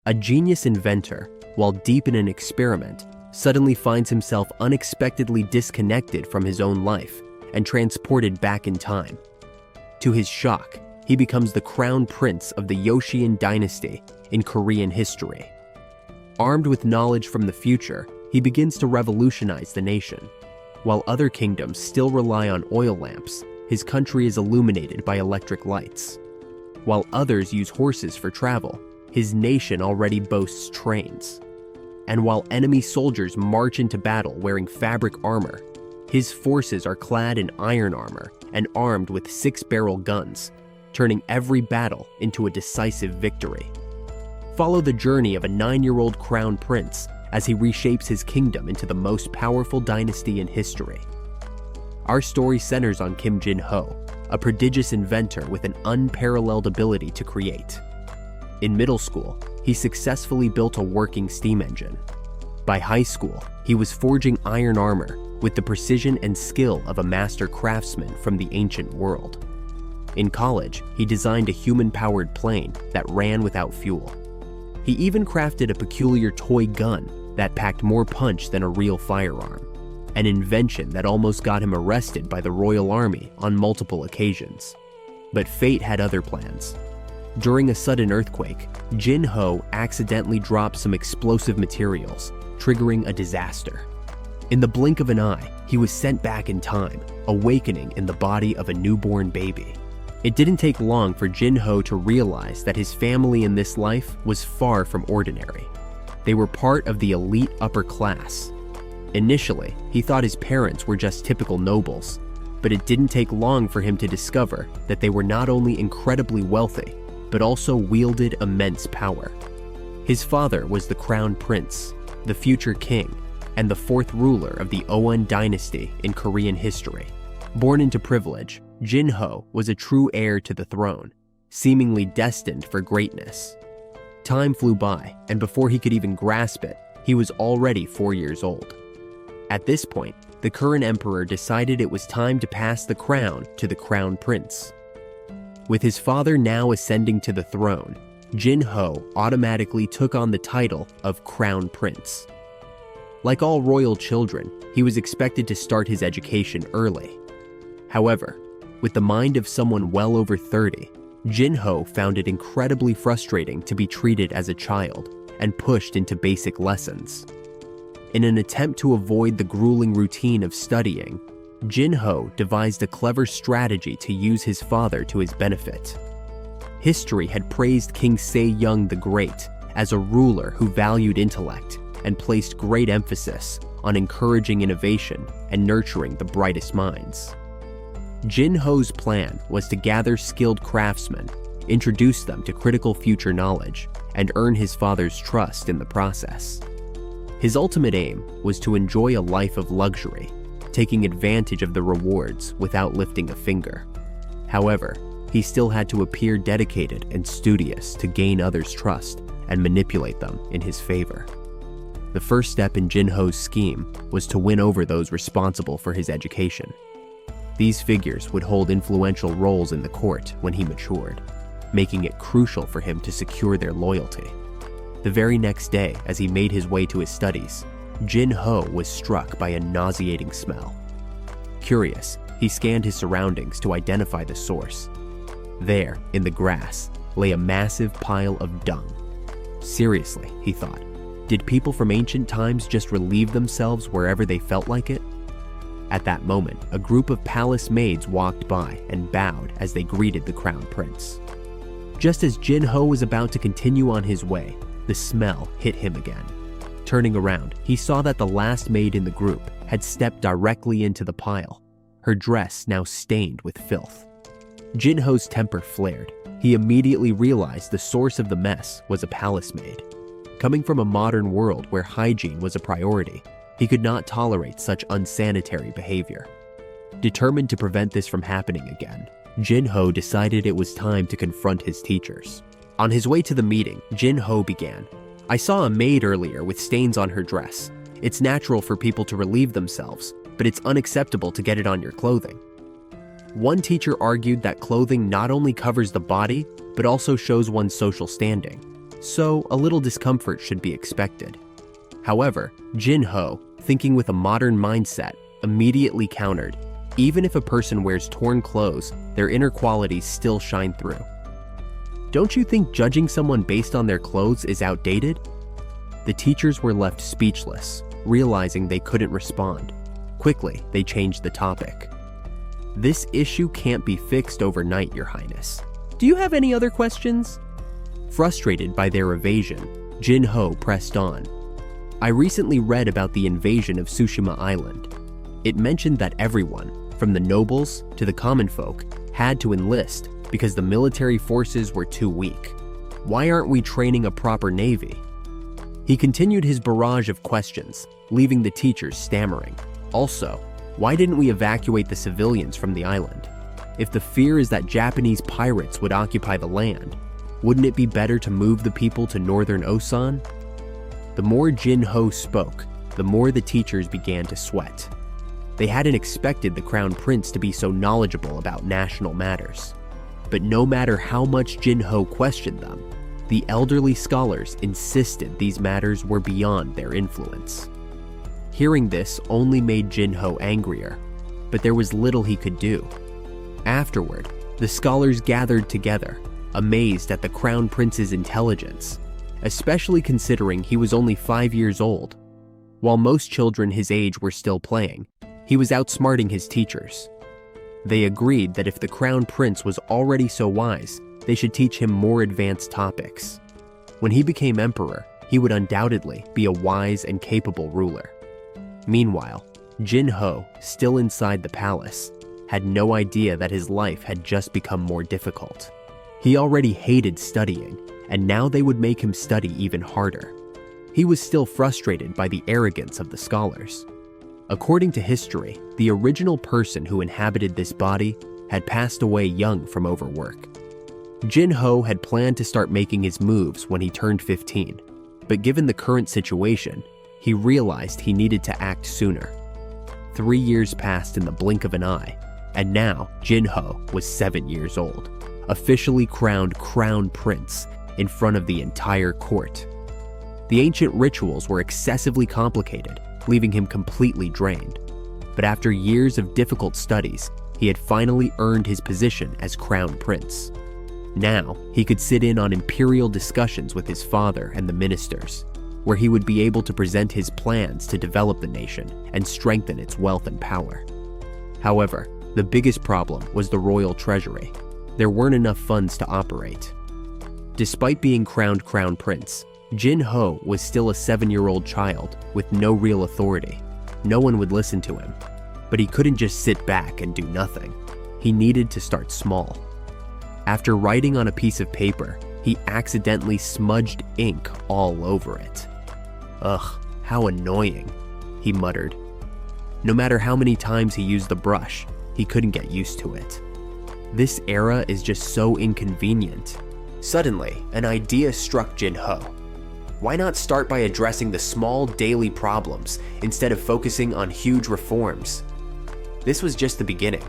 A genius inventor, while deep in an experiment, suddenly finds himself unexpectedly disconnected from his own life and transported back in time. To his shock, he becomes the crown prince of the Joseon dynasty in Korean history. Armed with knowledge from the future, he begins to revolutionize the nation. While other kingdoms still rely on oil lamps, his country is illuminated by electric lights. While others use horses for travel, his nation already boasts trains. And while enemy soldiers march into battle wearing fabric armor, his forces are clad in iron armor and armed with 6-barrel guns, turning every battle into a decisive victory. Follow the journey of a 9-year-old crown prince as he reshapes his kingdom into the most powerful dynasty in history. Our story centers on Kim Jin-ho, a prodigious inventor with an unparalleled ability to create. In middle school, he successfully built a working steam engine. By high school, he was forging iron armor with the precision and skill of a master craftsman from the ancient world. In college, he designed a human-powered plane that ran without fuel. He even crafted a peculiar toy gun that packed more punch than a real firearm, an invention that almost got him arrested by the Royal Army on multiple occasions. But fate had other plans. During a sudden earthquake, Jin-ho accidentally dropped some explosive materials, triggering a disaster. In the blink of an eye, he was sent back in time, awakening in the body of a newborn baby. It didn't take long for Jin-ho to realize that his family in this life was far from ordinary. They were part of the elite upper class. Initially, he thought his parents were just typical nobles, but it didn't take long for him to discover that they were not only incredibly wealthy, but also wielded immense power. His father was the crown prince, the future king, and the 4th ruler of the Oeon dynasty in Korean history. Born into privilege, Jin-ho was a true heir to the throne, seemingly destined for greatness. Time flew by, and before he could even grasp it, he was already 4 years old. At this point, the current emperor decided it was time to pass the crown to the crown prince. With his father now ascending to the throne, Jin-ho automatically took on the title of crown prince. Like all royal children, he was expected to start his education early. However, with the mind of someone well over 30, Jin-ho found it incredibly frustrating to be treated as a child and pushed into basic lessons. In an attempt to avoid the grueling routine of studying, Jin-ho devised a clever strategy to use his father to his benefit. History had praised King Se-young the Great as a ruler who valued intellect and placed great emphasis on encouraging innovation and nurturing the brightest minds. Jin-ho's plan was to gather skilled craftsmen, introduce them to critical future knowledge, and earn his father's trust in the process. His ultimate aim was to enjoy a life of luxury, taking advantage of the rewards without lifting a finger. However, he still had to appear dedicated and studious to gain others' trust and manipulate them in his favor. The first step in Jin-ho's scheme was to win over those responsible for his education. These figures would hold influential roles in the court when he matured, making it crucial for him to secure their loyalty. The very next day, as he made his way to his studies, Jin-ho was struck by a nauseating smell. Curious, he scanned his surroundings to identify the source. There, in the grass, lay a massive pile of dung. Seriously, he thought, did people from ancient times just relieve themselves wherever they felt like it? At that moment, a group of palace maids walked by and bowed as they greeted the crown prince. Just as Jin-ho was about to continue on his way, the smell hit him again. Turning around, he saw that the last maid in the group had stepped directly into the pile, her dress now stained with filth. Jin-ho's temper flared. He immediately realized the source of the mess was a palace maid. Coming from a modern world where hygiene was a priority, he could not tolerate such unsanitary behavior. Determined to prevent this from happening again, Jin-ho decided it was time to confront his teachers. On his way to the meeting, Jin-ho began, "I saw a maid earlier with stains on her dress. It's natural for people to relieve themselves, but it's unacceptable to get it on your clothing." One teacher argued that clothing not only covers the body, but also shows one's social standing. so a little discomfort should be expected. However, Jin-ho, thinking with a modern mindset, immediately countered, even if a person wears torn clothes, their inner qualities still shine through. Don't you think judging someone based on their clothes is outdated? The teachers were left speechless, realizing they couldn't respond. Quickly, they changed the topic. This issue can't be fixed overnight, Your Highness. Do you have any other questions? Frustrated by their evasion, Jin-ho pressed on. I recently read about the invasion of Tsushima Island. It mentioned that everyone, from the nobles to the common folk, had to enlist because the military forces were too weak. Why aren't we training a proper navy? He continued his barrage of questions, leaving the teachers stammering. Also, why didn't we evacuate the civilians from the island? If the fear is that Japanese pirates would occupy the land, wouldn't it be better to move the people to northern Osan? The more Jin-ho spoke, the more the teachers began to sweat. They hadn't expected the Crown Prince to be so knowledgeable about national matters. But no matter how much Jin-ho questioned them, the elderly scholars insisted these matters were beyond their influence. Hearing this only made Jin-ho angrier, but there was little he could do. Afterward, the scholars gathered together, amazed at the Crown Prince's intelligence, especially considering he was only 5 years old. While most children his age were still playing, he was outsmarting his teachers. They agreed that if the Crown Prince was already so wise, they should teach him more advanced topics. When he became emperor, he would undoubtedly be a wise and capable ruler. Meanwhile, Jin-ho, still inside the palace, had no idea that his life had just become more difficult. He already hated studying, and now they would make him study even harder. He was still frustrated by the arrogance of the scholars. According to history, the original person who inhabited this body had passed away young from overwork. Jin-ho had planned to start making his moves when he turned 15, but given the current situation, he realized he needed to act sooner. 3 years passed in the blink of an eye, and now Jin-ho was 7 years old, officially crowned Crown Prince in front of the entire court. The ancient rituals were excessively complicated, leaving him completely drained. But after years of difficult studies, he had finally earned his position as Crown Prince. Now, he could sit in on imperial discussions with his father and the ministers, where he would be able to present his plans to develop the nation and strengthen its wealth and power. However, the biggest problem was the royal treasury. There weren't enough funds to operate. Despite being crowned Crown Prince, Jin-ho was still a 7-year-old child with no real authority. No one would listen to him. But he couldn't just sit back and do nothing. He needed to start small. After writing on a piece of paper, he accidentally smudged ink all over it. Ugh, how annoying, he muttered. No matter how many times he used the brush, he couldn't get used to it. This era is just so inconvenient. Suddenly, an idea struck Jin-ho. Why not start by addressing the small daily problems instead of focusing on huge reforms? This was just the beginning.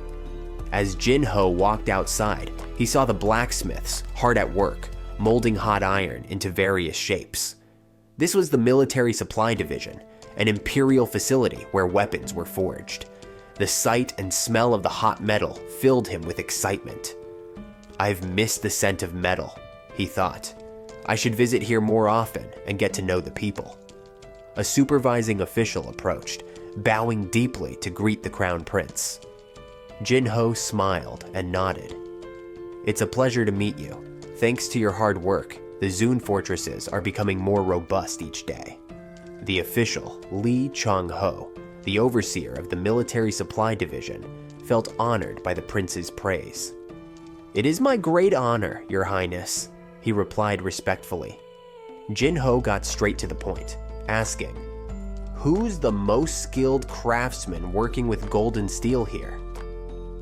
As Jin-ho walked outside, he saw the blacksmiths hard at work, molding hot iron into various shapes. This was the military supply division, an imperial facility where weapons were forged. The sight and smell of the hot metal filled him with excitement. I've missed the scent of metal, he thought. I should visit here more often and get to know the people. A supervising official approached, bowing deeply to greet the Crown Prince. Jin-ho smiled and nodded. It's a pleasure to meet you. Thanks to your hard work, the Zun fortresses are becoming more robust each day. The official, Lee Chong-ho, the overseer of the military supply division, felt honored by the prince's praise. It is my great honor, Your Highness, he replied respectfully. Jin-ho got straight to the point, asking, Who's the most skilled craftsman working with gold and steel here?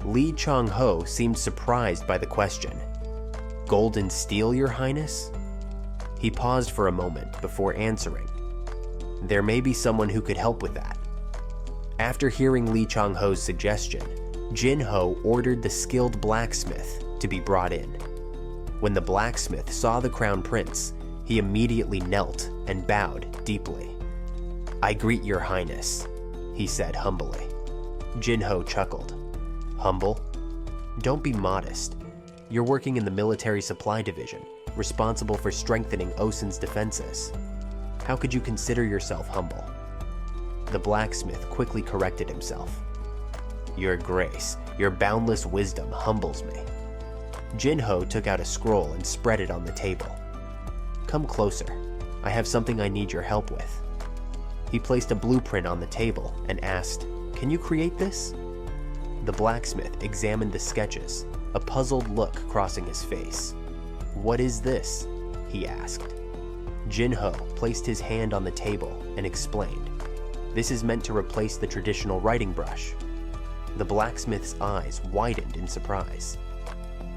Lee Chong-ho seemed surprised by the question. Gold and steel, Your Highness? He paused for a moment before answering. There may be someone who could help with that. After hearing Lee Chong-ho's suggestion, Jin-ho ordered the skilled blacksmith to be brought in. When the blacksmith saw the Crown Prince, He immediately knelt and bowed deeply. "I greet your highness," he said humbly. Jinho chuckled. "Humble? Don't be modest. You're working in the military supply division, responsible for strengthening Osen's defenses. How could you consider yourself humble?" The blacksmith quickly corrected himself. "Your grace, your boundless wisdom humbles me." Jinho took out a scroll and spread it on the table. "Come closer. I have something I need your help with." He placed a blueprint on the table and asked, "Can you create this?" The blacksmith examined the sketches, a puzzled look crossing his face. "What is this?" he asked. Jinho placed his hand on the table and explained, "This is meant to replace the traditional writing brush." The blacksmith's eyes widened in surprise.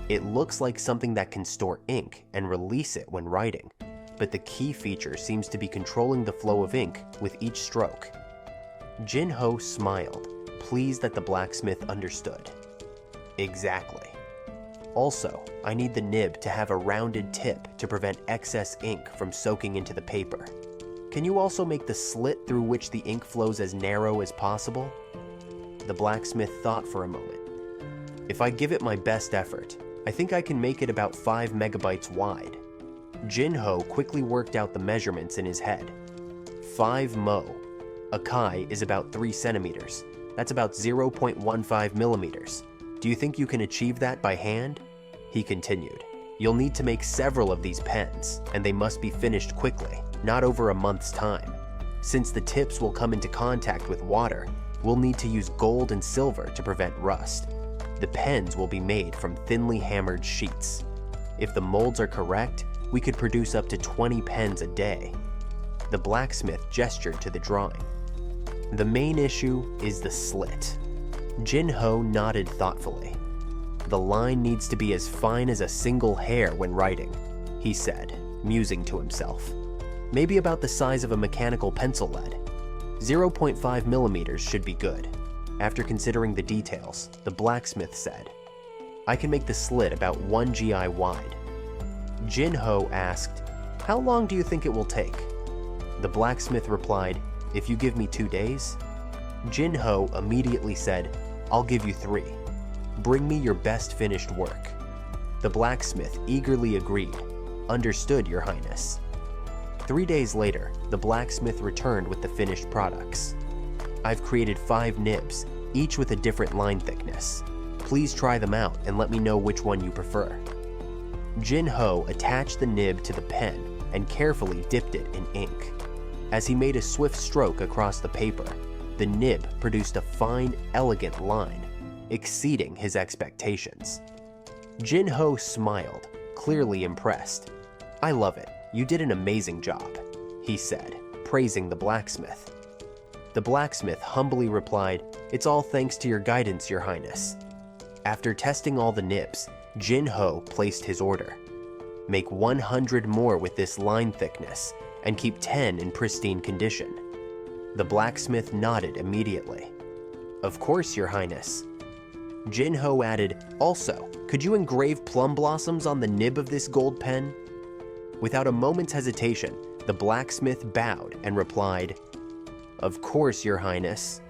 "It looks like something that can store ink and release it when writing, but the key feature seems to be controlling the flow of ink with each stroke." Jinho smiled, pleased that the blacksmith understood. "Exactly. Also, I need the nib to have a rounded tip to prevent excess ink from soaking into the paper. Can you also make the slit through which the ink flows as narrow as possible?" The blacksmith thought for a moment. "If I give it my best effort, I think I can make it about 5 megabytes wide." Jinho quickly worked out the measurements in his head. 5 mo. A kai is about 3 centimeters. That's about 0.15 millimeters. Do you think you can achieve that by hand? He continued. "You'll need to make several of these pens, and they must be finished quickly, not over a month's time. Since the tips will come into contact with water, we'll need to use gold and silver to prevent rust. The pens will be made from thinly hammered sheets. If the molds are correct, we could produce up to 20 pens a day." The blacksmith gestured to the drawing. "The main issue is the slit." Jinho nodded thoughtfully. "The line needs to be as fine as a single hair when writing," he said, musing to himself. "Maybe about the size of a mechanical pencil lead. 0.5 millimeters should be good." After considering the details, the blacksmith said, "I can make the slit about 1 GI wide." Jinho asked, "How long do you think it will take?" The blacksmith replied, "If you give me 2 days." Jinho immediately said, "I'll give you 3. Bring me your best finished work." The blacksmith eagerly agreed. "Understood, Your Highness." 3 days later, the blacksmith returned with the finished products. "I've created 5 nibs, each with a different line thickness. Please try them out and let me know which one you prefer." Jinho attached the nib to the pen and carefully dipped it in ink. As he made a swift stroke across the paper, the nib produced a fine, elegant line, exceeding his expectations. Jinho smiled, clearly impressed. "I love it. You did an amazing job," he said, praising the blacksmith. The blacksmith humbly replied, "It's all thanks to your guidance, Your Highness." After testing all the nibs, Jinho placed his order. "Make 100 more with this line thickness, and keep 10 in pristine condition." The blacksmith nodded immediately. "Of course, Your Highness." Jinho added, "Also, could you engrave plum blossoms on the nib of this gold pen?" Without a moment's hesitation, the blacksmith bowed and replied, "Of course, Your Highness."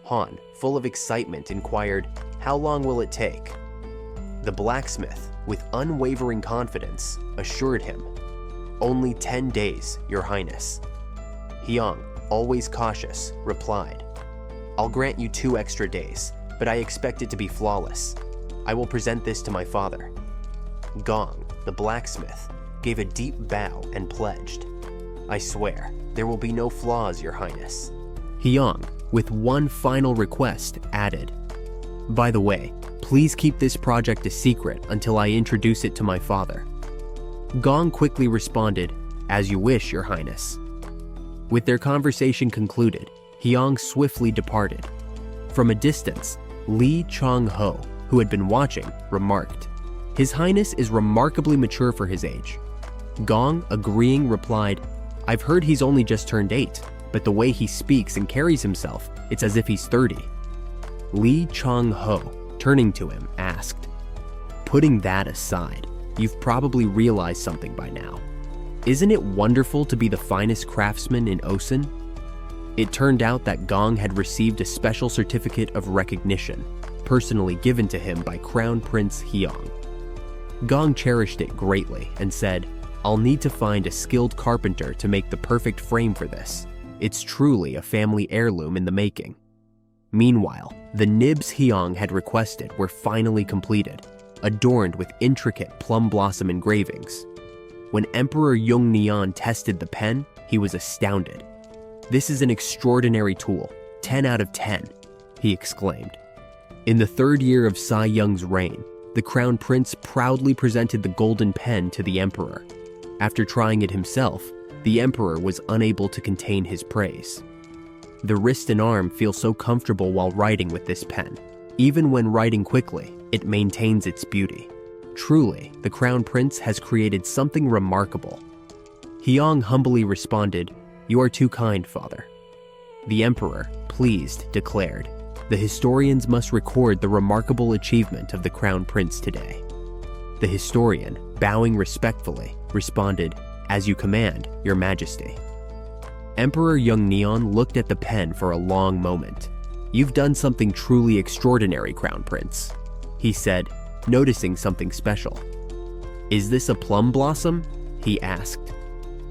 Han, full of excitement, inquired, "How long will it take?" The blacksmith, with unwavering confidence, assured him, "Only 10 days, Your Highness." Hyung, always cautious, replied, "I'll grant you 2 extra days, but I expect it to be flawless. I will present this to my father." Gong, the blacksmith, gave a deep bow and pledged, "I swear, there will be no flaws, Your Highness." Hyung, with one final request, added, "By the way, please keep this project a secret until I introduce it to my father." Gong quickly responded, "As you wish, Your Highness." With their conversation concluded, Hyung swiftly departed. From a distance, Lee Chong-ho, who had been watching, remarked, "His Highness is remarkably mature for his age." Gong, agreeing, replied, "I've heard he's only just turned 8, but the way he speaks and carries himself, it's as if he's 30. Lee Chong-ho, turning to him, asked, "Putting that aside, you've probably realized something by now." "Isn't it wonderful to be the finest craftsman in Osen?" It turned out that Gong had received a special certificate of recognition, personally given to him by Crown Prince Hyang. Gong cherished it greatly and said, "I'll need to find a skilled carpenter to make the perfect frame for this. It's truly a family heirloom in the making." Meanwhile, the nibs Hyang had requested were finally completed, adorned with intricate plum blossom engravings. When Emperor Yongnian tested the pen, he was astounded. "This is an extraordinary tool, 10 out of 10, he exclaimed. In the third year of Sai Yung's reign, the Crown Prince proudly presented the golden pen to the Emperor. After trying it himself, the Emperor was unable to contain his praise. "The wrist and arm feel so comfortable while writing with this pen. Even when writing quickly, it maintains its beauty. Truly, the Crown Prince has created something remarkable." Hyang humbly responded, "You are too kind, father." The Emperor, pleased, declared, "The historians must record the remarkable achievement of the Crown Prince today." The historian, bowing respectfully, responded, "As you command, Your Majesty." Emperor Yongnian looked at the pen for a long moment. "You've done something truly extraordinary, Crown Prince," he said, noticing something special. "Is this a plum blossom?" he asked.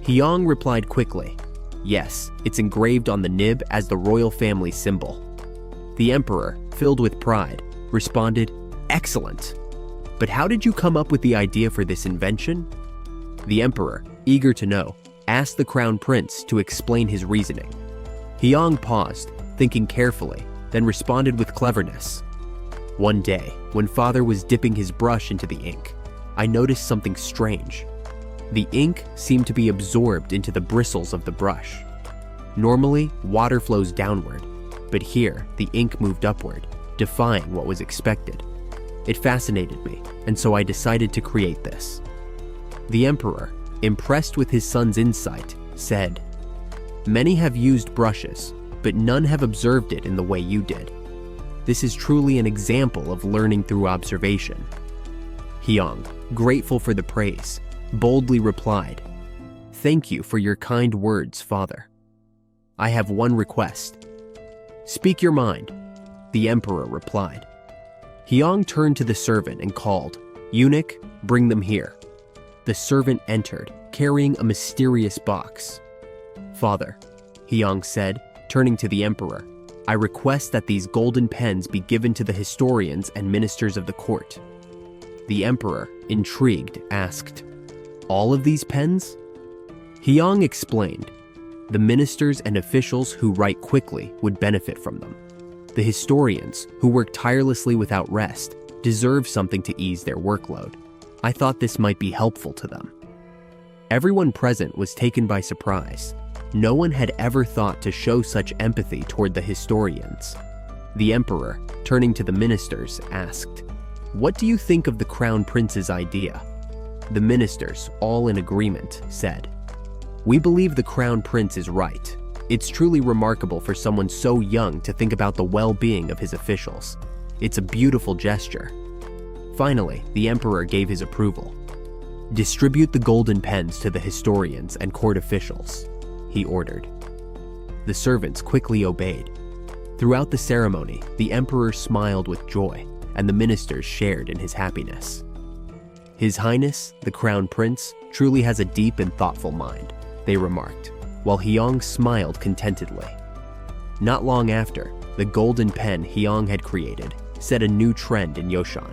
Hyang replied quickly, "Yes, it's engraved on the nib as the royal family symbol." The Emperor, filled with pride, responded, "Excellent! But how did you come up with the idea for this invention?" The Emperor, eager to know, asked the Crown Prince to explain his reasoning. Hyang paused, thinking carefully, then responded with cleverness. "One day, when father was dipping his brush into the ink, I noticed something strange. The ink seemed to be absorbed into the bristles of the brush. Normally, water flows downward, but here the ink moved upward, defying what was expected. It fascinated me, and so I decided to create this." The Emperor, impressed with his son's insight, said, "Many have used brushes, but none have observed it in the way you did. This is truly an example of learning through observation." Hyang, grateful for the praise, boldly replied, "Thank you for your kind words, father. I have one request." "Speak your mind," the Emperor replied. Hyang turned to the servant and called, "Eunuch, bring them here." The servant entered, carrying a mysterious box. "Father," Hyang said, turning to the Emperor, "I request that these golden pens be given to the historians and ministers of the court." The Emperor, intrigued, asked, "All of these pens?" Hyang explained, "The ministers and officials who write quickly would benefit from them. The historians, who work tirelessly without rest, deserve something to ease their workload. I thought this might be helpful to them." Everyone present was taken by surprise. No one had ever thought to show such empathy toward the historians. The Emperor, turning to the ministers, asked, "What do you think of the Crown Prince's idea?" The ministers, all in agreement, said, "We believe the Crown Prince is right. It's truly remarkable for someone so young to think about the well-being of his officials. It's a beautiful gesture." Finally, the Emperor gave his approval. "Distribute the golden pens to the historians and court officials," he ordered. The servants quickly obeyed. Throughout the ceremony, the Emperor smiled with joy, and the ministers shared in his happiness. "His Highness, the Crown Prince, truly has a deep and thoughtful mind," they remarked, while Hyang smiled contentedly. Not long after, the golden pen Hyang had created set a new trend in Yoshan.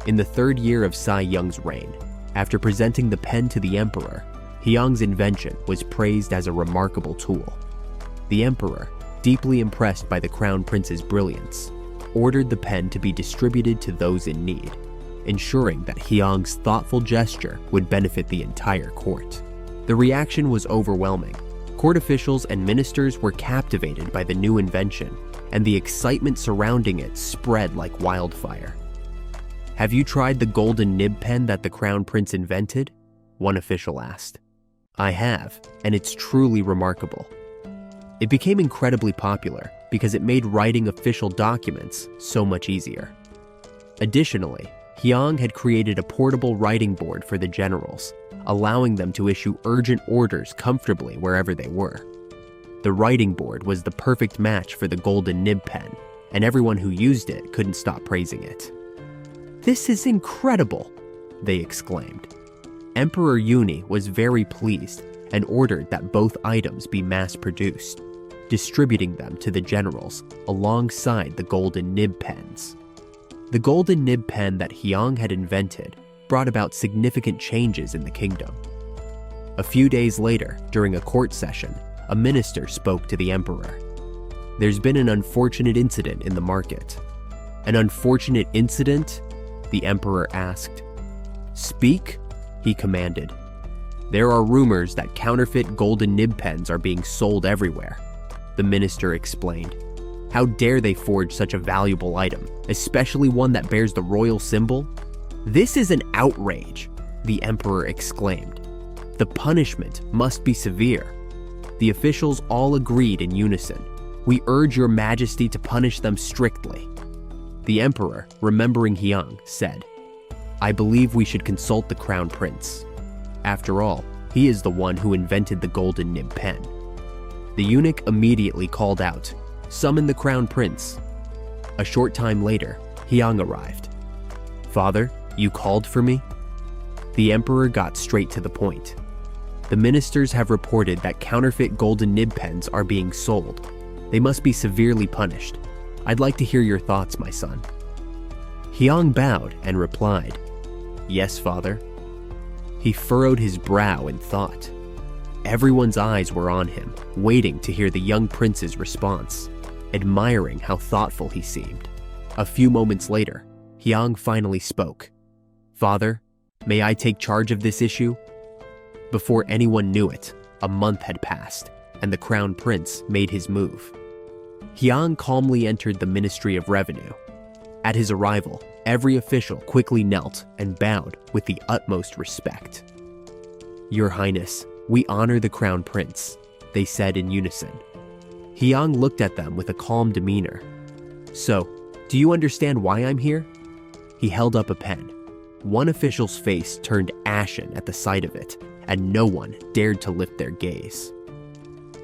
In the third year of Sai Yung's reign, after presenting the pen to the Emperor, Hyang's invention was praised as a remarkable tool. The Emperor, deeply impressed by the Crown Prince's brilliance, ordered the pen to be distributed to those in need, ensuring that Hyang's thoughtful gesture would benefit the entire court. The reaction was overwhelming. Court officials and ministers were captivated by the new invention, and the excitement surrounding it spread like wildfire. "Have you tried the golden nib pen that the Crown Prince invented?" one official asked. "I have, and it's truly remarkable." It became incredibly popular because it made writing official documents so much easier. Additionally, Hyang had created a portable writing board for the generals, allowing them to issue urgent orders comfortably wherever they were. The writing board was the perfect match for the golden nib pen, and everyone who used it couldn't stop praising it. "This is incredible!" they exclaimed. Emperor Uni was very pleased and ordered that both items be mass-produced, distributing them to the generals alongside the golden nib pens. The golden nib pen that Hyang had invented brought about significant changes in the kingdom. A few days later, during a court session, a minister spoke to the emperor. "There's been an unfortunate incident in the market." "An unfortunate incident?" the emperor asked. "Speak," he commanded. "There are rumors that counterfeit golden nib pens are being sold everywhere," the minister explained. "How dare they forge such a valuable item, especially one that bears the royal symbol?" "This is an outrage," the emperor exclaimed. "The punishment must be severe." The officials all agreed in unison. "We urge your majesty to punish them strictly." The emperor, remembering Hyang, said, "I believe we should consult the crown prince. After all, he is the one who invented the golden nib pen." The eunuch immediately called out, "Summon the crown prince." A short time later, Hyang arrived. "Father, you called for me?" The emperor got straight to the point. "The ministers have reported that counterfeit golden nib pens are being sold. They must be severely punished. I'd like to hear your thoughts, my son." Hyang bowed and replied, "Yes, father." He furrowed his brow in thought. Everyone's eyes were on him, waiting to hear the young prince's response, admiring how thoughtful he seemed. A few moments later, Hyang finally spoke. "Father, may I take charge of this issue?" Before anyone knew it, a month had passed, and the crown prince made his move. Hyang calmly entered the Ministry of Revenue. At his arrival, every official quickly knelt and bowed with the utmost respect. "Your Highness, we honor the crown prince," they said in unison. Hyang looked at them with a calm demeanor. "So, do you understand why I'm here?" He held up a pen. One official's face turned ashen at the sight of it, and no one dared to lift their gaze.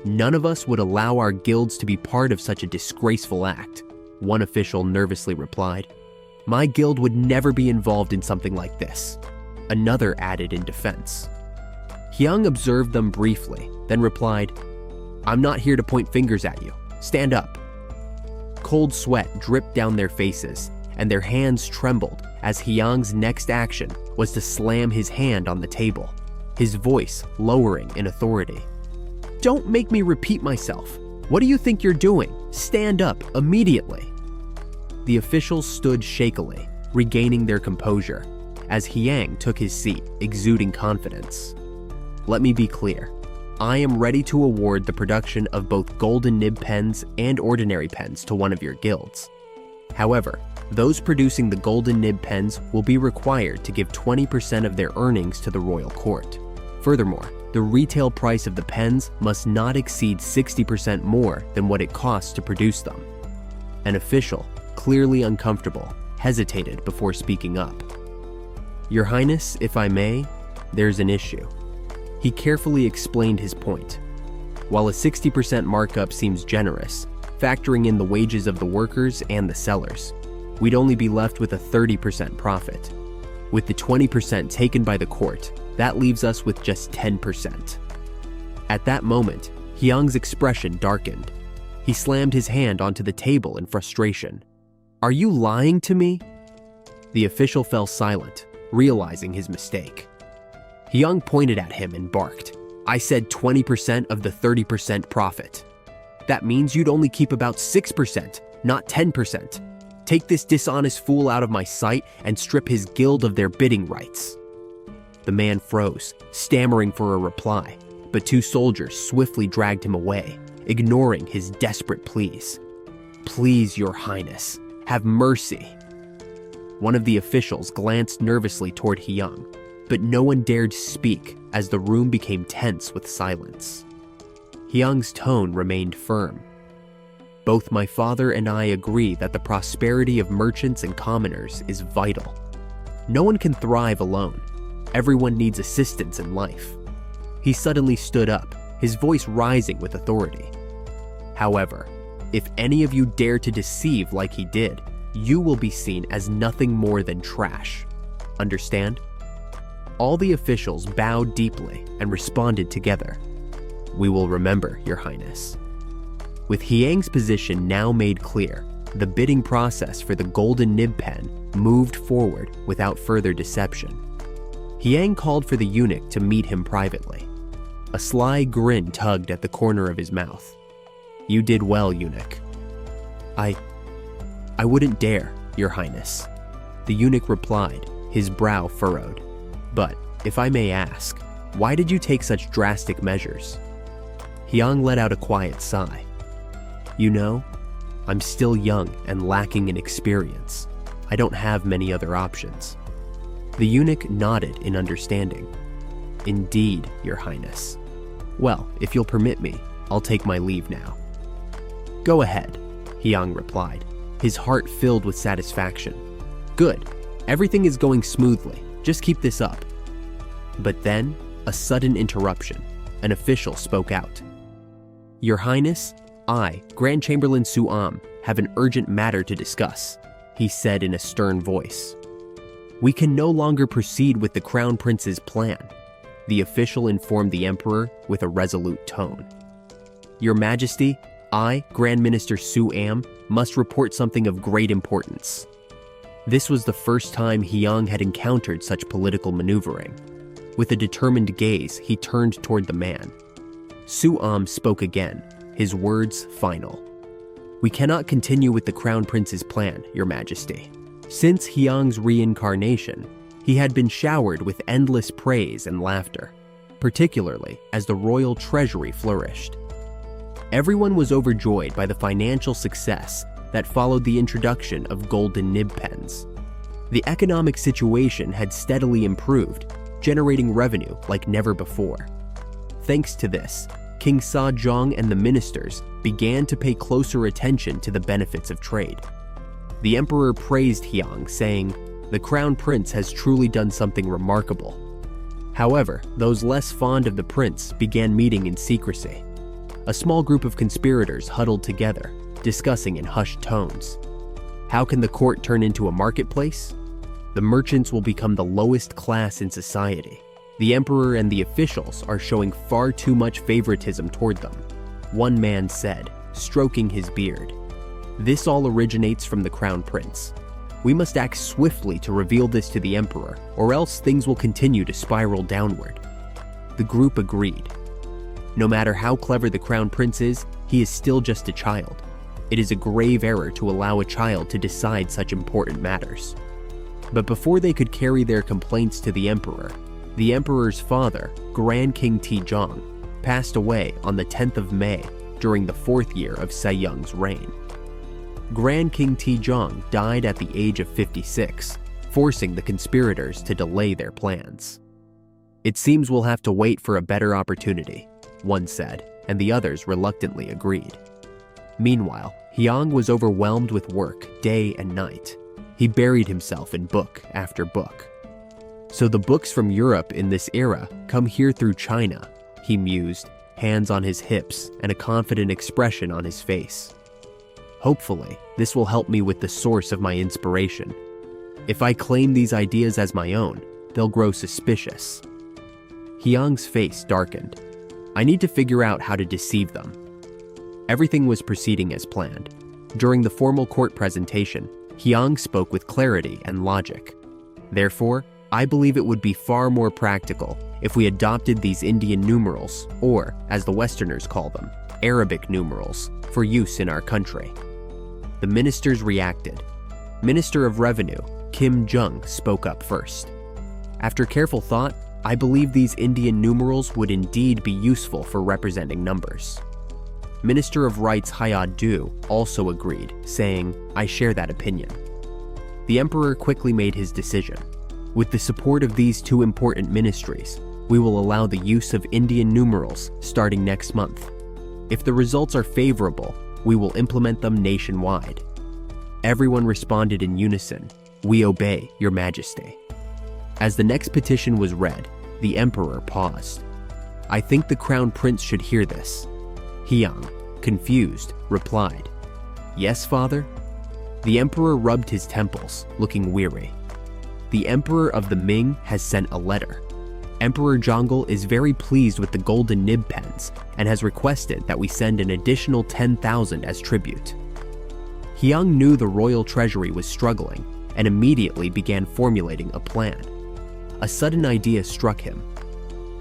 "None of us would allow our guilds to be part of such a disgraceful act," one official nervously replied. "My guild would never be involved in something like this," another added in defense. Hyang observed them briefly, then replied, "I'm not here to point fingers at you. Stand up." Cold sweat dripped down their faces, and their hands trembled as Hyang's next action was to slam his hand on the table, his voice lowering in authority. "Don't make me repeat myself. What do you think you're doing? Stand up immediately." The officials stood shakily, regaining their composure, as Hyang took his seat, exuding confidence. "Let me be clear. I am ready to award the production of both golden nib pens and ordinary pens to one of your guilds. However, those producing the golden nib pens will be required to give 20% of their earnings to the royal court. Furthermore, the retail price of the pens must not exceed 60% more than what it costs to produce them." An official, clearly uncomfortable, hesitated before speaking up. "Your Highness, if I may, there's an issue." He carefully explained his point. While a 60% markup seems generous, factoring in the wages of the workers and the sellers, we'd only be left with a 30% profit. With the 20% taken by the court, that leaves us with just 10%. At that moment, Hyang's expression darkened. He slammed his hand onto the table in frustration. "Are you lying to me?" The official fell silent, realizing his mistake. Hyang pointed at him and barked, "I said 20% of the 30% profit. That means you'd only keep about 6%, not 10%. Take this dishonest fool out of my sight and strip his guild of their bidding rights." The man froze, stammering for a reply, but two soldiers swiftly dragged him away, ignoring his desperate pleas. "Please, Your Highness, have mercy." One of the officials glanced nervously toward Hyang, but no one dared speak as the room became tense with silence. Hyang's tone remained firm. "Both my father and I agree that the prosperity of merchants and commoners is vital. No one can thrive alone. Everyone needs assistance in life. He suddenly stood up, his voice rising with authority. However, if any of you dare to deceive like he did, you will be seen as nothing more than trash. Understand? All the officials bowed deeply and responded together. We will remember, Your Highness. With Hiang's position now made clear, the bidding process for the golden nib pen moved forward without further deception. Hiang called for the eunuch to meet him privately. A sly grin tugged at the corner of his mouth. You did well, eunuch. I wouldn't dare, Your Highness. The eunuch replied, his brow furrowed. But, if I may ask, why did you take such drastic measures? Hiang let out a quiet sigh. You know, I'm still young and lacking in experience. I don't have many other options. The eunuch nodded in understanding. Indeed, Your Highness. Well, if you'll permit me, I'll take my leave now. Go ahead, Hiang replied, his heart filled with satisfaction. Good, everything is going smoothly. Just keep this up. But then, a sudden interruption. An official spoke out. Your Highness, I, Grand Chamberlain Su-am, have an urgent matter to discuss, he said in a stern voice. We can no longer proceed with the Crown Prince's plan, the official informed the Emperor with a resolute tone. Your Majesty, I, Grand Minister Su-am, must report something of great importance. This was the first time Hiang had encountered such political maneuvering. With a determined gaze, he turned toward the man. Su-am spoke again, his words final. We cannot continue with the Crown Prince's plan, Your Majesty. Since Hiang's reincarnation, he had been showered with endless praise and laughter, particularly as the royal treasury flourished. Everyone was overjoyed by the financial success that followed the introduction of golden nib pens. The economic situation had steadily improved, generating revenue like never before. Thanks to this, King Sa-jong and the ministers began to pay closer attention to the benefits of trade. The emperor praised Hiang, saying, "The crown prince has truly done something remarkable." However, those less fond of the prince began meeting in secrecy. A small group of conspirators huddled together, discussing in hushed tones. How can the court turn into a marketplace? The merchants will become the lowest class in society. The emperor and the officials are showing far too much favoritism toward them, one man said, stroking his beard. This all originates from the crown prince. We must act swiftly to reveal this to the emperor, or else things will continue to spiral downward. The group agreed. No matter how clever the crown prince is, he is still just a child. It is a grave error to allow a child to decide such important matters. But before they could carry their complaints to the emperor's father, Grand King Taejong, passed away on the 10th of May during the 4th year of Sejong's reign. Grand King Taejong died at the age of 56, forcing the conspirators to delay their plans. It seems we'll have to wait for a better opportunity, one said, and the others reluctantly agreed. Meanwhile, Hiang was overwhelmed with work day and night. He buried himself in book after book. So the books from Europe in this era come here through China, he mused, hands on his hips and a confident expression on his face. Hopefully, this will help me with the source of my inspiration. If I claim these ideas as my own, they'll grow suspicious. Hiang's face darkened. I need to figure out how to deceive them. Everything was proceeding as planned. During the formal court presentation, Hiang spoke with clarity and logic. Therefore, I believe it would be far more practical if we adopted these Indian numerals, or, as the Westerners call them, Arabic numerals, for use in our country. The ministers reacted. Minister of Revenue, Kim Jung, spoke up first. After careful thought, I believe these Indian numerals would indeed be useful for representing numbers. Minister of Rights Haya Du also agreed, saying, I share that opinion. The emperor quickly made his decision. With the support of these two important ministries, we will allow the use of Indian numerals starting next month. If the results are favorable, we will implement them nationwide. Everyone responded in unison, We obey, Your Majesty. As the next petition was read, the emperor paused. "I think the crown prince should hear this." Hyang, confused, replied, "Yes, father?" The emperor rubbed his temples, looking weary. "The emperor of the Ming has sent a letter. Emperor Zhonggle is very pleased with the golden nib pens and has requested that we send an additional 10,000 as tribute." Hyang knew the royal treasury was struggling and immediately began formulating a plan. A sudden idea struck him.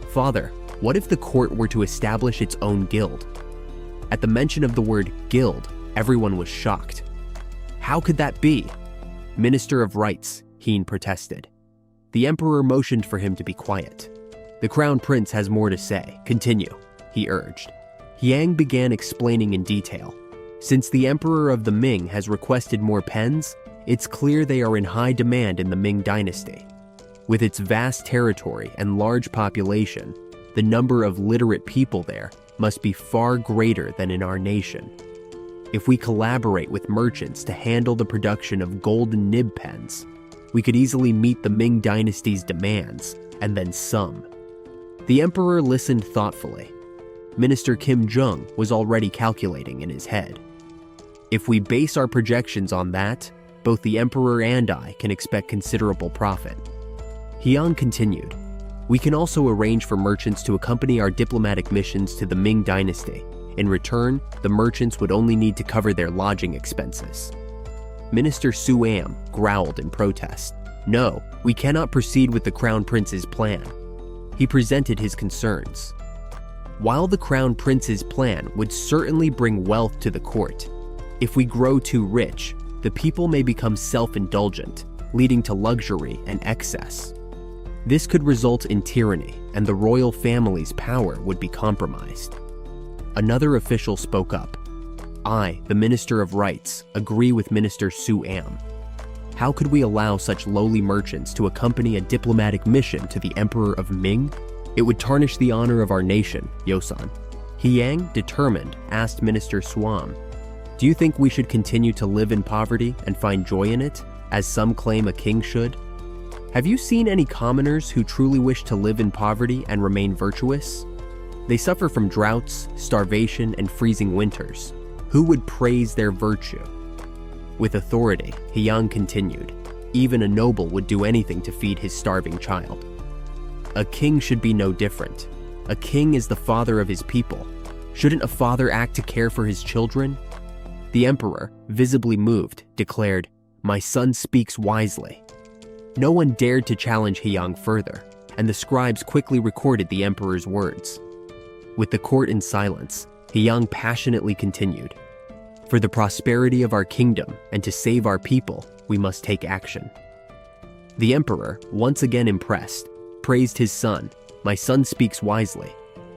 "Father, what if the court were to establish its own guild?" At the mention of the word guild, everyone was shocked. "How could that be?" "Minister of Rights," Heen protested. The emperor motioned for him to be quiet. "The crown prince has more to say. Continue," he urged. Hyang began explaining in detail. Since the emperor of the Ming has requested more pens, it's clear they are in high demand in the Ming dynasty. With its vast territory and large population, the number of literate people there must be far greater than in our nation. If we collaborate with merchants to handle the production of golden nib pens, we could easily meet the Ming dynasty's demands, and then some. The emperor listened thoughtfully. Minister Kim Jung was already calculating in his head. If we base our projections on that, both the emperor and I can expect considerable profit. Hyang continued, "We can also arrange for merchants to accompany our diplomatic missions to the Ming dynasty. In return, the merchants would only need to cover their lodging expenses." Minister Su Am growled in protest. "No, we cannot proceed with the crown prince's plan." He presented his concerns. While the crown prince's plan would certainly bring wealth to the court, if we grow too rich, the people may become self-indulgent, leading to luxury and excess. This could result in tyranny, and the royal family's power would be compromised. Another official spoke up. "I, the Minister of Rights, agree with Minister Su Am. How could we allow such lowly merchants to accompany a diplomatic mission to the Emperor of Ming? It would tarnish the honor of our nation, Yosan." Hyang, determined, asked Minister Swam, "Do you think we should continue to live in poverty and find joy in it, as some claim a king should? Have you seen any commoners who truly wish to live in poverty and remain virtuous? They suffer from droughts, starvation, and freezing winters. Who would praise their virtue?" With authority, Hyang continued, "Even a noble would do anything to feed his starving child. A king should be no different. A king is the father of his people. Shouldn't a father act to care for his children?" The emperor, visibly moved, declared, "My son speaks wisely." No one dared to challenge Hyang further, and the scribes quickly recorded the emperor's words. With the court in silence, Hyang passionately continued, "For the prosperity of our kingdom and to save our people, we must take action." The emperor, once again impressed, praised his son. "My son speaks wisely."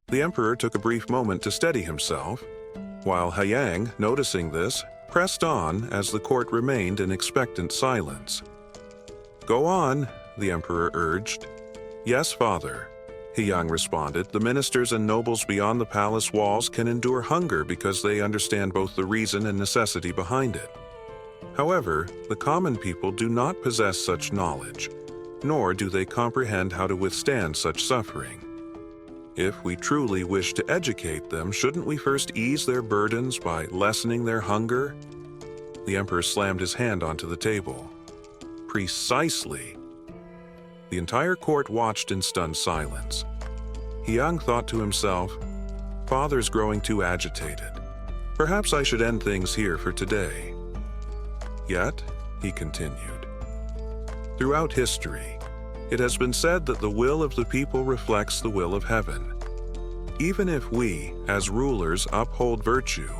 The emperor took a brief moment to steady himself, while Hyang, noticing this, pressed on as the court remained in expectant silence. "Go on," the emperor urged. "Yes, father," Hyang responded. "The ministers and nobles beyond the palace walls can endure hunger because they understand both the reason and necessity behind it. However, the common people do not possess such knowledge, nor do they comprehend how to withstand such suffering. If we truly wish to educate them, shouldn't we first ease their burdens by lessening their hunger?" The emperor slammed his hand onto the table. "Precisely." The entire court watched in stunned silence. Hyang thought to himself, "Father's growing too agitated. Perhaps I should end things here for today." Yet, he continued, "Throughout history, it has been said that the will of the people reflects the will of heaven. Even if we, as rulers, uphold virtue,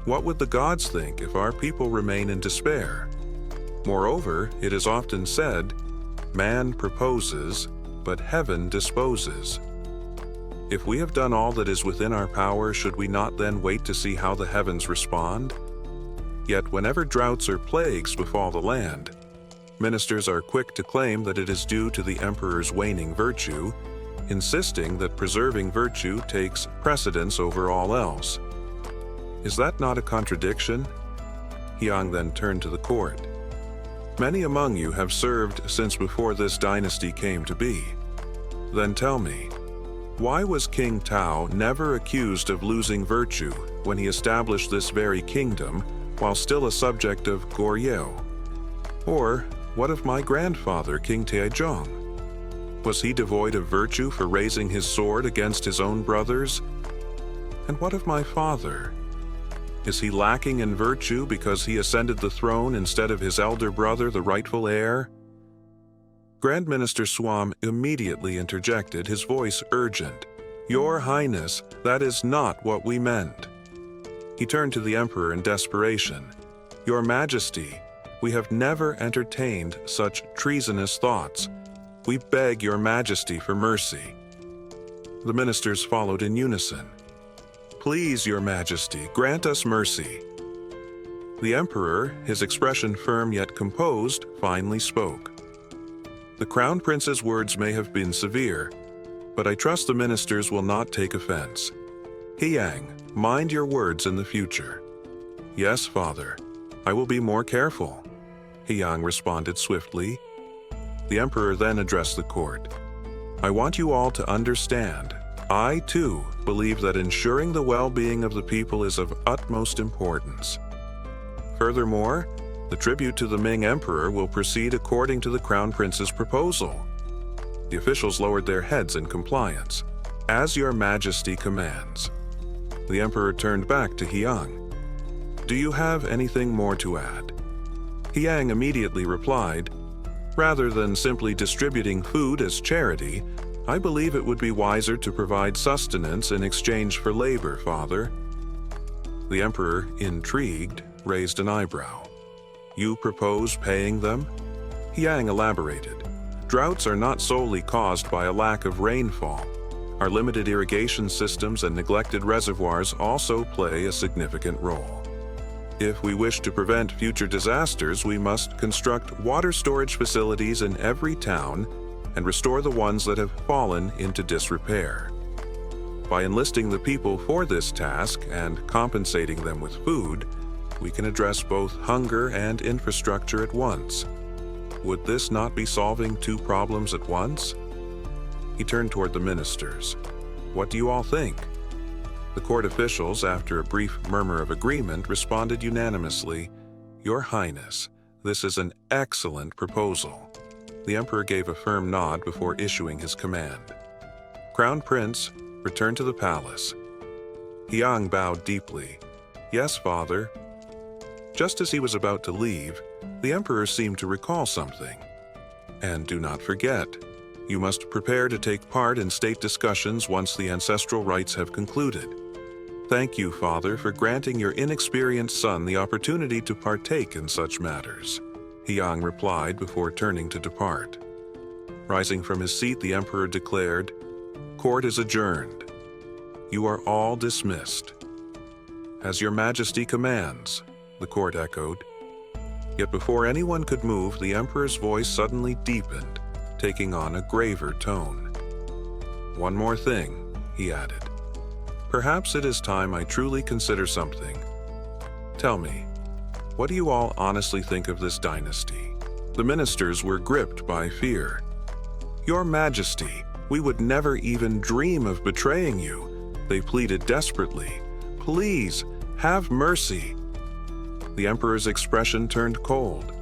what would the gods think if our people remain in despair? Moreover, it is often said, 'Man proposes, but heaven disposes.' If we have done all that is within our power, should we not then wait to see how the heavens respond? Yet whenever droughts or plagues befall the land, ministers are quick to claim that it is due to the emperor's waning virtue, insisting that preserving virtue takes precedence over all else. Is that not a contradiction?" Hyang then turned to the court. Many among you have served since before this dynasty came to be. Then tell me, why was King Tao never accused of losing virtue when he established this very kingdom while still a subject of Goryeo? Or what of my grandfather, King Taejong? Was he devoid of virtue for raising his sword against his own brothers? And what of my father? Is he lacking in virtue because he ascended the throne instead of his elder brother, the rightful heir? Grand Minister Swam immediately interjected, his voice urgent. Your Highness, that is not what we meant. He turned to the Emperor in desperation. Your Majesty, we have never entertained such treasonous thoughts. We beg your Majesty for mercy. The ministers followed in unison. Please, your Majesty, grant us mercy. The Emperor, his expression firm yet composed, finally spoke. The Crown Prince's words may have been severe, but I trust the ministers will not take offense. Hyang, mind your words in the future. Yes, Father, I will be more careful, Hyang responded swiftly. The Emperor then addressed the court. I want you all to understand, I too believe that ensuring the well-being of the people is of utmost importance. Furthermore, the tribute to the Ming Emperor will proceed according to the Crown Prince's proposal. The officials lowered their heads in compliance. As your Majesty commands. The Emperor turned back to Hyang. Do you have anything more to add? Hyang immediately replied, rather than simply distributing food as charity, I believe it would be wiser to provide sustenance in exchange for labor, Father. The Emperor, intrigued, raised an eyebrow. You propose paying them? Hyang elaborated. Droughts are not solely caused by a lack of rainfall. Our limited irrigation systems and neglected reservoirs also play a significant role. If we wish to prevent future disasters, we must construct water storage facilities in every town and restore the ones that have fallen into disrepair. By enlisting the people for this task and compensating them with food, we can address both hunger and infrastructure at once. Would this not be solving two problems at once? He turned toward the ministers. What do you all think? The court officials, after a brief murmur of agreement, responded unanimously, Your Highness, this is an excellent proposal. The Emperor gave a firm nod before issuing his command. Crown Prince, return to the palace. Hyang bowed deeply. Yes, Father. Just as he was about to leave, the Emperor seemed to recall something. And do not forget, you must prepare to take part in state discussions once the ancestral rites have concluded. Thank you, Father, for granting your inexperienced son the opportunity to partake in such matters, Hyang replied before turning to depart. Rising from his seat, the Emperor declared, Court is adjourned. You are all dismissed. As your Majesty commands, the court echoed. Yet before anyone could move, the Emperor's voice suddenly deepened, taking on a graver tone. One more thing, he added. Perhaps it is time I truly consider something. Tell me, what do you all honestly think of this dynasty? The ministers were gripped by fear. Your Majesty, we would never even dream of betraying you, they pleaded desperately. Please, have mercy. The Emperor's expression turned cold.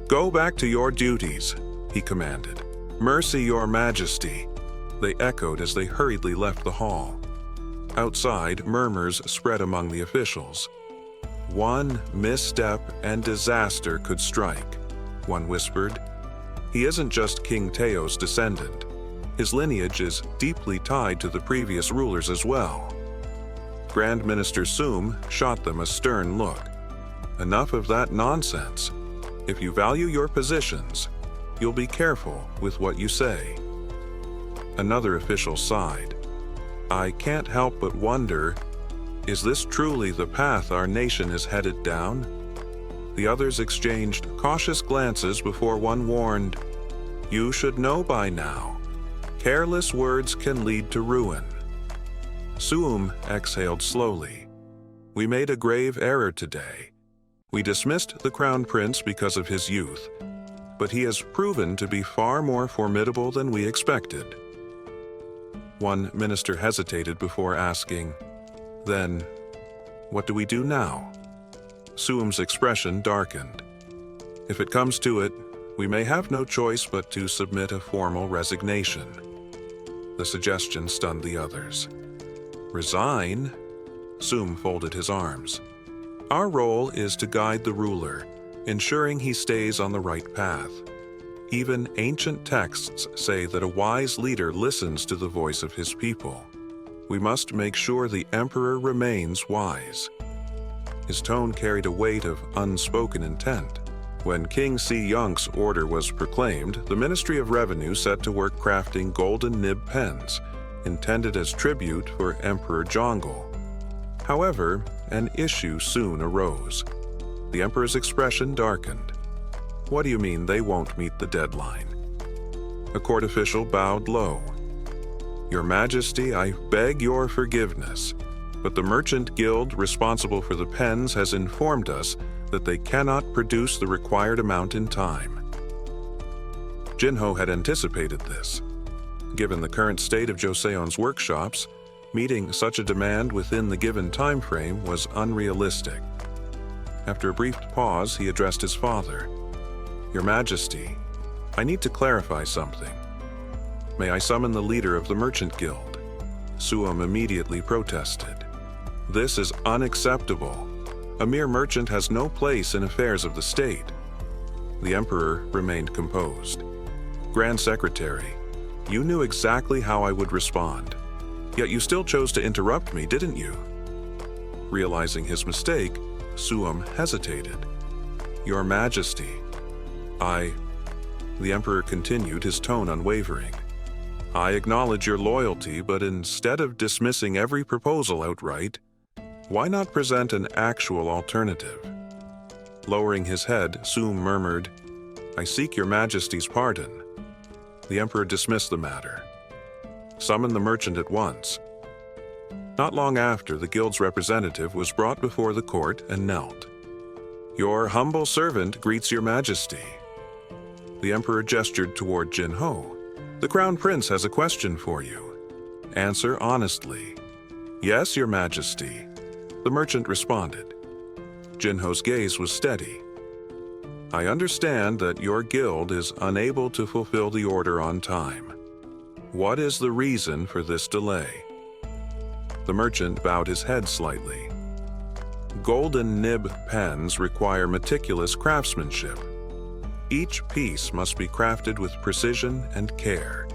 Go back to your duties, he commanded. Mercy, your Majesty, they echoed as they hurriedly left the hall. Outside, murmurs spread among the officials. One misstep and disaster could strike, one whispered. He isn't just King Tao's descendant. His lineage is deeply tied to the previous rulers as well. Grand Minister Sum shot them a stern look. Enough of that nonsense. If you value your positions, you'll be careful with what you say. Another official sighed. I can't help but wonder, is this truly the path our nation is headed down? The others exchanged cautious glances before one warned, You should know by now. Careless words can lead to ruin. Suum exhaled slowly. We made a grave error today. We dismissed the Crown Prince because of his youth, but he has proven to be far more formidable than we expected. One minister hesitated before asking, "Then, what do we do now?" Suum's expression darkened. "If it comes to it, we may have no choice but to submit a formal resignation." The suggestion stunned the others. "Resign?" Suum folded his arms. "Our role is to guide the ruler, ensuring he stays on the right path. Even ancient texts say that a wise leader listens to the voice of his people. We must make sure the emperor remains wise." His tone carried a weight of unspoken intent. When King Si Yunk's order was proclaimed, the Ministry of Revenue set to work crafting golden nib pens, intended as tribute for Emperor Jongle. However, an issue soon arose. The emperor's expression darkened. "What do you mean they won't meet the deadline?" A court official bowed low. "Your Majesty, I beg your forgiveness, but the Merchant Guild responsible for the pens has informed us that they cannot produce the required amount in time." Jinho had anticipated this. Given the current state of Joseon's workshops, meeting such a demand within the given time frame was unrealistic. After a brief pause, he addressed his father. "Your Majesty, I need to clarify something. May I summon the leader of the Merchant Guild?" Suum immediately protested. "This is unacceptable. A mere merchant has no place in affairs of the state." The emperor remained composed. "Grand Secretary, you knew exactly how I would respond. Yet you still chose to interrupt me, didn't you?" Realizing his mistake, Suum hesitated. "Your Majesty, The emperor continued, his tone unwavering. "I acknowledge your loyalty, but instead of dismissing every proposal outright, why not present an actual alternative?" Lowering his head, Suum murmured, "I seek your Majesty's pardon." The emperor dismissed the matter. "Summon the merchant at once." Not long after, the guild's representative was brought before the court and knelt. "Your humble servant greets your Majesty." The emperor gestured toward Jinho. "The Crown Prince has a question for you. Answer honestly." "Yes, your Majesty," the merchant responded. Jinho's gaze was steady. "I understand that your guild is unable to fulfill the order on time. What is the reason for this delay?" The merchant bowed his head slightly. "Golden nib pens require meticulous craftsmanship. Each piece must be crafted with precision and care.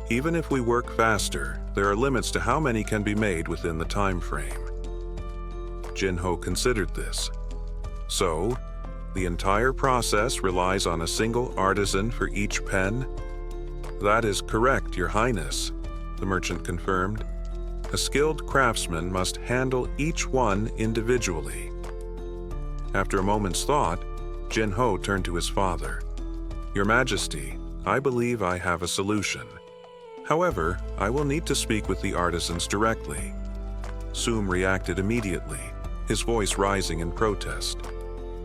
Even if we work faster, there are limits to how many can be made within the time frame." Jinho considered this. "So, the entire process relies on a single artisan for each pen?" "That is correct, Your Highness," the merchant confirmed. "A skilled craftsman must handle each one individually." After a moment's thought, Jinho turned to his father. "Your Majesty, I believe I have a solution. However, I will need to speak with the artisans directly." Suum reacted immediately, his voice rising in protest.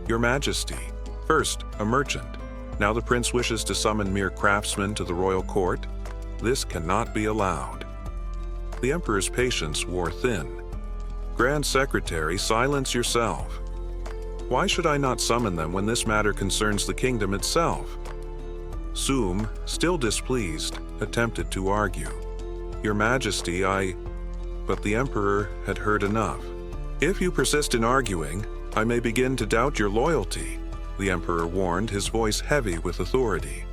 "Your Majesty, first a merchant. Now the prince wishes to summon mere craftsmen to the royal court? This cannot be allowed." The emperor's patience wore thin. "Grand Secretary, silence yourself. Why should I not summon them when this matter concerns the kingdom itself?" Suum, still displeased, attempted to argue. "Your Majesty, But the emperor had heard enough. "If you persist in arguing, I may begin to doubt your loyalty," the emperor warned, his voice heavy with authority.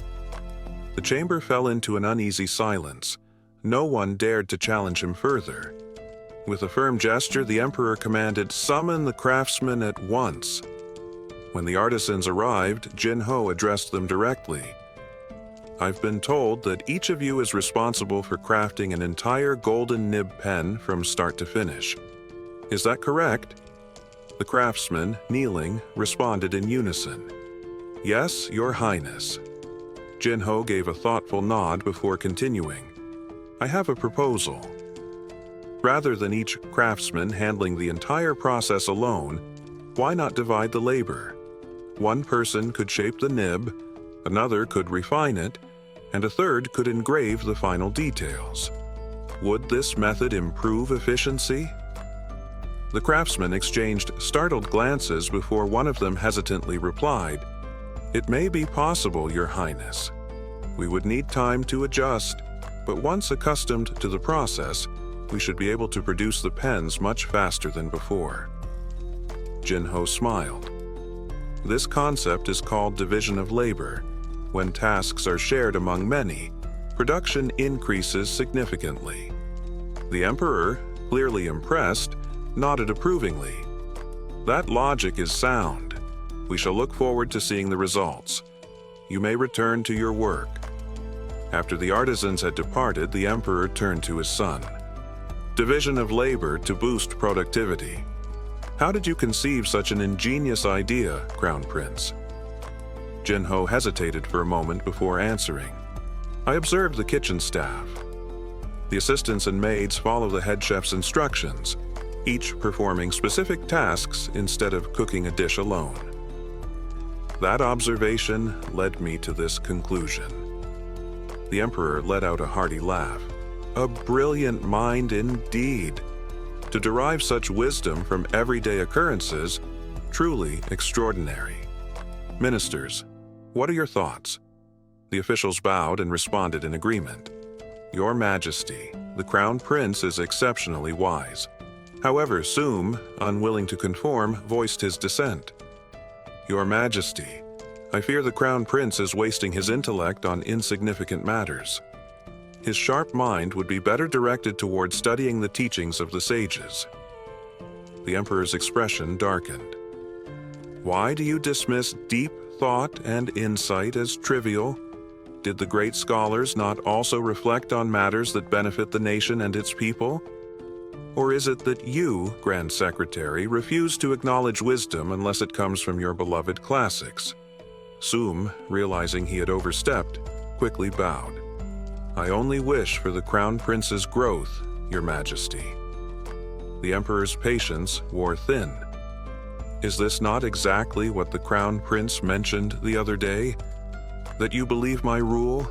The chamber fell into an uneasy silence. No one dared to challenge him further. With a firm gesture, the emperor commanded, "Summon the craftsmen at once." When the artisans arrived, Jinho addressed them directly. "I've been told that each of you is responsible for crafting an entire golden nib pen from start to finish. Is that correct?" The craftsmen, kneeling, responded in unison. "Yes, Your Highness." Jinho gave a thoughtful nod before continuing. "I have a proposal. Rather than each craftsman handling the entire process alone, Why not divide the labor? One person could shape the nib, another could refine it, and a third could engrave the final details. Would this method improve efficiency? The craftsmen exchanged startled glances before one of them hesitantly replied, "It may be possible, Your Highness. We would need time to adjust, but once accustomed to the process, we should be able to produce the pens much faster than before." Jinho smiled. This concept is called division of labor. When tasks are shared among many, production increases significantly. The Emperor, clearly impressed, nodded approvingly. That logic is sound. We shall look forward to seeing the results. You may return to your work. After the artisans had departed, the Emperor turned to his son. Division of labor to boost productivity. How did you conceive such an ingenious idea, Crown Prince? Jinho hesitated for a moment before answering. I observed the kitchen staff. The assistants and maids follow the head chef's instructions, each performing specific tasks instead of cooking a dish alone. That observation led me to this conclusion. The Emperor let out a hearty laugh. A brilliant mind indeed. To derive such wisdom from everyday occurrences, truly extraordinary. Ministers, what are your thoughts? The officials bowed and responded in agreement. Your Majesty, the Crown Prince is exceptionally wise. However, Soom, unwilling to conform, voiced his dissent. Your Majesty, I fear the Crown Prince is wasting his intellect on insignificant matters. His sharp mind would be better directed toward studying the teachings of the sages. The Emperor's expression darkened. Why do you dismiss deep thought and insight as trivial? Did the great scholars not also reflect on matters that benefit the nation and its people? Or is it that you, Grand Secretary, refuse to acknowledge wisdom unless it comes from your beloved classics? Soom, realizing he had overstepped, quickly bowed. I only wish for the Crown Prince's growth, Your Majesty. The Emperor's patience wore thin. Is this not exactly what the Crown Prince mentioned the other day? That you believe my rule,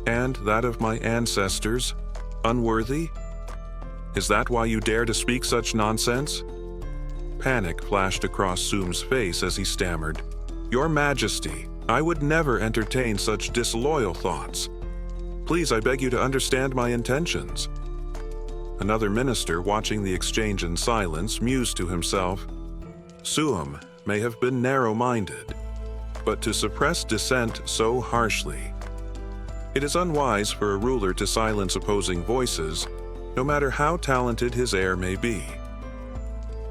and that of my ancestors, unworthy? Is that why you dare to speak such nonsense? Panic flashed across Soom's face as he stammered, Your Majesty, I would never entertain such disloyal thoughts. Please, I beg you to understand my intentions. Another minister, watching the exchange in silence, mused to himself, Soom may have been narrow-minded, but to suppress dissent so harshly. It is unwise for a ruler to silence opposing voices, no matter how talented his heir may be.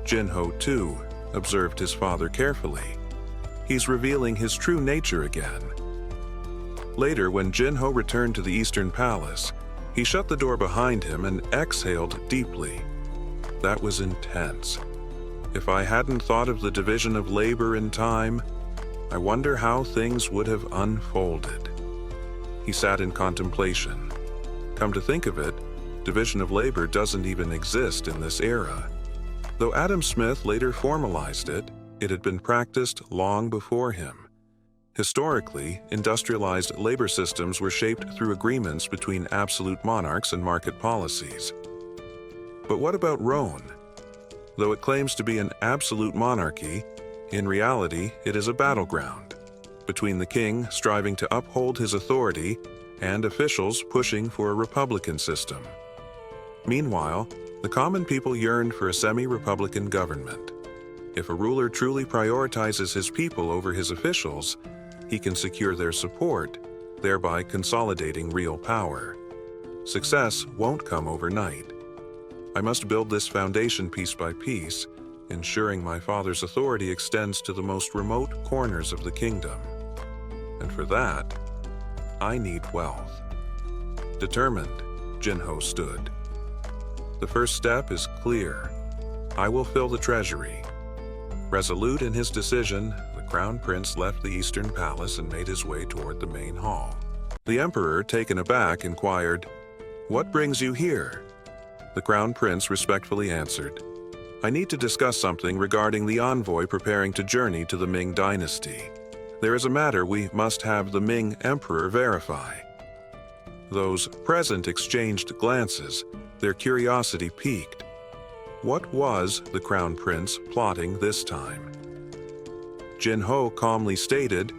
Jinho, too, observed his father carefully. He's revealing his true nature again. Later, when Jinho returned to the Eastern Palace, he shut the door behind him and exhaled deeply. That was intense. If I hadn't thought of the division of labor in time, I wonder how things would have unfolded. He sat in contemplation. Come to think of it, division of labor doesn't even exist in this era. Though Adam Smith later formalized it, it had been practiced long before him. Historically, industrialized labor systems were shaped through agreements between absolute monarchs and market policies. But what about Rhone? Though it claims to be an absolute monarchy, in reality it is a battleground, between the king striving to uphold his authority and officials pushing for a republican system. Meanwhile, the common people yearn for a semi-republican government. If a ruler truly prioritizes his people over his officials, he can secure their support, thereby consolidating real power. Success won't come overnight. I must build this foundation piece by piece, ensuring my father's authority extends to the most remote corners of the kingdom. And for that, I need wealth. Determined, Jinho stood. The first step is clear. I will fill the treasury. Resolute in his decision, the Crown Prince left the Eastern Palace and made his way toward the main hall. The Emperor, taken aback, inquired, What brings you here? The Crown Prince respectfully answered, I need to discuss something regarding the envoy preparing to journey to the Ming dynasty. There is a matter we must have the Ming emperor verify. Those present exchanged glances, their curiosity piqued. What was the crown prince plotting this time? Jin Ho calmly stated,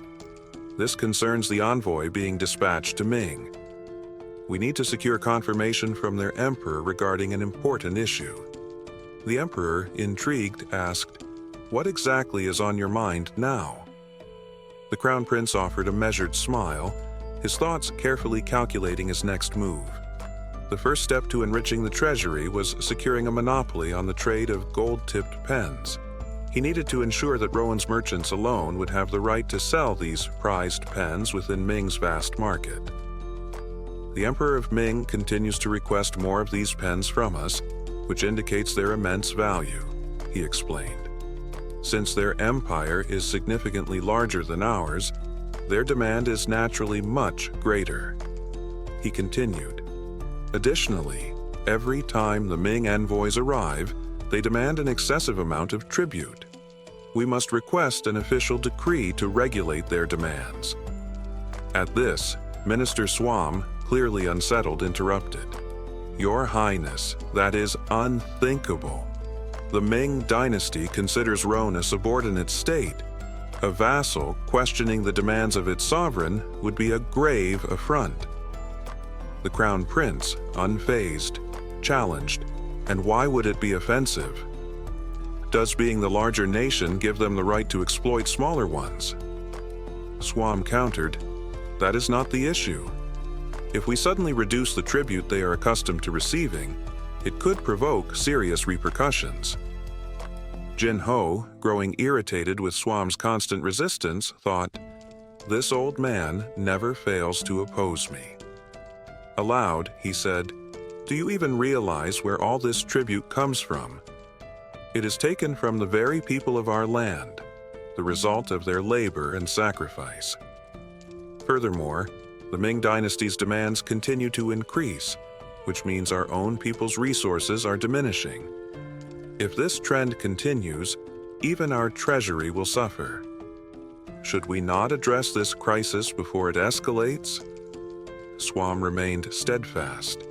"This concerns the envoy being dispatched to Ming. We need to secure confirmation from their emperor regarding an important issue." The emperor, intrigued, asked, "What exactly is on your mind now?" The crown prince offered a measured smile, his thoughts carefully calculating his next move. The first step to enriching the treasury was securing a monopoly on the trade of gold-tipped pens. He needed to ensure that Rowan's merchants alone would have the right to sell these prized pens within Ming's vast market. "The Emperor of Ming continues to request more of these pens from us, which indicates their immense value," he explained. "Since their empire is significantly larger than ours, their demand is naturally much greater." He continued, "Additionally, every time the Ming envoys arrive, they demand an excessive amount of tribute. We must request an official decree to regulate their demands." At this, Minister Swam, clearly unsettled, interrupted. "Your Highness, that is unthinkable. The Ming dynasty considers Rome a subordinate state. A vassal questioning the demands of its sovereign would be a grave affront." The crown prince, unfazed, challenged, "And why would it be offensive? Does being the larger nation give them the right to exploit smaller ones?" Swam countered, "That is not the issue. If we suddenly reduce the tribute they are accustomed to receiving, it could provoke serious repercussions." Jin Ho, growing irritated with Swam's constant resistance, thought, "This old man never fails to oppose me." Aloud, he said, "Do you even realize where all this tribute comes from? It is taken from the very people of our land, the result of their labor and sacrifice. Furthermore, the Ming dynasty's demands continue to increase, which means our own people's resources are diminishing. If this trend continues, even our treasury will suffer. Should we not address this crisis before it escalates?" Swam remained steadfast.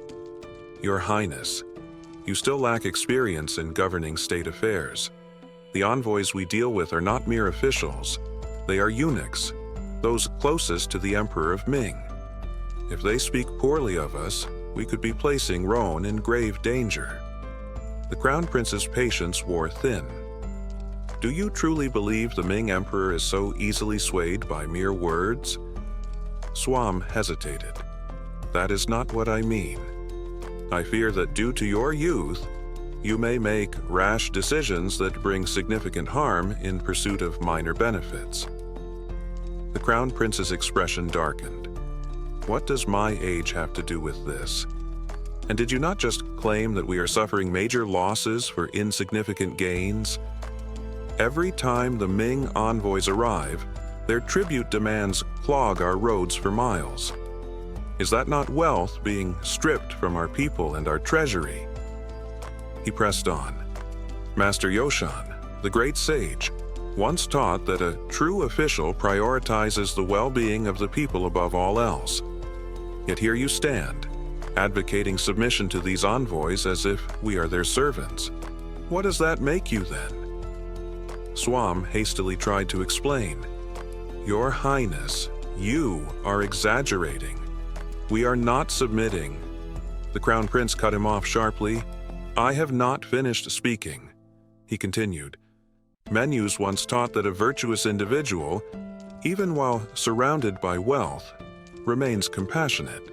"Your Highness, you still lack experience in governing state affairs. The envoys we deal with are not mere officials. They are eunuchs, those closest to the Emperor of Ming. If they speak poorly of us, we could be placing Rome in grave danger." The Crown Prince's patience wore thin. "Do you truly believe the Ming Emperor is so easily swayed by mere words?" Swam hesitated. "That is not what I mean. I fear that due to your youth, you may make rash decisions that bring significant harm in pursuit of minor benefits." The Crown Prince's expression darkened. "What does my age have to do with this? And did you not just claim that we are suffering major losses for insignificant gains? Every time the Ming envoys arrive, their tribute demands clog our roads for miles. Is that not wealth being stripped from our people and our treasury?" He pressed on. "Master Yoshan, the great sage, once taught that a true official prioritizes the well-being of the people above all else. Yet here you stand, advocating submission to these envoys as if we are their servants. What does that make you then?" Swam hastily tried to explain. "Your Highness, you are exaggerating. We are not submitting." The Crown Prince cut him off sharply. "I have not finished speaking." He continued, "Menus once taught that a virtuous individual, even while surrounded by wealth, remains compassionate.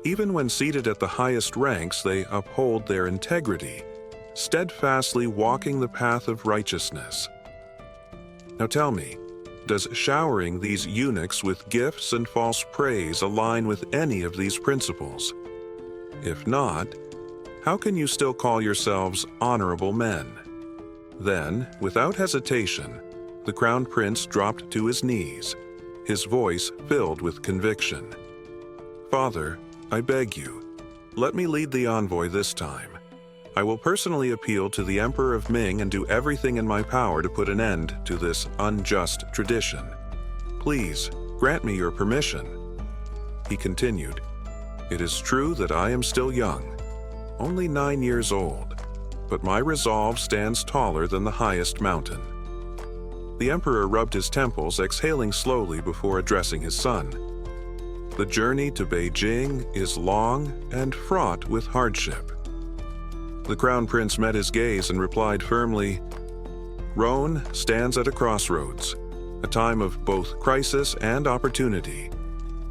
Even when seated at the highest ranks, they uphold their integrity, steadfastly walking the path of righteousness. Now tell me, does showering these eunuchs with gifts and false praise align with any of these principles? If not, how can you still call yourselves honorable men?" Then, without hesitation, the Crown Prince dropped to his knees, his voice filled with conviction. "Father, I beg you, let me lead the envoy this time. I will personally appeal to the Emperor of Ming and do everything in my power to put an end to this unjust tradition. Please, grant me your permission." He continued, "It is true that I am still young, only 9 years old, but my resolve stands taller than the highest mountain." The Emperor rubbed his temples, exhaling slowly before addressing his son. "The journey to Beijing is long and fraught with hardship." The Crown Prince met his gaze and replied firmly, "Rhone stands at a crossroads, a time of both crisis and opportunity.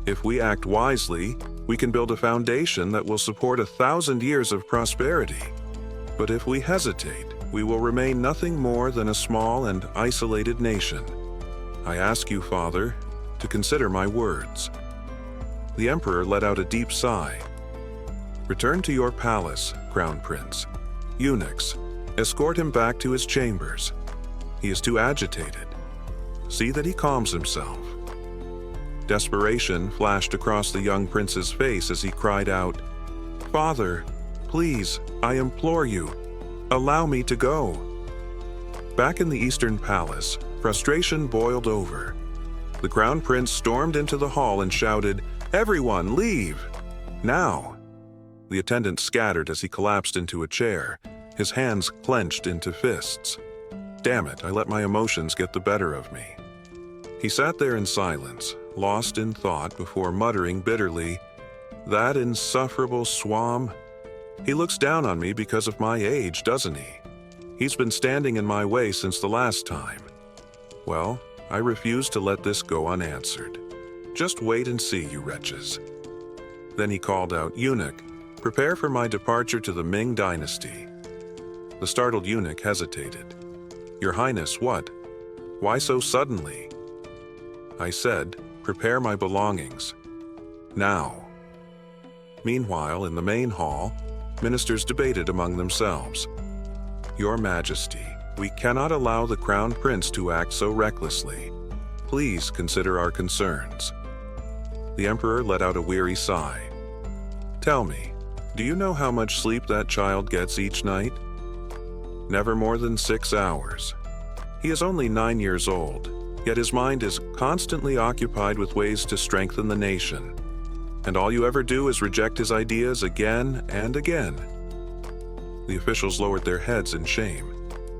If we act wisely, we can build a foundation that will support 1,000 years of prosperity. But if we hesitate, we will remain nothing more than a small and isolated nation. I ask you, Father, to consider my words." The Emperor let out a deep sigh. "Return to your palace, Crown Prince. Eunuchs, escort him back to his chambers. He is too agitated. See that he calms himself." Desperation flashed across the young prince's face as he cried out, "Father, please, I implore you, allow me to go." Back in the Eastern Palace, frustration boiled over. The Crown Prince stormed into the hall and shouted, "Everyone, leave! Now!" The attendant scattered as he collapsed into a chair, his hands clenched into fists. Damn it, I let my emotions get the better of me. He sat there in silence, lost in thought before muttering bitterly, "That insufferable swam. He looks down on me because of my age, doesn't he? He's been standing in my way since the last time. Well, I refuse to let this go unanswered. Just wait and see, you wretches." Then he called out, "Eunuch, prepare for my departure to the Ming dynasty." The startled eunuch hesitated. "Your Highness, what? Why so suddenly?" I said, "Prepare my belongings. Now." Meanwhile, in the main hall, ministers debated among themselves. "Your Majesty, we cannot allow the Crown Prince to act so recklessly. Please consider our concerns." The Emperor let out a weary sigh. "Tell me, do you know how much sleep that child gets each night? Never more than 6 hours. He is only 9 years old, yet his mind is constantly occupied with ways to strengthen the nation. And all you ever do is reject his ideas again and again." The officials lowered their heads in shame.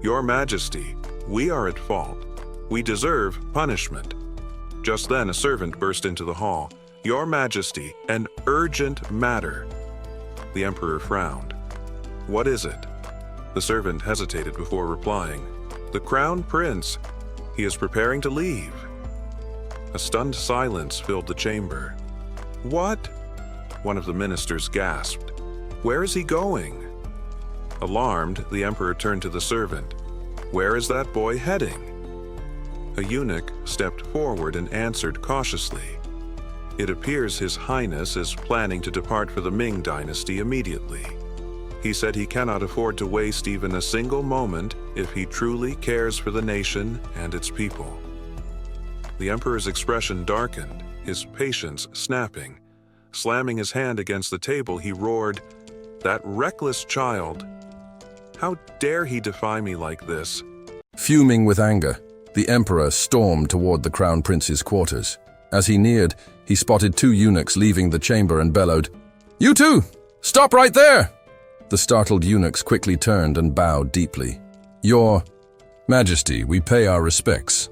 "Your Majesty, we are at fault. We deserve punishment." Just then a servant burst into the hall. "Your Majesty, an urgent matter." The Emperor frowned. "What is it?" The servant hesitated before replying. "The Crown Prince. He is preparing to leave." A stunned silence filled the chamber. "What?" one of the ministers gasped. "Where is he going?" Alarmed, the Emperor turned to the servant. "Where is that boy heading?" A eunuch stepped forward and answered cautiously. "It appears His Highness is planning to depart for the Ming dynasty immediately. He said he cannot afford to waste even a single moment if he truly cares for the nation and its people." The Emperor's expression darkened, his patience snapping. Slamming his hand against the table, he roared, "That reckless child! How dare he defy me like this?" Fuming with anger, the Emperor stormed toward the Crown Prince's quarters. As he neared, he spotted 2 eunuchs leaving the chamber and bellowed, "You two! Stop right there!" The startled eunuchs quickly turned and bowed deeply. "Your Majesty, we pay our respects."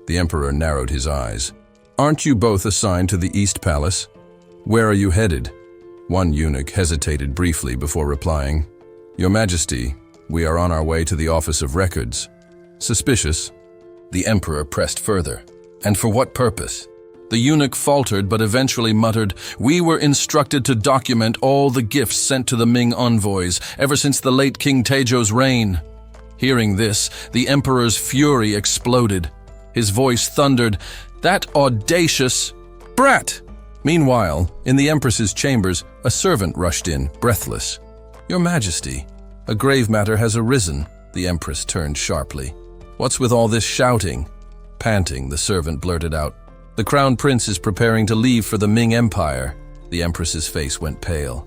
The Emperor narrowed his eyes. "Aren't you both assigned to the East Palace? Where are you headed?" One eunuch hesitated briefly before replying, "Your Majesty, we are on our way to the Office of Records." Suspicious, the Emperor pressed further. "And for what purpose?" The eunuch faltered but eventually muttered, "We were instructed to document all the gifts sent to the Ming envoys ever since the late King Taejo's reign." Hearing this, the Emperor's fury exploded. His voice thundered, "That audacious brat!" Meanwhile, in the Empress's chambers, a servant rushed in, breathless. "Your Majesty, a grave matter has arisen," the Empress turned sharply. "What's with all this shouting?" Panting, the servant blurted out, "The Crown Prince is preparing to leave for the Ming Empire." The Empress's face went pale.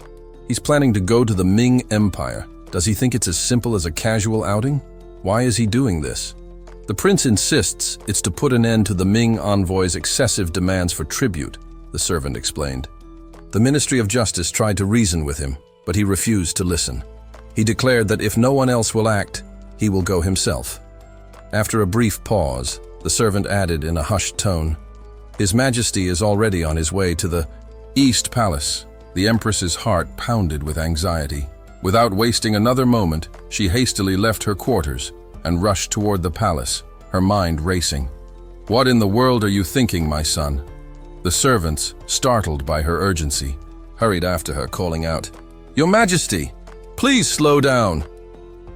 "He's planning to go to the Ming Empire? Does he think it's as simple as a casual outing? Why is he doing this? The prince insists it's to put an end to the Ming envoy's excessive demands for tribute, the servant explained. The Ministry of Justice tried to reason with him, but he refused to listen. He declared that if no one else will act, he will go himself. After a brief pause, the servant added in a hushed tone, "His Majesty is already on his way to the East Palace." The Empress's heart pounded with anxiety. Without wasting another moment, she hastily left her quarters and rushed toward the palace, her mind racing. "What in the world are you thinking, my son?" The servants, startled by her urgency, hurried after her, calling out, "Your Majesty, please slow down."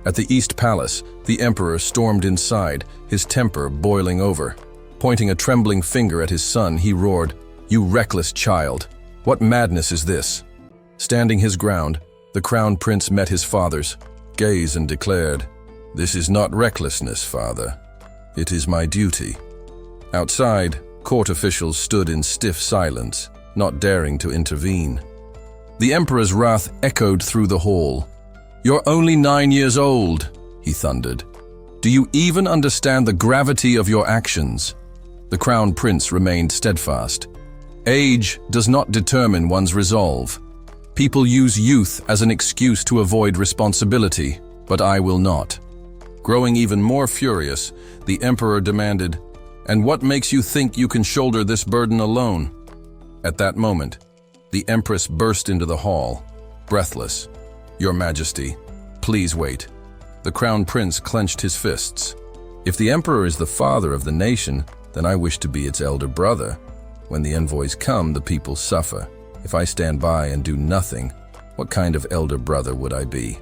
At the East Palace, the Emperor stormed inside, his temper boiling over. Pointing a trembling finger at his son, he roared, "You reckless child! What madness is this?" Standing his ground, the crown prince met his father's gaze and declared, "This is not recklessness, father. It is my duty." Outside, court officials stood in stiff silence, not daring to intervene. The emperor's wrath echoed through the hall. "You're only 9 years old," he thundered. "Do you even understand the gravity of your actions?" The crown prince remained steadfast. "Age does not determine one's resolve. People use youth as an excuse to avoid responsibility, but I will not." Growing even more furious, the emperor demanded, "And what makes you think you can shoulder this burden alone?" At that moment, the empress burst into the hall, breathless. "Your Majesty, please wait." The crown prince clenched his fists. "If the emperor is the father of the nation, then I wish to be its elder brother. When the envoys come, the people suffer. If I stand by and do nothing, what kind of elder brother would I be?"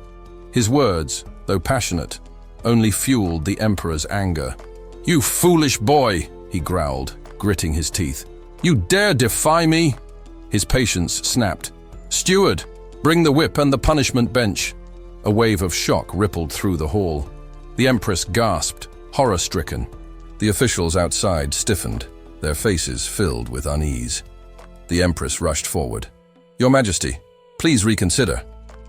His words, though passionate, only fueled the emperor's anger. "You foolish boy," he growled, gritting his teeth. "You dare defy me?" His patience snapped. "Steward, bring the whip and the punishment bench." A wave of shock rippled through the hall. The empress gasped, horror-stricken. The officials outside stiffened, their faces filled with unease. The empress rushed forward. "Your Majesty, please reconsider.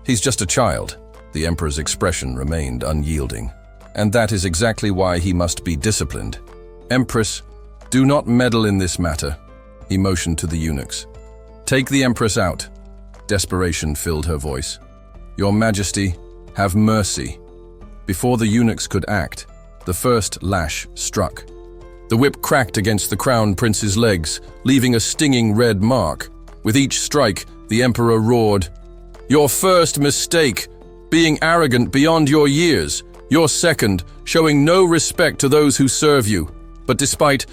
He's just a child." The emperor's expression remained unyielding. "And that is exactly why he must be disciplined. Empress, do not meddle in this matter." He motioned to the eunuchs. "Take the empress out." Desperation filled her voice. "Your Majesty, have mercy." Before the eunuchs could act, the first lash struck. The whip cracked against the crown prince's legs, leaving a stinging red mark. With each strike, the emperor roared, "Your first mistake, being arrogant beyond your years. Your second, showing no respect to those who serve you." But despite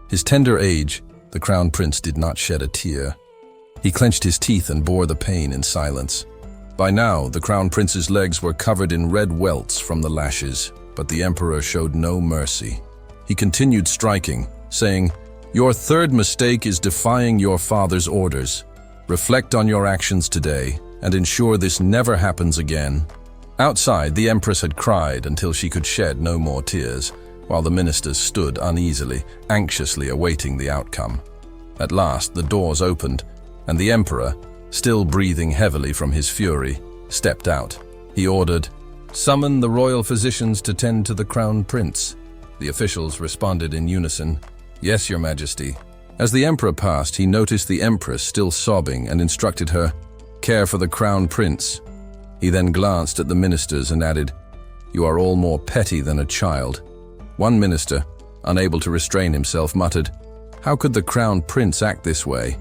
his tender age, the crown prince did not shed a tear. He clenched his teeth and bore the pain in silence. By now, the crown prince's legs were covered in red welts from the lashes, but the emperor showed no mercy. He continued striking, saying, "Your third mistake is defying your father's orders. Reflect on your actions today and ensure this never happens again." Outside, the empress had cried until she could shed no more tears, while the ministers stood uneasily, anxiously awaiting the outcome. At last, the doors opened, and the emperor, still breathing heavily from his fury, stepped out. He ordered, "Summon the royal physicians to tend to the crown prince." The officials responded in unison, "Yes, Your Majesty." As the emperor passed, he noticed the empress still sobbing and instructed her, "Care for the crown prince." He then glanced at the ministers and added, "You are all more petty than a child." One minister, unable to restrain himself, muttered, "How could the crown prince act this way?"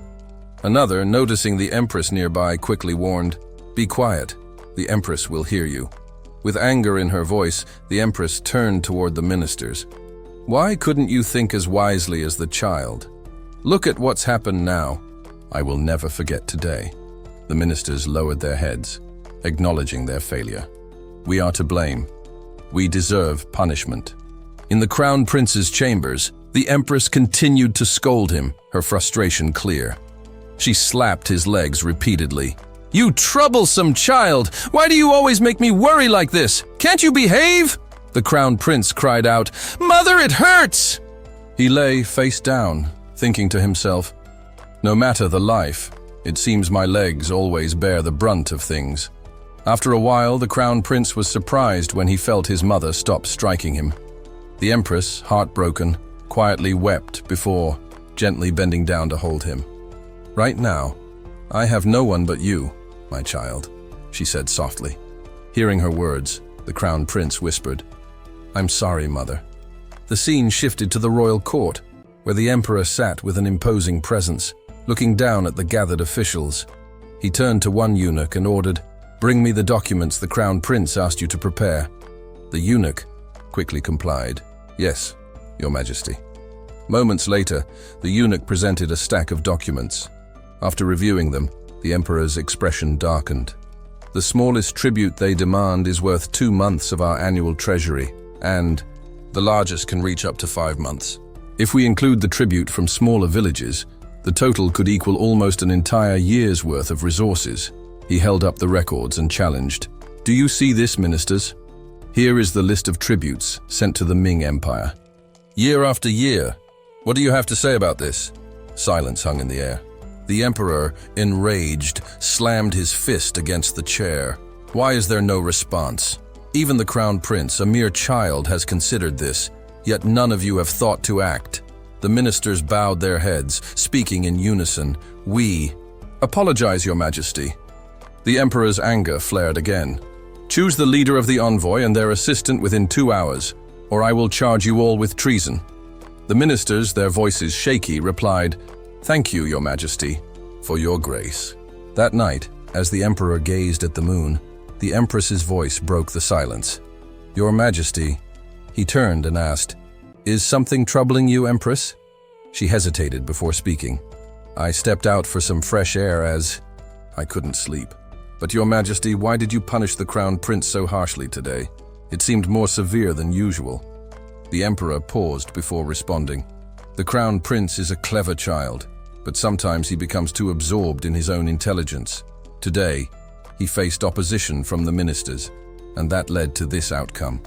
Another, noticing the empress nearby, quickly warned, "Be quiet. The empress will hear you." With anger in her voice, the empress turned toward the ministers. "Why couldn't you think as wisely as the child? Look at what's happened now." "I will never forget today." The ministers lowered their heads, acknowledging their failure. "We are to blame. We deserve punishment." In the crown prince's chambers, the empress continued to scold him, her frustration clear. She slapped his legs repeatedly. "You troublesome child! Why do you always make me worry like this? Can't you behave?" The crown prince cried out, "Mother, it hurts!" He lay face down, thinking to himself, "No matter the life, it seems my legs always bear the brunt of things. After a while, the crown prince was surprised when he felt his mother stop striking him. The empress, heartbroken, quietly wept before gently bending down to hold him. "Right now, I have no one but you, my child," she said softly. Hearing her words, the crown prince whispered, "I'm sorry, mother." The scene shifted to the royal court, where the emperor sat with an imposing presence, looking down at the gathered officials. He turned to one eunuch and ordered, "Bring me the documents the crown prince asked you to prepare." The eunuch quickly complied, "Yes, your majesty." Moments later, the eunuch presented a stack of documents. After reviewing them, the emperor's expression darkened. "The smallest tribute they demand is worth 2 months of our annual treasury, and the largest can reach up to 5 months. If we include the tribute from smaller villages, the total could equal almost an entire year's worth of resources." He held up the records and challenged, "Do you see this, ministers? Here is the list of tributes sent to the Ming Empire. Year after year. What do you have to say about this?" Silence hung in the air. The emperor, enraged, slammed his fist against the chair. "Why is there no response? Even the crown prince, a mere child, has considered this, yet none of you have thought to act." The ministers bowed their heads, speaking in unison, "We apologize, your majesty." The emperor's anger flared again. "Choose the leader of the envoy and their assistant within 2 hours, or I will charge you all with treason." The ministers, their voices shaky, replied, "Thank you, your majesty, for your grace." That night, as the emperor gazed at the moon, the empress's voice broke the silence. "Your majesty," he turned and asked, "Is something troubling you, empress?" She hesitated before speaking. "I stepped out for some fresh air as I couldn't sleep. But your majesty, why did you punish the crown prince so harshly today? It seemed more severe than usual." The emperor paused before responding. "The crown prince is a clever child, but sometimes he becomes too absorbed in his own intelligence. Today, he faced opposition from the ministers, and that led to this outcome.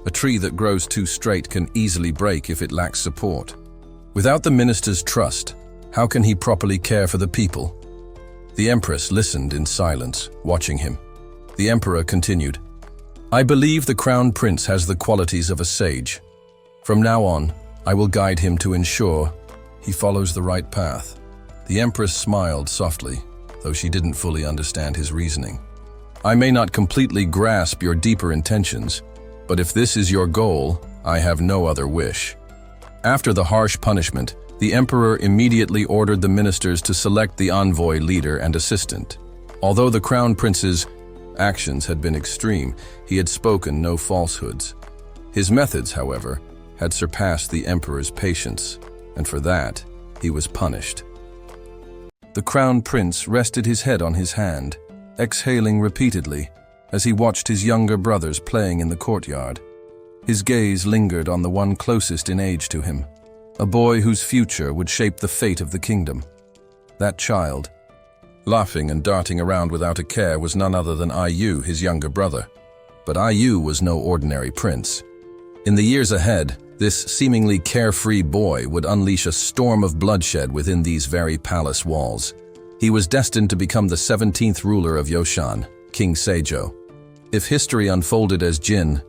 A tree that grows too straight can easily break if it lacks support. Without the ministers' trust, how can he properly care for the people?" The empress listened in silence, watching him. The emperor continued, "I believe the crown prince has the qualities of a sage. From now on, I will guide him to ensure he follows the right path." The empress smiled softly, though she didn't fully understand his reasoning. "I may not completely grasp your deeper intentions, but if this is your goal, I have no other wish." After the harsh punishment, the emperor immediately ordered the ministers to select the envoy leader and assistant. Although the crown prince's actions had been extreme, he had spoken no falsehoods. His methods, however, had surpassed the emperor's patience, and for that, he was punished. The crown prince rested his head on his hand, exhaling repeatedly as he watched his younger brothers playing in the courtyard. His gaze lingered on the one closest in age to him, a boy whose future would shape the fate of the kingdom. That child, laughing and darting around without a care, was none other than Ayu, his younger brother. But Ayu was no ordinary prince. In the years ahead, this seemingly carefree boy would unleash a storm of bloodshed within these very palace walls. He was destined to become the 17th ruler of Yoshan, King Seijo. If history unfolded as Jin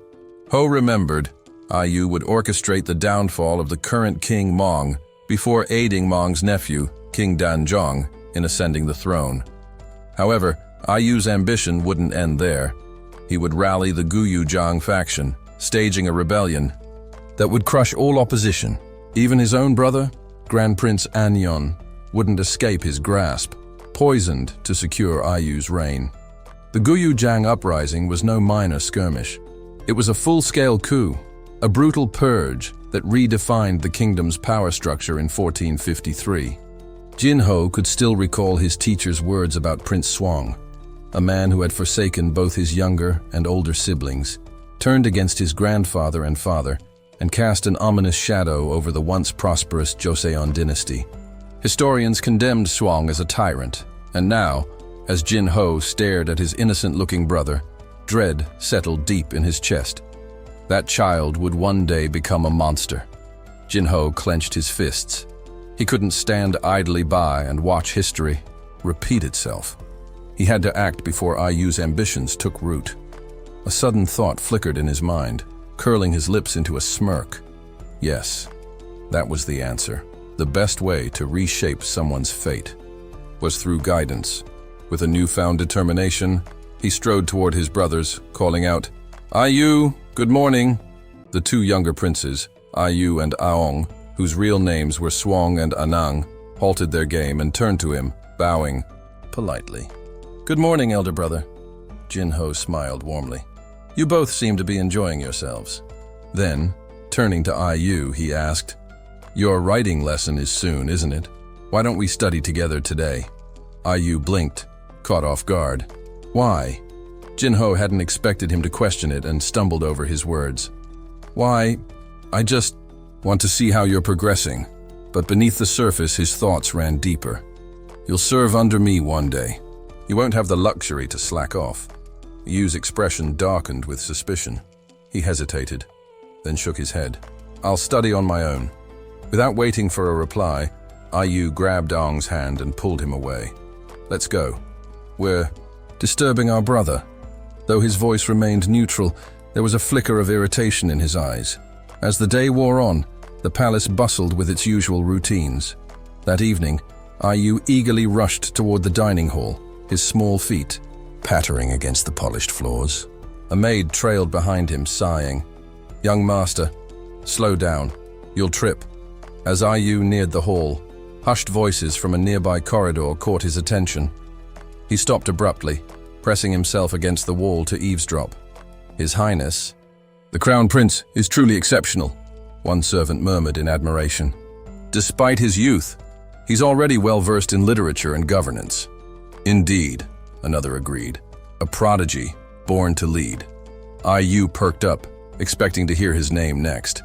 Ho remembered, Ayu would orchestrate the downfall of the current King Mong before aiding Mong's nephew, King Danzhong, in ascending the throne. However, Ayu's ambition wouldn't end there. He would rally the Guyuzhang faction, staging a rebellion that would crush all opposition. Even his own brother, Grand Prince Anyon, wouldn't escape his grasp, poisoned to secure Ayu's reign. The Guyuzhang uprising was no minor skirmish. It was a full-scale coup, a brutal purge that redefined the kingdom's power structure in 1453. Jin Ho could still recall his teacher's words about Prince Shuang, a man who had forsaken both his younger and older siblings, turned against his grandfather and father, and cast an ominous shadow over the once prosperous Joseon dynasty. Historians condemned Shuang as a tyrant, and now, as Jin Ho stared at his innocent-looking brother, dread settled deep in his chest. That child would one day become a monster. Jin Ho clenched his fists. He couldn't stand idly by and watch history repeat itself. He had to act before IU's ambitions took root. A sudden thought flickered in his mind, curling his lips into a smirk. Yes, that was the answer. The best way to reshape someone's fate was through guidance. With a newfound determination, he strode toward his brothers, calling out, "IU, good morning." The two younger princes, IU and Aong, whose real names were Swang and Anang, halted their game and turned to him, bowing politely. "Good morning, elder brother." Jinho smiled warmly. "You both seem to be enjoying yourselves." Then, turning to IU, he asked, "Your writing lesson is soon, isn't it? Why don't we study together today?" IU blinked, caught off guard. "Why?" Jinho hadn't expected him to question it and stumbled over his words. "Why, I just want to see how you're progressing." But beneath the surface, his thoughts ran deeper. "You'll serve under me one day. You won't have the luxury to slack off." Yu's expression darkened with suspicion. He hesitated, then shook his head. "I'll study on my own." Without waiting for a reply, IU grabbed Aong's hand and pulled him away. "Let's go. We're disturbing our brother." Though his voice remained neutral, there was a flicker of irritation in his eyes. As the day wore on, the palace bustled with its usual routines. That evening, IU eagerly rushed toward the dining hall, his small feet pattering against the polished floors. A maid trailed behind him, sighing. "Young master, slow down. You'll trip." As IU neared the hall, hushed voices from a nearby corridor caught his attention. He stopped abruptly, pressing himself against the wall to eavesdrop. "His Highness, the Crown Prince is truly exceptional," one servant murmured in admiration. "Despite his youth, he's already well-versed in literature and governance." "Indeed," another agreed. "A prodigy, born to lead." IU perked up, expecting to hear his name next.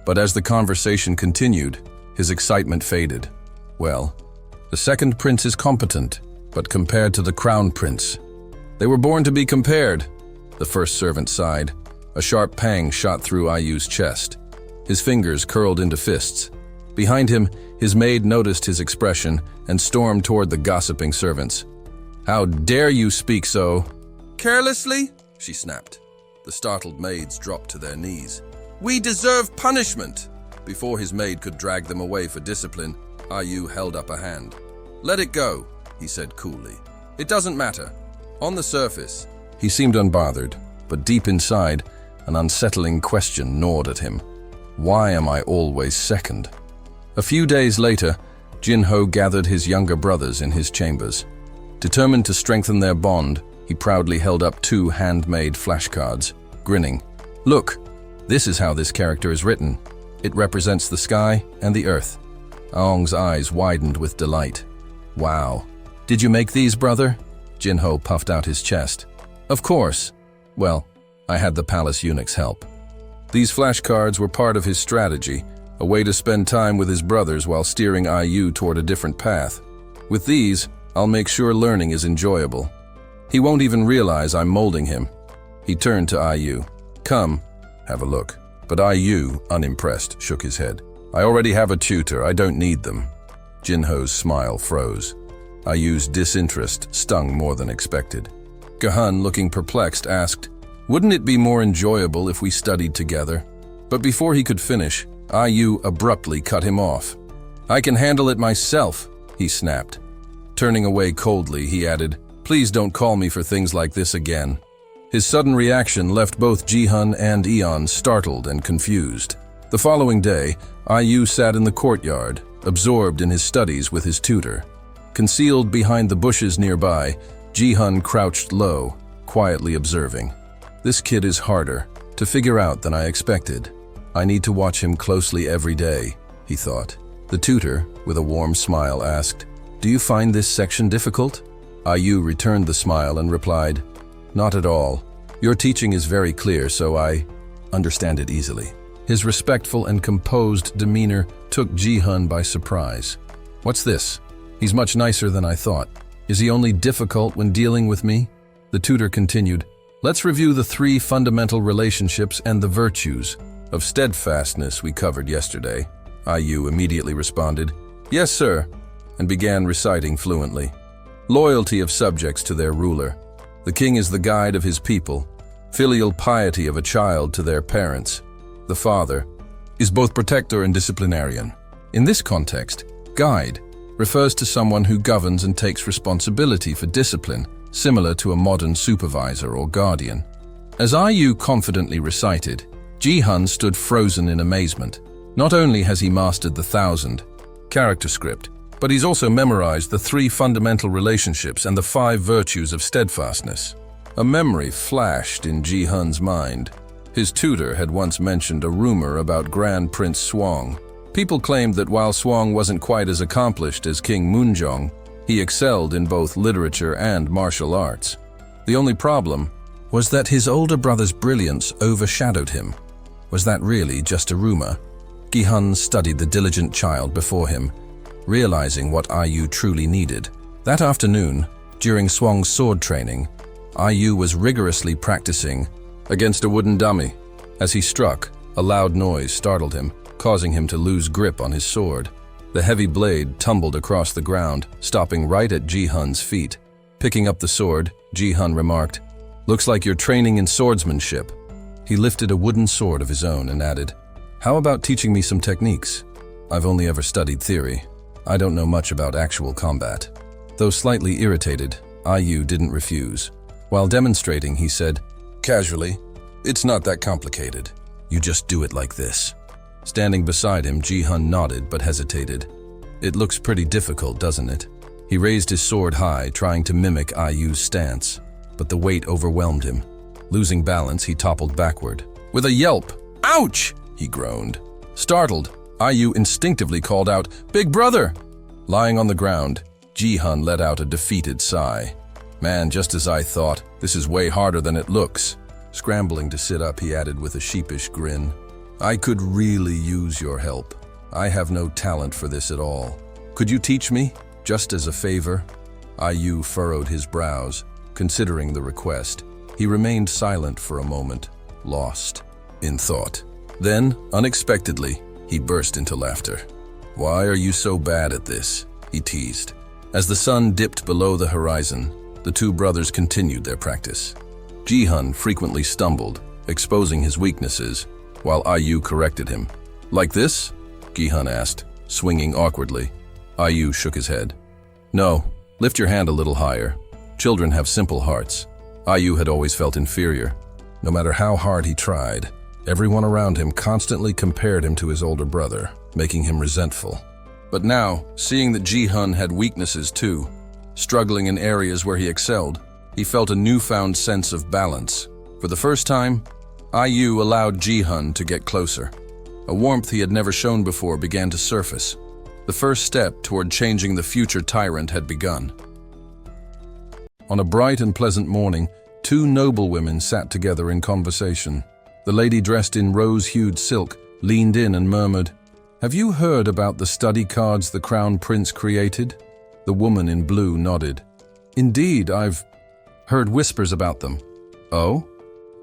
But as the conversation continued, his excitement faded. "Well, the second prince is competent, but compared to the Crown Prince, they were born to be compared," the first servant sighed. A sharp pang shot through IU's chest. His fingers curled into fists. Behind him, his maid noticed his expression and stormed toward the gossiping servants. "How dare you speak so?" "Carelessly?" she snapped. The startled maids dropped to their knees. "We deserve punishment!" Before his maid could drag them away for discipline, IU held up a hand. "Let it go," he said coolly. "It doesn't matter. On the surface." He seemed unbothered, but deep inside, an unsettling question gnawed at him. Why am I always second? A few days later, Jinho gathered his younger brothers in his chambers. Determined to strengthen their bond, he proudly held up 2 handmade flashcards, grinning. "Look, this is how this character is written. It represents the sky and the earth." Aong's eyes widened with delight. "Wow. Did you make these, brother?" Jinho puffed out his chest. "Of course. Well, I had the palace eunuch's help." These flashcards were part of his strategy, a way to spend time with his brothers while steering IU toward a different path. "With these, I'll make sure learning is enjoyable. He won't even realize I'm molding him." He turned to IU. "Come, have a look." But IU, unimpressed, shook his head. "I already have a tutor, I don't need them." Jinho's smile froze. IU's disinterest stung more than expected. Gahan, looking perplexed, asked, "Wouldn't it be more enjoyable if we studied together?" But before he could finish, IU abruptly cut him off. "I can handle it myself," he snapped. Turning away coldly, he added, "Please don't call me for things like this again." His sudden reaction left both Jihan and Eon startled and confused. The following day, IU sat in the courtyard, absorbed in his studies with his tutor. Concealed behind the bushes nearby, Jihan crouched low, quietly observing. "This kid is harder to figure out than I expected. I need to watch him closely every day," he thought. The tutor, with a warm smile, asked, "Do you find this section difficult?" IU returned the smile and replied, "Not at all. Your teaching is very clear, so I understand it easily." His respectful and composed demeanor took Jihan by surprise. "What's this? He's much nicer than I thought. Is he only difficult when dealing with me?" The tutor continued, "Let's review the 3 fundamental relationships and the virtues of steadfastness we covered yesterday." IU immediately responded, "Yes, sir," and began reciting fluently. loyalty of subjects to their ruler. The king is the guide of his people, filial piety of a child to their parents. The father is both protector and disciplinarian. In this context, guide refers to someone who governs and takes responsibility for discipline, similar to a modern supervisor or guardian. As IU confidently recited, Ji-hun stood frozen in amazement. Not only has he mastered the 1,000-character script, but he's also memorized the 3 fundamental relationships and the 5 virtues of steadfastness. A memory flashed in Ji-hun's mind. His tutor had once mentioned a rumor about Grand Prince Swang. People claimed that while Swang wasn't quite as accomplished as King Moonjong, he excelled in both literature and martial arts. The only problem was that his older brother's brilliance overshadowed him. Was that really just a rumor? Gi-hun studied the diligent child before him, realizing what IU truly needed. That afternoon, during Swang's sword training, IU was rigorously practicing against a wooden dummy. As he struck, a loud noise startled him, causing him to lose grip on his sword. The heavy blade tumbled across the ground, stopping right at Ji-hun's feet. Picking up the sword, Ji-hun remarked, "Looks like you're training in swordsmanship." He lifted a wooden sword of his own and added, "How about teaching me some techniques? I've only ever studied theory. I don't know much about actual combat." Though slightly irritated, IU didn't refuse. While demonstrating, he said, casually, "It's not that complicated. You just do it like this." Standing beside him, Ji-hun nodded but hesitated. "It looks pretty difficult, doesn't it?" He raised his sword high, trying to mimic IU's stance, but the weight overwhelmed him. Losing balance, he toppled backward. With a yelp, "Ouch!" he groaned. Startled, IU instinctively called out, "Big brother!" Lying on the ground, Ji-hun let out a defeated sigh. "Man, just as I thought, this is way harder than it looks." Scrambling to sit up, he added with a sheepish grin, "I could really use your help. I have no talent for this at all. Could you teach me, just as a favor?" IU furrowed his brows, considering the request. He remained silent for a moment, lost in thought. Then, unexpectedly, he burst into laughter. "Why are you so bad at this?" he teased. As the sun dipped below the horizon, the two brothers continued their practice. Ji-hun frequently stumbled, exposing his weaknesses, while IU corrected him. "Like this?" Gi-hun asked, swinging awkwardly. IU shook his head. "No, lift your hand a little higher. Children have simple hearts." IU had always felt inferior. No matter how hard he tried, everyone around him constantly compared him to his older brother, making him resentful. But now, seeing that Ji-hun had weaknesses too, struggling in areas where he excelled, he felt a newfound sense of balance. For the first time, IU allowed Ji-hun to get closer. A warmth he had never shown before began to surface. The first step toward changing the future tyrant had begun. On a bright and pleasant morning, two noblewomen sat together in conversation. The lady dressed in rose-hued silk leaned in and murmured, "Have you heard about the study cards the Crown Prince created?" The woman in blue nodded. "Indeed, I've heard whispers about them." "Oh?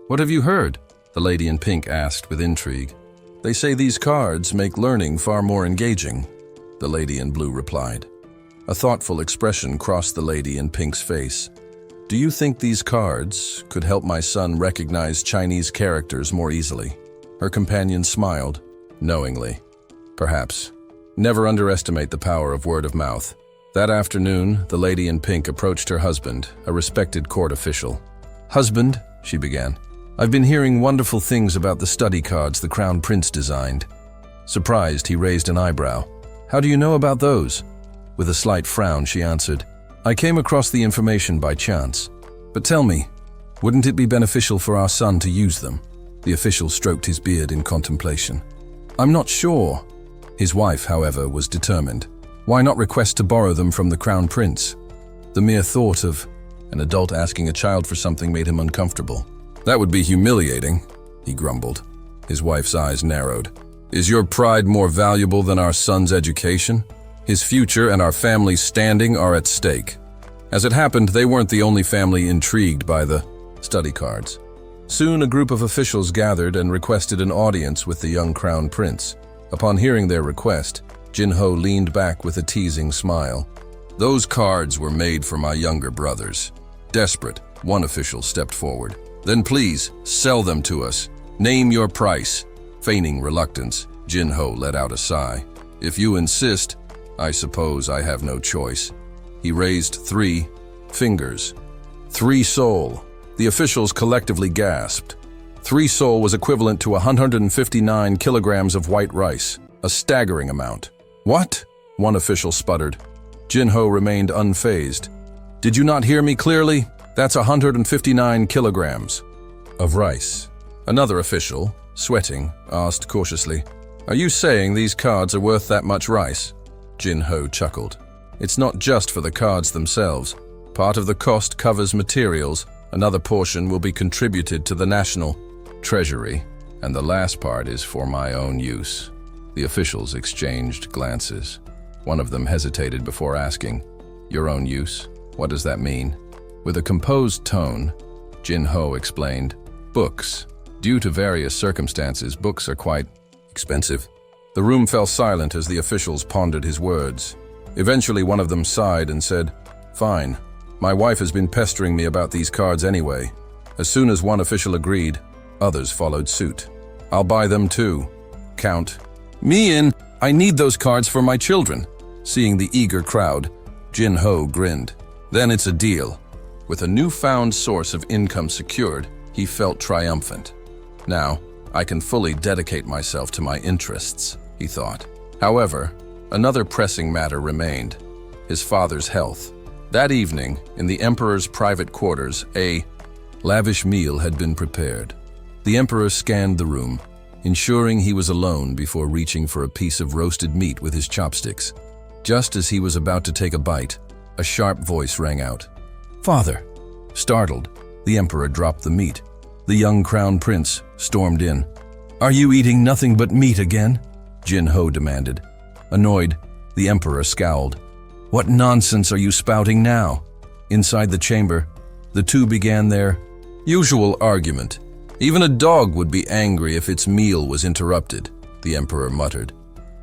What have you heard?" the lady in pink asked with intrigue. "They say these cards make learning far more engaging," the lady in blue replied. A thoughtful expression crossed the lady in pink's face. "Do you think these cards could help my son recognize Chinese characters more easily?" Her companion smiled, knowingly. "Perhaps. Never underestimate the power of word of mouth." That afternoon, the lady in pink approached her husband, a respected court official. "Husband," she began, "I've been hearing wonderful things about the study cards the Crown Prince designed." Surprised, he raised an eyebrow. "How do you know about those?" With a slight frown, she answered, "I came across the information by chance. But tell me, wouldn't it be beneficial for our son to use them?" The official stroked his beard in contemplation. "I'm not sure." His wife, however, was determined. Why not request to borrow them from the Crown Prince? The mere thought of an adult asking a child for something made him uncomfortable. "That would be humiliating," he grumbled. His wife's eyes narrowed. "Is your pride more valuable than our son's education? His future and our family's standing are at stake." As it happened, they weren't the only family intrigued by the study cards. Soon a group of officials gathered and requested an audience with the young Crown Prince. Upon hearing their request, Jin-ho leaned back with a teasing smile. Those cards were made for my younger brothers. Desperate, one official stepped forward. Then please, sell them to us. Name your price. Feigning reluctance, Jin-ho let out a sigh. If you insist, I suppose I have no choice. He raised 3 fingers. 3 sol. The officials collectively gasped. 3 sol was equivalent to 159 kilograms of white rice, a staggering amount. What? One official sputtered. Jin-ho remained unfazed. Did you not hear me clearly? That's 159 kilograms of rice. Another official, sweating, asked cautiously, Are you saying these cards are worth that much rice? Jin-ho chuckled. It's not just for the cards themselves. Part of the cost covers materials, another portion will be contributed to the national treasury, and the last part is for my own use. The officials exchanged glances. One of them hesitated before asking, Your own use? What does that mean? With a composed tone, Jin-ho explained, Books. Due to various circumstances, books are quite expensive. The room fell silent as the officials pondered his words. Eventually, one of them sighed and said, Fine. My wife has been pestering me about these cards anyway. As soon as one official agreed, others followed suit. I'll buy them too. Count. Me in. I need those cards for my children. Seeing the eager crowd, Jin-ho grinned. Then it's a deal. With a newfound source of income secured, he felt triumphant. Now, I can fully dedicate myself to my interests, he thought. However, another pressing matter remained, his father's health. That evening, in the emperor's private quarters, a lavish meal had been prepared. The emperor scanned the room, ensuring he was alone before reaching for a piece of roasted meat with his chopsticks. Just as he was about to take a bite, a sharp voice rang out. Father! Startled, the emperor dropped the meat. The young crown prince stormed in. Are you eating nothing but meat again? Jin-ho demanded. Annoyed, the emperor scowled. What nonsense are you spouting now? Inside the chamber, the two began their usual argument. Even a dog would be angry if its meal was interrupted, the emperor muttered.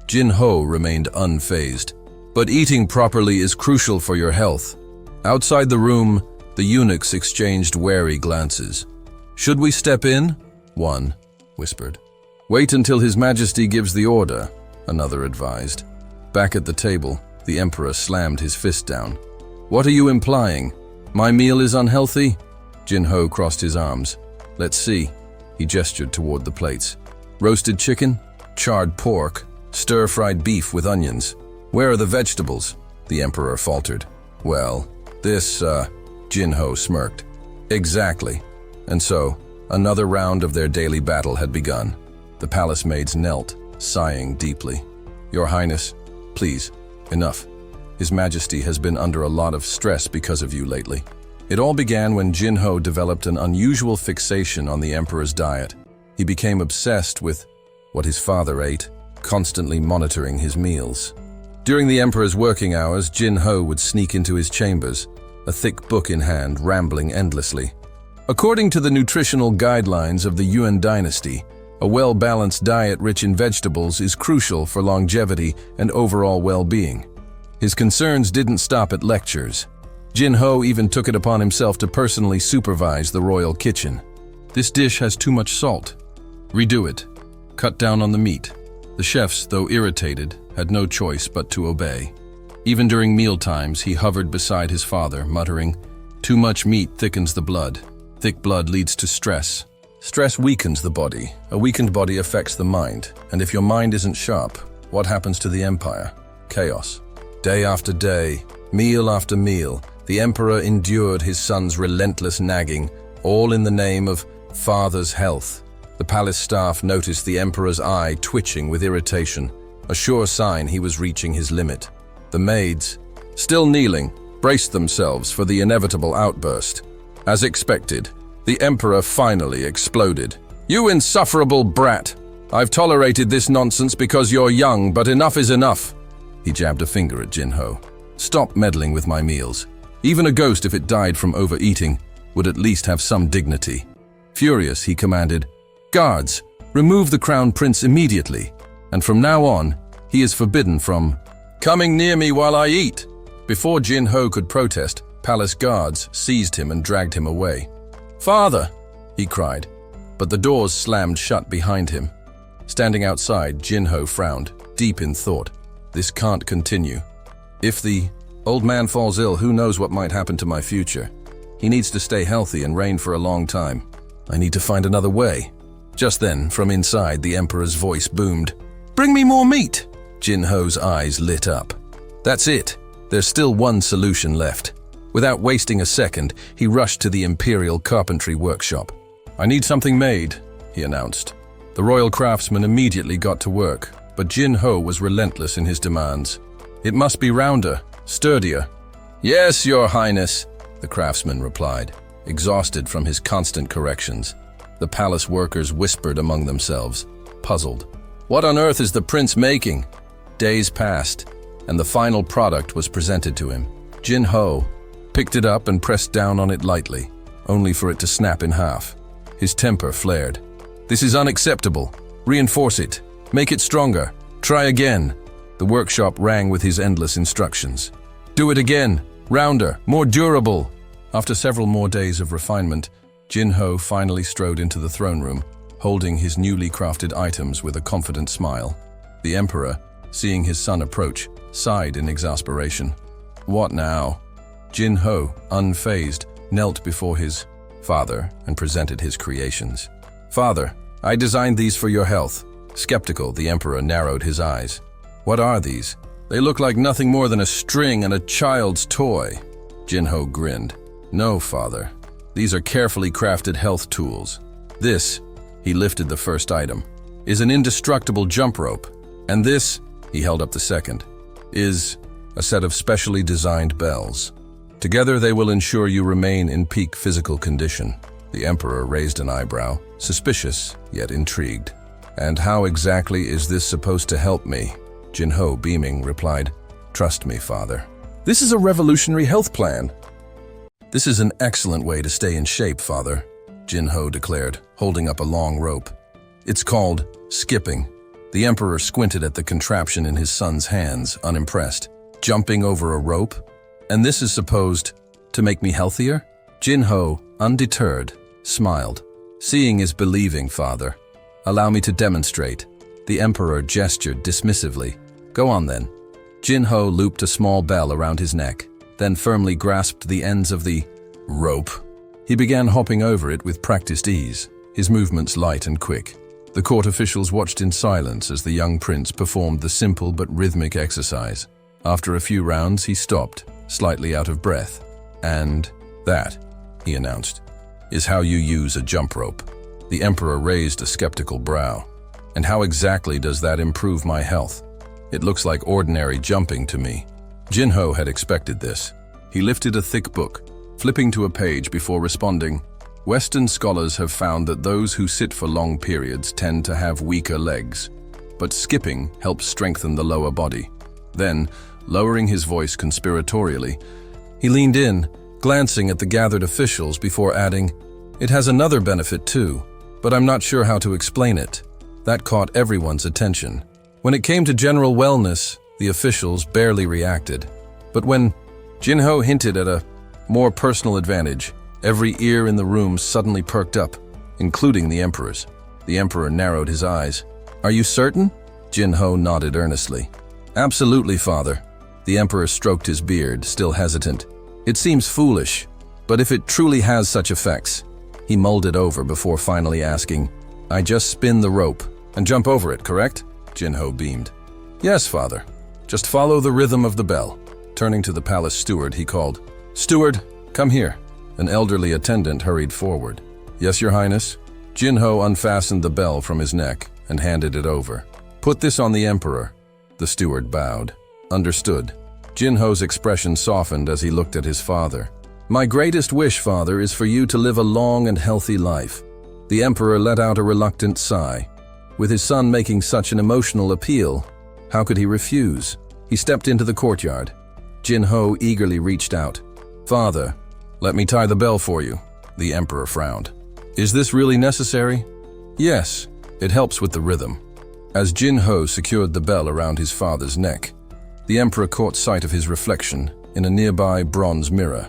Jin-ho remained unfazed. But eating properly is crucial for your health. Outside the room, the eunuchs exchanged wary glances. Should we step in? One whispered. Wait until His Majesty gives the order, another advised. Back at the table, the emperor slammed his fist down. What are you implying? My meal is unhealthy? Jin-ho crossed his arms. Let's see. He gestured toward the plates. Roasted chicken, charred pork, stir-fried beef with onions. Where are the vegetables? The emperor faltered. Well, this, Jin-ho smirked. Exactly. And so, another round of their daily battle had begun. The palace maids knelt, sighing deeply. Your Highness, please, enough. His Majesty has been under a lot of stress because of you lately. It all began when Jin-ho developed an unusual fixation on the emperor's diet. He became obsessed with what his father ate, constantly monitoring his meals. During the emperor's working hours, Jin-ho would sneak into his chambers, a thick book in hand, rambling endlessly. According to the nutritional guidelines of the Yuan dynasty, a well-balanced diet rich in vegetables is crucial for longevity and overall well-being. His concerns didn't stop at lectures. Jin-ho even took it upon himself to personally supervise the royal kitchen. This dish has too much salt. Redo it. Cut down on the meat. The chefs, though irritated, had no choice but to obey. Even during mealtimes, he hovered beside his father, muttering, Too much meat thickens the blood. Thick blood leads to stress. Stress weakens the body. A weakened body affects the mind. And if your mind isn't sharp, what happens to the empire? Chaos. Day after day, meal after meal, the emperor endured his son's relentless nagging, all in the name of father's health. The palace staff noticed the emperor's eye twitching with irritation, a sure sign he was reaching his limit. The maids, still kneeling, braced themselves for the inevitable outburst. As expected, the emperor finally exploded. You insufferable brat! I've tolerated this nonsense because you're young, but enough is enough. He jabbed a finger at Jin-ho. Stop meddling with my meals. Even a ghost, if it died from overeating, would at least have some dignity. Furious, he commanded, Guards, remove the crown prince immediately, and from now on, he is forbidden from coming near me while I eat. Before Jin Ho could protest, palace guards seized him and dragged him away. "Father!" he cried, but the doors slammed shut behind him. Standing outside, Jin Ho frowned, deep in thought. This can't continue. If the old man falls ill, who knows what might happen to my future? He needs to stay healthy and reign for a long time. I need to find another way. Just then, from inside, the emperor's voice boomed. "Bring me more meat!" Jin Ho's eyes lit up. That's it. There's still one solution left. Without wasting a second, he rushed to the imperial carpentry workshop. "I need something made," he announced. The royal craftsman immediately got to work, but Jin Ho was relentless in his demands. "It must be rounder, sturdier." "Yes, your highness," the craftsman replied, exhausted from his constant corrections. The palace workers whispered among themselves, puzzled. What on earth is the prince making? Days passed, and the final product was presented to him. Jin Ho picked it up and pressed down on it lightly, only for it to snap in half. His temper flared. "This is unacceptable. Reinforce it. Make it stronger. Try again." The workshop rang with his endless instructions. "Do it again. Rounder. More durable." After several more days of refinement, Jin Ho finally strode into the throne room, holding his newly crafted items with a confident smile. The emperor, seeing his son approach, sighed in exasperation. "What now?" Jin Ho, unfazed, knelt before his father and presented his creations. "Father, I designed these for your health." Skeptical, the emperor narrowed his eyes. "What are these? They look like nothing more than a string and a child's toy." Jin Ho grinned. "No, father. These are carefully crafted health tools. This," he lifted the first item, "is an indestructible jump rope. And this," he held up the second, "is a set of specially designed bells. Together they will ensure you remain in peak physical condition." The emperor raised an eyebrow, suspicious yet intrigued. "And how exactly is this supposed to help me?" Jin Ho, beaming, replied, "Trust me, father. This is a revolutionary health plan." "This is an excellent way to stay in shape, father," Jin Ho declared, holding up a long rope. "It's called skipping." The emperor squinted at the contraption in his son's hands, unimpressed. "Jumping over a rope? And this is supposed to make me healthier?" Jin Ho, undeterred, smiled. "Seeing is believing, father. Allow me to demonstrate." The emperor gestured dismissively. "Go on then." Jin Ho looped a small bell around his neck, then firmly grasped the ends of the rope. He began hopping over it with practiced ease, his movements light and quick. The court officials watched in silence as the young prince performed the simple but rhythmic exercise. After a few rounds, he stopped, slightly out of breath. "And that," he announced, "is how you use a jump rope." The emperor raised a skeptical brow. "And how exactly does that improve my health? It looks like ordinary jumping to me." Jin Ho had expected this. He lifted a thick book, flipping to a page before responding. "Western scholars have found that those who sit for long periods tend to have weaker legs, but skipping helps strengthen the lower body." Then, lowering his voice conspiratorially, he leaned in, glancing at the gathered officials before adding, "It has another benefit too, but I'm not sure how to explain it." That caught everyone's attention. When it came to general wellness, the officials barely reacted. But when Jin Ho hinted at a more personal advantage, every ear in the room suddenly perked up, including the emperor's. The emperor narrowed his eyes. "Are you certain?" Jin Ho nodded earnestly. "Absolutely, father." The emperor stroked his beard, still hesitant. "It seems foolish, but if it truly has such effects..." He mulled it over before finally asking, "I just spin the rope and jump over it, correct?" Jin Ho beamed. "Yes, father. Just follow the rhythm of the bell." Turning to the palace steward, he called, "Steward, come here." An elderly attendant hurried forward. "Yes, your highness." Jin Ho unfastened the bell from his neck and handed it over. "Put this on the emperor." The steward bowed. "Understood." Jin Ho's expression softened as he looked at his father. "My greatest wish, father, is for you to live a long and healthy life." The emperor let out a reluctant sigh. With his son making such an emotional appeal, how could he refuse? He stepped into the courtyard. Jin Ho eagerly reached out. "Father, let me tie the bell for you." The emperor frowned. "Is this really necessary?" "Yes, it helps with the rhythm." As Jin Ho secured the bell around his father's neck, the emperor caught sight of his reflection in a nearby bronze mirror.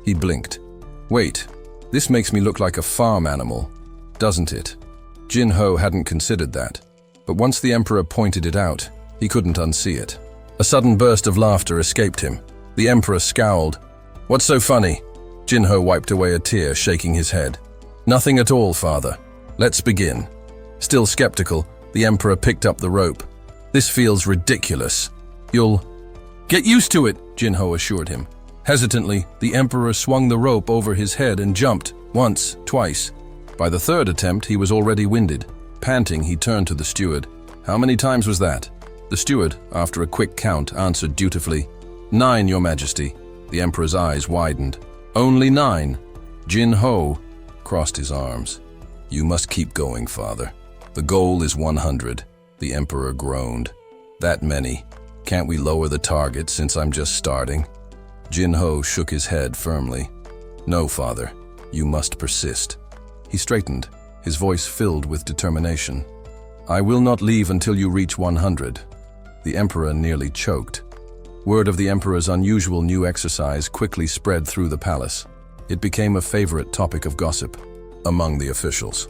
He blinked. Wait, this makes me look like a farm animal, doesn't it? Jin-ho hadn't considered that, but once the emperor pointed it out, he couldn't unsee it. A sudden burst of laughter escaped him. The emperor scowled. What's so funny? Jin-ho wiped away a tear, shaking his head. Nothing at all, father. Let's begin. Still skeptical, the emperor picked up the rope. This feels ridiculous. You'll get used to it, Jin-ho assured him. Hesitantly, the emperor swung the rope over his head and jumped, once, twice. By the third attempt, he was already winded. Panting, he turned to the steward. How many times was that? The steward, after a quick count, answered dutifully, 9, Your Majesty. The emperor's eyes widened. Only 9. Jin-ho crossed his arms. You must keep going, father. The goal is 100. The emperor groaned. That many. Can't we lower the target since I'm just starting? Jin-ho shook his head firmly. No, father. You must persist. He straightened, his voice filled with determination. I will not leave until you reach 100. The emperor nearly choked. Word of the emperor's unusual new exercise quickly spread through the palace. It became a favorite topic of gossip among the officials.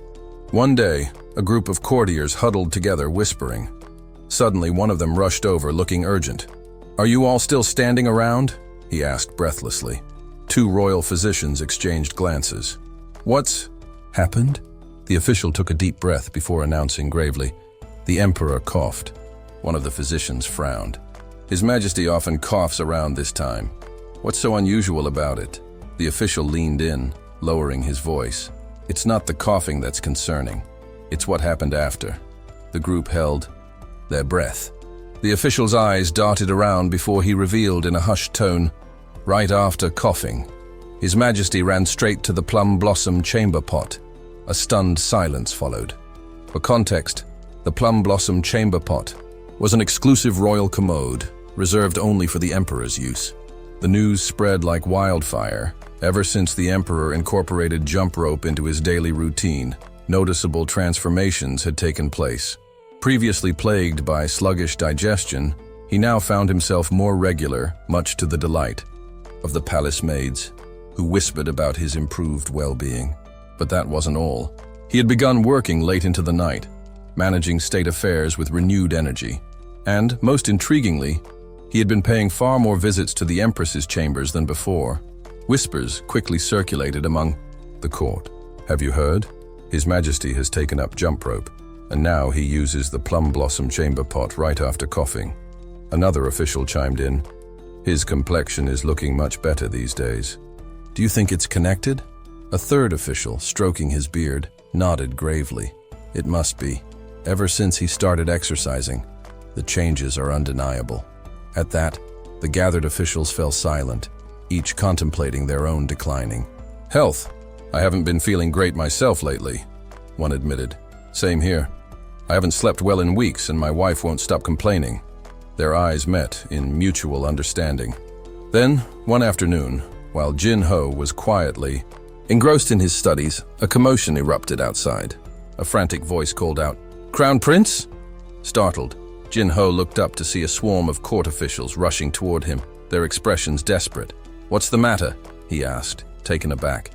One day, a group of courtiers huddled together, whispering. Suddenly, one of them rushed over, looking urgent. Are you all still standing around? He asked breathlessly. 2 royal physicians exchanged glances. What's happened? The official took a deep breath before announcing gravely. The emperor coughed. One of the physicians frowned. His Majesty often coughs around this time. What's so unusual about it? The official leaned in, lowering his voice. It's not the coughing that's concerning. It's what happened after. The group held their breath. The official's eyes darted around before he revealed in a hushed tone, right after coughing. His Majesty ran straight to the plum blossom chamber pot. A stunned silence followed. For context, the plum blossom chamber pot was an exclusive royal commode reserved only for the emperor's use. The news spread like wildfire. Ever since the emperor incorporated jump rope into his daily routine, noticeable transformations had taken place. Previously plagued by sluggish digestion, he now found himself more regular, much to the delight of the palace maids, who whispered about his improved well-being. But that wasn't all. He had begun working late into the night, managing state affairs with renewed energy. And, most intriguingly, he had been paying far more visits to the Empress's chambers than before. Whispers quickly circulated among the court. Have you heard? His Majesty has taken up jump rope, and now he uses the plum blossom chamber pot right after coughing. Another official chimed in. His complexion is looking much better these days. Do you think it's connected? A third official, stroking his beard, nodded gravely. It must be. Ever since he started exercising, the changes are undeniable. At that, the gathered officials fell silent, each contemplating their own declining health. I haven't been feeling great myself lately, one admitted. Same here. I haven't slept well in weeks and my wife won't stop complaining. Their eyes met in mutual understanding. Then, one afternoon, while Jin-ho was quietly engrossed in his studies, a commotion erupted outside. A frantic voice called out, "Crown Prince?" Startled, Jin-ho looked up to see a swarm of court officials rushing toward him, their expressions desperate. "What's the matter?" he asked, taken aback.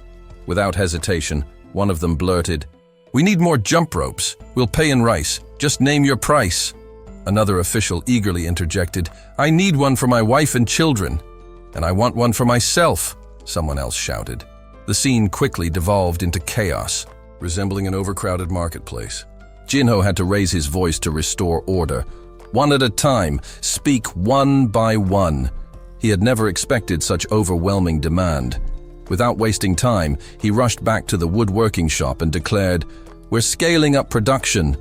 Without hesitation, one of them blurted, "We need more jump ropes. We'll pay in rice. Just name your price." Another official eagerly interjected, "I need one for my wife and children." "And I want one for myself," someone else shouted. The scene quickly devolved into chaos, resembling an overcrowded marketplace. Jin-ho had to raise his voice to restore order. One at a time, speak one by one. He had never expected such overwhelming demand. Without wasting time, he rushed back to the woodworking shop and declared, "We're scaling up production.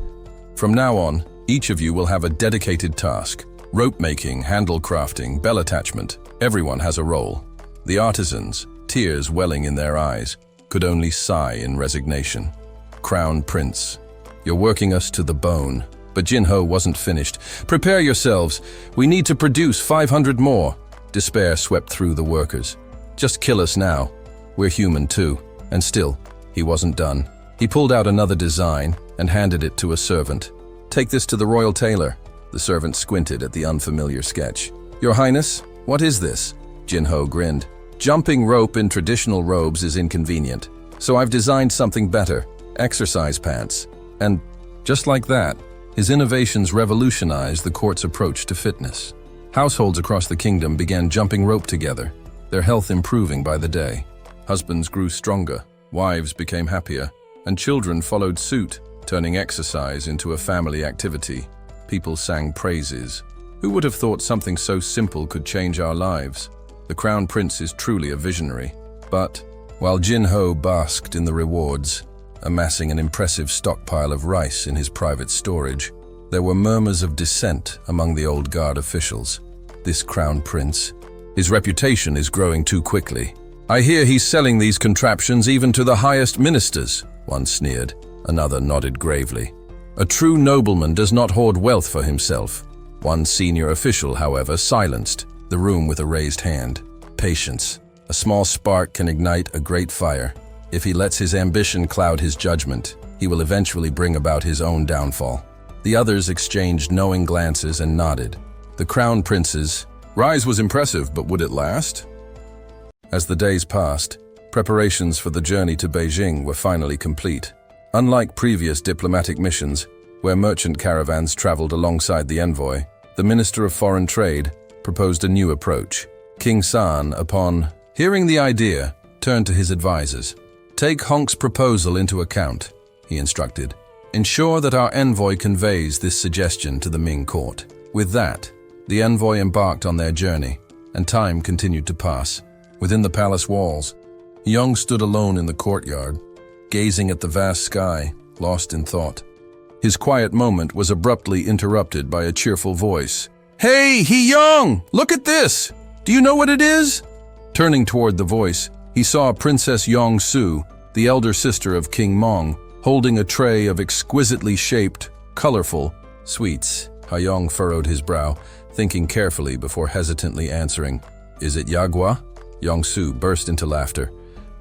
From now on, each of you will have a dedicated task. Rope making, handle crafting, bell attachment. Everyone has a role." The artisans, tears welling in their eyes, could only sigh in resignation. "Crown Prince, you're working us to the bone." But Jin-ho wasn't finished. "Prepare yourselves. We need to produce 500 more. Despair swept through the workers. "Just kill us now. We're human too." And still, he wasn't done. He pulled out another design and handed it to a servant. "Take this to the royal tailor." The servant squinted at the unfamiliar sketch. "Your Highness, what is this?" Jinho grinned. Jumping rope in traditional robes is inconvenient, so I've designed something better, exercise pants. And just like that, his innovations revolutionized the court's approach to fitness. Households across the kingdom began jumping rope together, their health improving by the day. Husbands grew stronger, wives became happier, and children followed suit, turning exercise into a family activity. People sang praises. Who would have thought something so simple could change our lives? The Crown Prince is truly a visionary. But while Jinho basked in the rewards, amassing an impressive stockpile of rice in his private storage, there were murmurs of dissent among the old guard officials. This Crown Prince, his reputation is growing too quickly. I hear he's selling these contraptions even to the highest ministers, one sneered. Another nodded gravely. A true nobleman does not hoard wealth for himself. One senior official, however, silenced the room with a raised hand. Patience. A small spark can ignite a great fire. If he lets his ambition cloud his judgment, he will eventually bring about his own downfall. The others exchanged knowing glances and nodded. The Crown Prince's rise was impressive, but would it last? As the days passed, preparations for the journey to Beijing were finally complete. Unlike previous diplomatic missions, where merchant caravans traveled alongside the envoy, the Minister of Foreign Trade proposed a new approach. King San, upon hearing the idea, turned to his advisors. Take Honk's proposal into account, he instructed. Ensure that our envoy conveys this suggestion to the Ming court. With that, the envoy embarked on their journey, and time continued to pass. Within the palace walls, Young stood alone in the courtyard, gazing at the vast sky, lost in thought. His quiet moment was abruptly interrupted by a cheerful voice. "Hey, Young! Look at this! Do you know what it is?" Turning toward the voice, he saw Princess Yong-su, the elder sister of King Mong, holding a tray of exquisitely shaped, colorful sweets. Young furrowed his brow, thinking carefully before hesitantly answering. "Is it Yagua?" Yong-su burst into laughter,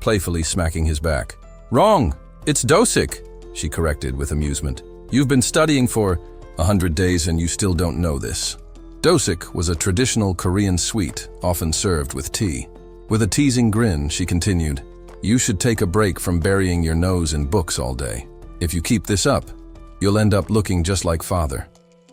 playfully smacking his back. "Wrong! It's dosik," she corrected with amusement. "You've been studying for 100 days and you still don't know this." Dosik was a traditional Korean sweet, often served with tea. With a teasing grin, she continued, "You should take a break from burying your nose in books all day. If you keep this up, you'll end up looking just like father."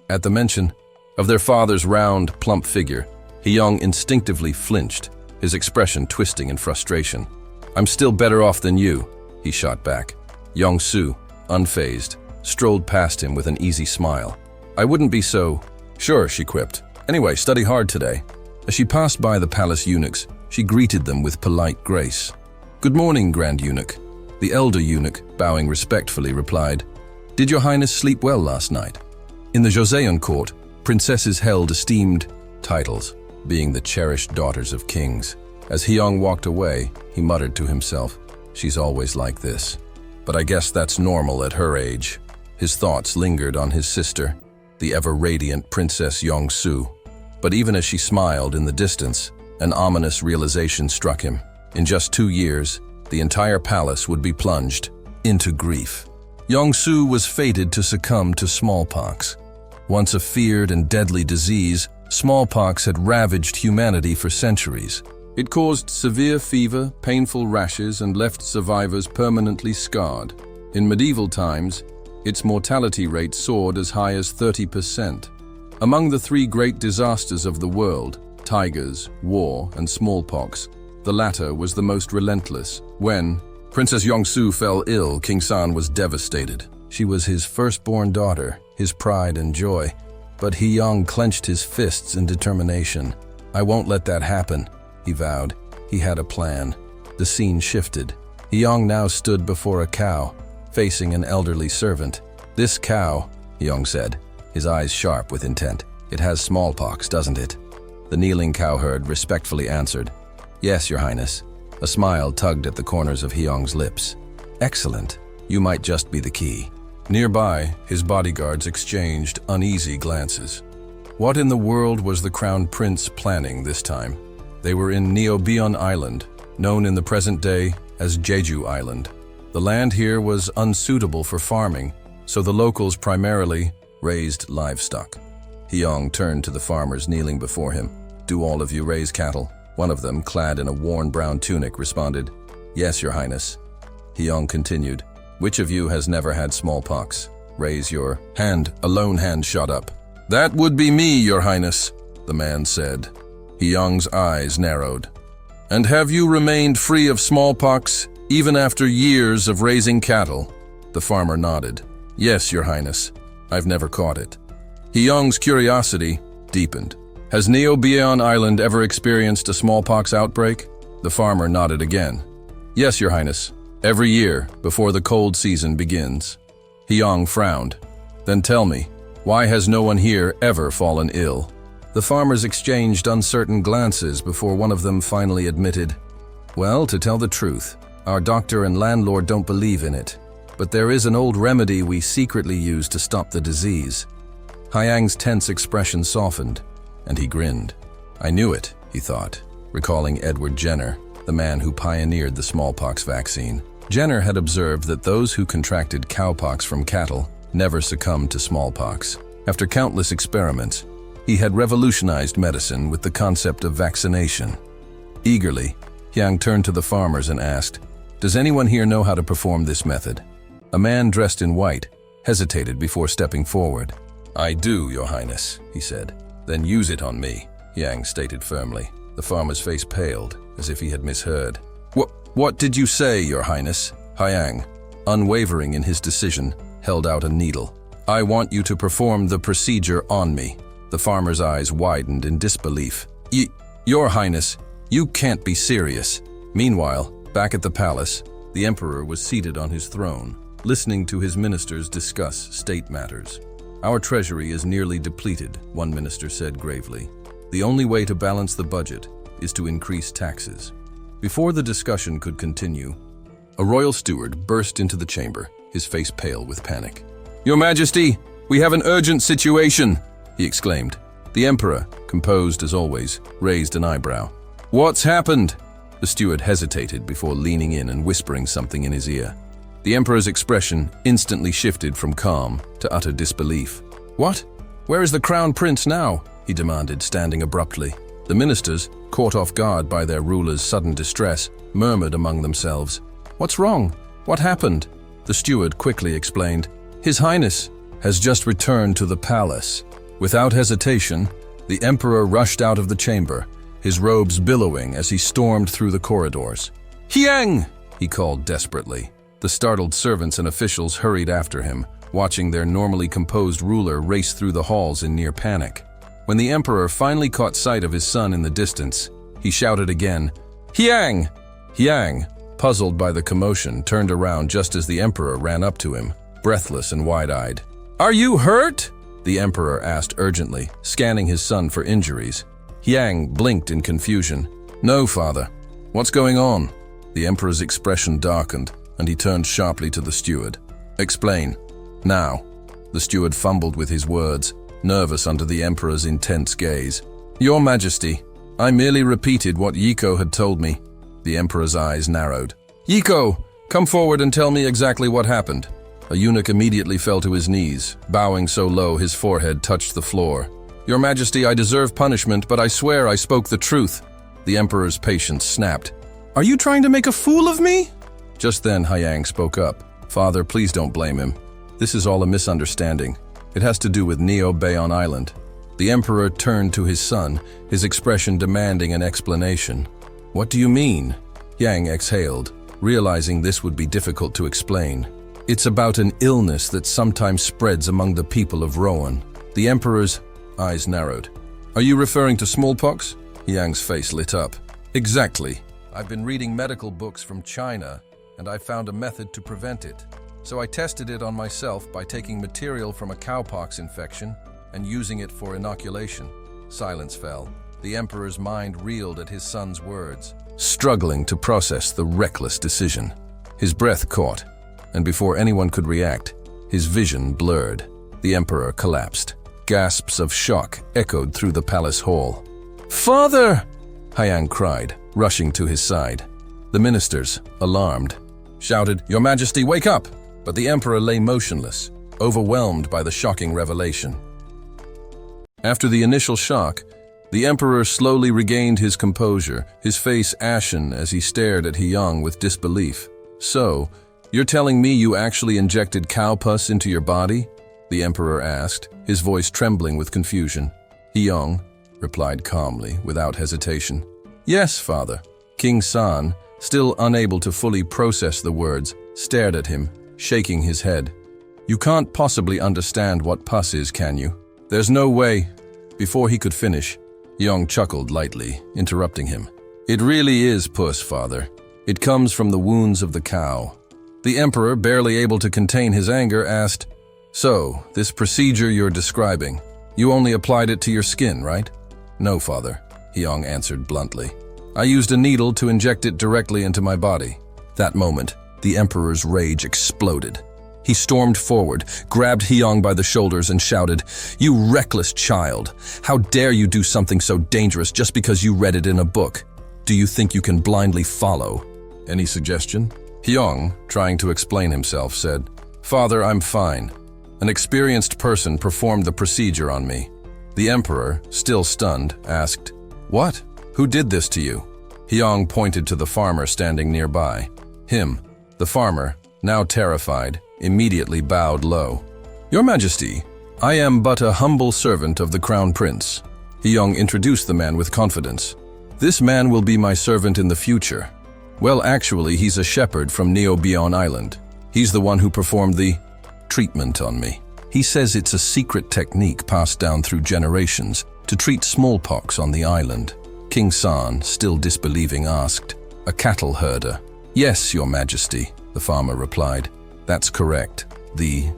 At the mention of their father's round, plump figure, Young instinctively flinched, his expression twisting in frustration. "I'm still better off than you," he shot back. Yong-su, unfazed, strolled past him with an easy smile. "I wouldn't be so..." "Sure," she quipped. "Anyway, study hard today." As she passed by the palace eunuchs, she greeted them with polite grace. "Good morning, Grand Eunuch." The elder eunuch, bowing respectfully, replied, "Did your highness sleep well last night?" In the Joseon court, princesses held esteemed titles, being the cherished daughters of kings. As Hyung walked away, he muttered to himself, "She's always like this. But I guess that's normal at her age." His thoughts lingered on his sister, the ever-radiant Princess Yong-su. But even as she smiled in the distance, an ominous realization struck him. In just 2 years, the entire palace would be plunged into grief. Yong-su was fated to succumb to smallpox. Once a feared and deadly disease, smallpox had ravaged humanity for centuries. It caused severe fever, painful rashes, and left survivors permanently scarred. In medieval times, its mortality rate soared as high as 30%. Among the 3 great disasters of the world, tigers, war, and smallpox, the latter was the most relentless. When Princess Yong-su fell ill, King San was devastated. She was his firstborn daughter, his pride and joy. But Hyung clenched his fists in determination. "I won't let that happen," he vowed. He had a plan. The scene shifted. Hyung now stood before a cow, facing an elderly servant. "This cow," Hyung said, his eyes sharp with intent. "It has smallpox, doesn't it?" The kneeling cowherd respectfully answered, "Yes, your highness." A smile tugged at the corners of Hyung's lips. "Excellent. You might just be the key." Nearby, his bodyguards exchanged uneasy glances. What in the world was the Crown Prince planning this time? They were in Neobion Island, known in the present day as Jeju Island. The land here was unsuitable for farming, so the locals primarily raised livestock. Hyung turned to the farmers kneeling before him. "Do all of you raise cattle?" One of them, clad in a worn brown tunic, responded, "Yes, Your Highness." Hyang continued, "Which of you has never had smallpox? Raise your hand." A lone hand shot up. "That would be me, Your Highness," the man said. Hyang's eyes narrowed. "And have you remained free of smallpox, even after years of raising cattle?" The farmer nodded. "Yes, Your Highness. I've never caught it." Hyang's curiosity deepened. "Has Neobion Island ever experienced a smallpox outbreak?" The farmer nodded again. "Yes, Your Highness. Every year, before the cold season begins." Hyang frowned. "Then tell me, why has no one here ever fallen ill?" The farmers exchanged uncertain glances before one of them finally admitted, "Well, to tell the truth, our doctor and landlord don't believe in it, but there is an old remedy we secretly use to stop the disease." Hyang's tense expression softened, and he grinned. "I knew it," he thought, recalling Edward Jenner, the man who pioneered the smallpox vaccine. Jenner had observed that those who contracted cowpox from cattle never succumbed to smallpox. After countless experiments, he had revolutionized medicine with the concept of vaccination. Eagerly, Hyang turned to the farmers and asked, "Does anyone here know how to perform this method?" A man dressed in white hesitated before stepping forward. "I do, Your Highness," he said. "Then use it on me," Hyang stated firmly. The farmer's face paled, as if he had misheard. What did you say, Your Highness?" Hyang, unwavering in his decision, held out a needle. "I want you to perform the procedure on me." The farmer's eyes widened in disbelief. Your Highness, you can't be serious." Meanwhile, back at the palace, the emperor was seated on his throne, listening to his ministers discuss state matters. "Our treasury is nearly depleted," one minister said gravely. "The only way to balance the budget is to increase taxes." Before the discussion could continue, a royal steward burst into the chamber, his face pale with panic. "Your Majesty, we have an urgent situation," he exclaimed. The emperor, composed as always, raised an eyebrow. "What's happened?" The steward hesitated before leaning in and whispering something in his ear. The emperor's expression instantly shifted from calm to utter disbelief. "What? Where is the crown prince now?" he demanded, standing abruptly. The ministers, caught off guard by their ruler's sudden distress, murmured among themselves. "What's wrong? What happened?" The steward quickly explained. "His Highness has just returned to the palace." Without hesitation, the emperor rushed out of the chamber, his robes billowing as he stormed through the corridors. "Hyang!" he called desperately. The startled servants and officials hurried after him, watching their normally composed ruler race through the halls in near panic. When the emperor finally caught sight of his son in the distance, he shouted again, "Hyang!" Hyang, puzzled by the commotion, turned around just as the emperor ran up to him, breathless and wide-eyed. "Are you hurt?" the emperor asked urgently, scanning his son for injuries. Hyang blinked in confusion. "No, father. What's going on?" The emperor's expression darkened, and he turned sharply to the steward. "Explain. Now." The steward fumbled with his words, nervous under the emperor's intense gaze. "Your Majesty, I merely repeated what Yiko had told me." The emperor's eyes narrowed. "Yiko, come forward and tell me exactly what happened." A eunuch immediately fell to his knees, bowing so low his forehead touched the floor. "Your Majesty, I deserve punishment, but I swear I spoke the truth." The emperor's patience snapped. "Are you trying to make a fool of me?" Just then Hyang spoke up. "Father, please don't blame him. This is all a misunderstanding. It has to do with Neobion Island." The emperor turned to his son, his expression demanding an explanation. "What do you mean?" Hyang exhaled, realizing this would be difficult to explain. "It's about an illness that sometimes spreads among the people of Rowan." The emperor's eyes narrowed. "Are you referring to smallpox?" Hyang's face lit up. "Exactly. I've been reading medical books from China, and I found a method to prevent it. So I tested it on myself by taking material from a cowpox infection and using it for inoculation." Silence fell. The emperor's mind reeled at his son's words, struggling to process the reckless decision. His breath caught, and before anyone could react, his vision blurred. The emperor collapsed. Gasps of shock echoed through the palace hall. "Father!" Hyang cried, rushing to his side. The ministers, alarmed, shouted, "Your Majesty, wake up!" But the emperor lay motionless, overwhelmed by the shocking revelation. After the initial shock, The emperor slowly regained his composure, his face ashen as he stared at Hyang with disbelief. "So, you're telling me you actually injected cow pus into your body?" the emperor asked, his voice trembling with confusion. Hyang replied calmly, without hesitation. "Yes, father." King San, still unable to fully process the words, stared at him, shaking his head. "You can't possibly understand what pus is, can you? There's no way." Before he could finish, Hyang chuckled lightly, interrupting him. "It really is pus, father. It comes from the wounds of the cow." The emperor, barely able to contain his anger, asked, "So, this procedure you're describing, you only applied it to your skin, right?" "No, father," Hyang answered bluntly. "I used a needle to inject it directly into my body." That moment, the emperor's rage exploded. He stormed forward, grabbed Hyang by the shoulders and shouted, "You reckless child! How dare you do something so dangerous just because you read it in a book? Do you think you can blindly follow?" "Any suggestion?" Hyang, trying to explain himself, said, "Father, I'm fine. An experienced person performed the procedure on me." The emperor, still stunned, asked, "What? Who did this to you?" Hyang pointed to the farmer standing nearby. Him, the farmer, now terrified, immediately bowed low. "Your Majesty, I am but a humble servant of the Crown Prince." Hyang introduced the man with confidence. "This man will be my servant in the future." "Well, actually, he's a shepherd from Neobion Island. He's the one who performed the treatment on me. He says it's a secret technique passed down through generations to treat smallpox on the island." King San, still disbelieving, asked, "A cattle herder?" "Yes, Your Majesty," the farmer replied. "That's correct." The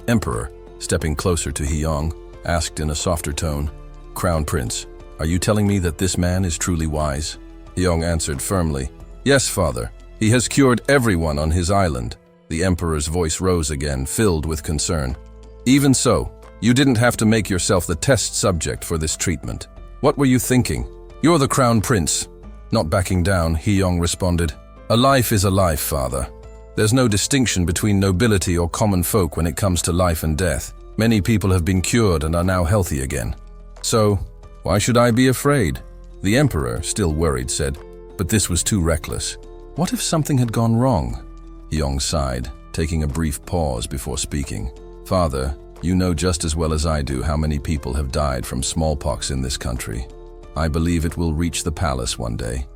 emperor, stepping closer to Hyang, asked in a softer tone, "Crown Prince, are you telling me that this man is truly wise?" Hyang answered firmly, "Yes, father. He has cured everyone on his island." The emperor's voice rose again, filled with concern. "Even so, you didn't have to make yourself the test subject for this treatment. What were you thinking? You're the Crown Prince." Not backing down, Hyang responded, "A life is a life, father. There's no distinction between nobility or common folk when it comes to life and death. Many people have been cured and are now healthy again. So, why should I be afraid?" The emperor, still worried, said, "But this was too reckless. What if something had gone wrong?" Hyang sighed, taking a brief pause before speaking. "Father, you know just as well as I do how many people have died from smallpox in this country. I believe it will reach the palace one day.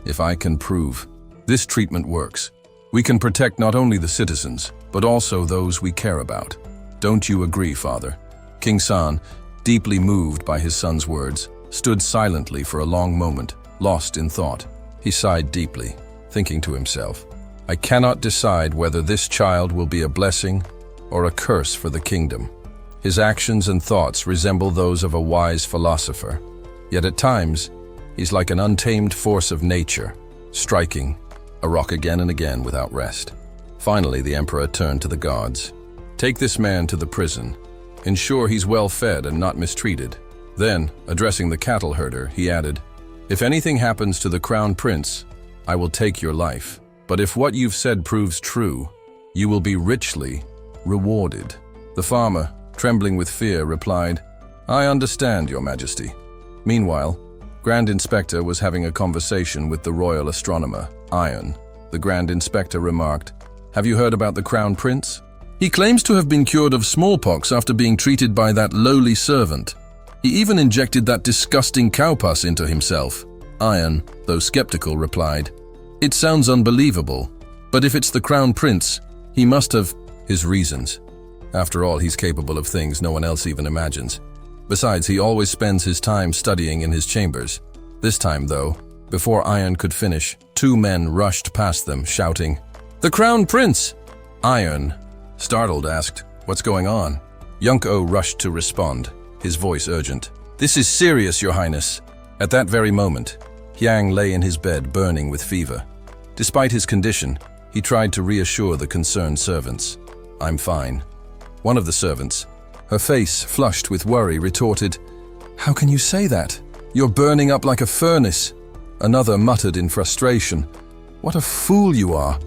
If I can prove this treatment works, we can protect not only the citizens, but also those we care about. Don't you agree, father?" King San, deeply moved by his son's words, stood silently for a long moment, lost in thought. He sighed deeply, thinking to himself, "I cannot decide whether this child will be a blessing or a curse for the kingdom. His actions and thoughts resemble those of a wise philosopher, yet at times he's like an untamed force of nature, striking a rock again and again without rest." Finally, the emperor turned to the guards. "Take this man to the prison. Ensure he's well fed and not mistreated." Then, addressing the cattle herder, he added, "If anything happens to the Crown Prince, I will take your life. But if what you've said proves true, you will be richly rewarded." The farmer, trembling with fear, replied, "I understand, Your Majesty." Meanwhile, Grand Inspector was having a conversation with the royal astronomer, Iron. The Grand Inspector remarked, "Have you heard about the Crown Prince? He claims to have been cured of smallpox after being treated by that lowly servant. He even injected that disgusting cow pus into himself." Iron, though skeptical, replied, "It sounds unbelievable, but if it's the Crown Prince, he must have his reasons. After all, he's capable of things no one else even imagines. Besides, he always spends his time studying in his chambers." This time, though, before Iron could finish, two men rushed past them, shouting, "The Crown Prince!" Iron, startled, asked, "What's going on?" Yunko rushed to respond, his voice urgent. "This is serious, Your Highness." At that very moment, Hyang lay in his bed, burning with fever. Despite his condition, he tried to reassure the concerned servants. "I'm fine." One of the servants, her face flushed with worry, retorted, "How can you say that? You're burning up like a furnace." Another muttered in frustration, "What a fool you are."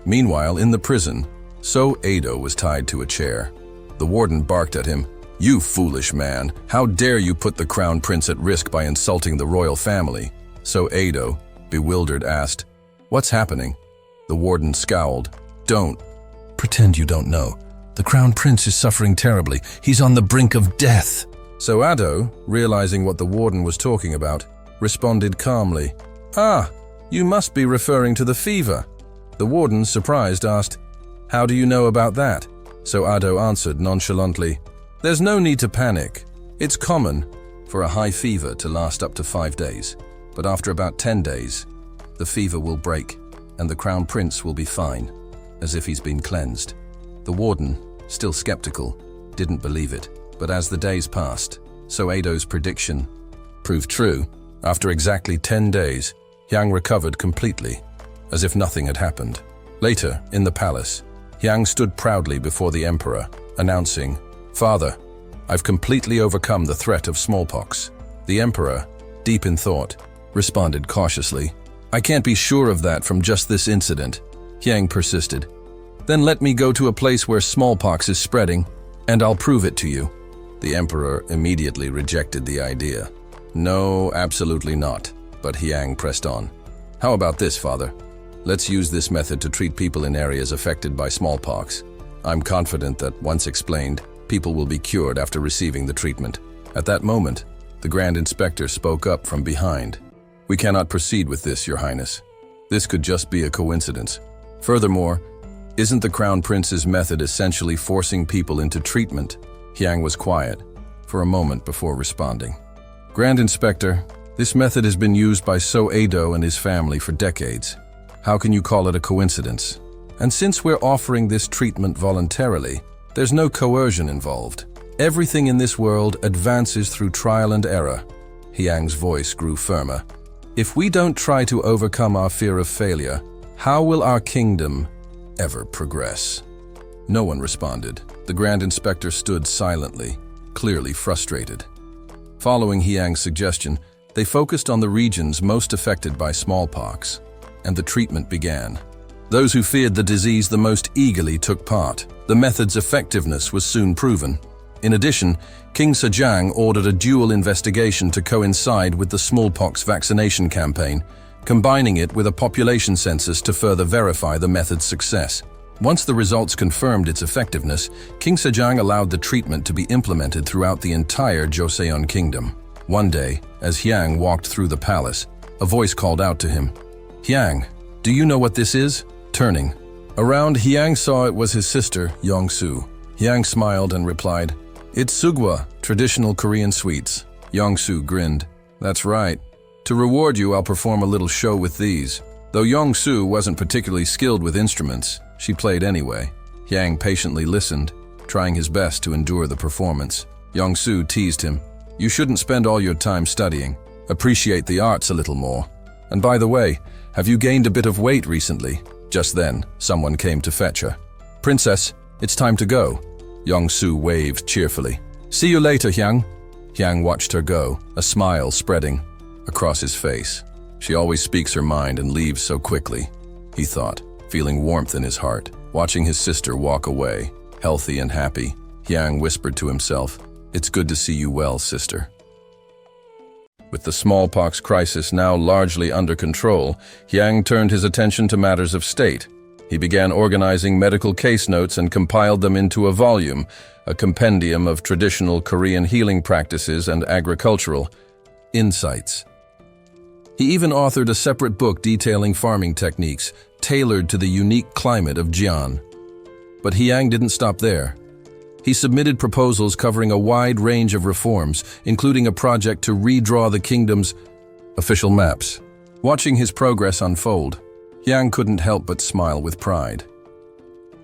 Meanwhile, in the prison, So Ado was tied to a chair. The warden barked at him, "You foolish man, how dare you put the crown prince at risk by insulting the royal family?" So Ado, bewildered, asked, "What's happening?" The warden scowled. "Don't pretend you don't know. The crown prince is suffering terribly. He's on the brink of death." So Ado, realizing what the warden was talking about, responded calmly, "Ah, you must be referring to the fever." The warden, surprised, asked, "How do you know about that?" So Ado answered nonchalantly, "There's no need to panic. It's common for a high fever to last up to 5 days. But after about 10 days, the fever will break and the crown prince will be fine, as if he's been cleansed." The warden, still skeptical, didn't believe it. But as the days passed, so Ado's prediction proved true. After exactly 10 days, Yang recovered completely, as if nothing had happened. Later, in the palace, Yang stood proudly before the emperor, announcing, "Father, I've completely overcome the threat of smallpox." The emperor, deep in thought, responded cautiously, "I can't be sure of that from just this incident." Yang persisted, "Then let me go to a place where smallpox is spreading, and I'll prove it to you." The emperor immediately rejected the idea. "No, absolutely not." But Yang pressed on. "How about this, father? Let's use this method to treat people in areas affected by smallpox. I'm confident that once explained, people will be cured after receiving the treatment." At that moment, the Grand Inspector spoke up from behind. "We cannot proceed with this, Your Highness. This could just be a coincidence. Furthermore, isn't the Crown Prince's method essentially forcing people into treatment?" Yang was quiet for a moment before responding. "Grand Inspector, this method has been used by So Ado and his family for decades. How can you call it a coincidence? And since we're offering this treatment voluntarily, there's no coercion involved. Everything in this world advances through trial and error." Yang's voice grew firmer. "If we don't try to overcome our fear of failure, how will our kingdom ever progress?" No one responded. The Grand Inspector stood silently, clearly frustrated. Following Yang's suggestion, they focused on the regions most affected by smallpox, and the treatment began. Those who feared the disease the most eagerly took part. The method's effectiveness was soon proven. In addition, King Sejong ordered a dual investigation to coincide with the smallpox vaccination campaign, combining it with a population census to further verify the method's success. Once the results confirmed its effectiveness, King Sejong allowed the treatment to be implemented throughout the entire Joseon kingdom. One day, as Yang walked through the palace, a voice called out to him, "Yang, do you know what this is?" Turning around, Yang saw it was his sister, Yong-soo. Yang smiled and replied, "It's sugwa, traditional Korean sweets." Yong-soo grinned. "That's right. To reward you, I'll perform a little show with these." Though Yong-soo wasn't particularly skilled with instruments, she played anyway. Yang patiently listened, trying his best to endure the performance. Yong-soo teased him, "You shouldn't spend all your time studying. Appreciate the arts a little more. And by the way, have you gained a bit of weight recently?" Just then, someone came to fetch her. "Princess, it's time to go." Yong-soo waved cheerfully. "See you later, Yang." Yang watched her go, a smile spreading across his face. She always speaks her mind and leaves so quickly, he thought, feeling warmth in his heart. Watching his sister walk away, healthy and happy, Yang whispered to himself, "It's good to see you well, sister." With the smallpox crisis now largely under control, Yang turned his attention to matters of state. He began organizing medical case notes and compiled them into a volume, a compendium of traditional Korean healing practices and agricultural insights. He even authored a separate book detailing farming techniques, tailored to the unique climate of Jian. But Yang didn't stop there. He submitted proposals covering a wide range of reforms, including a project to redraw the kingdom's official maps. Watching his progress unfold, Yang couldn't help but smile with pride.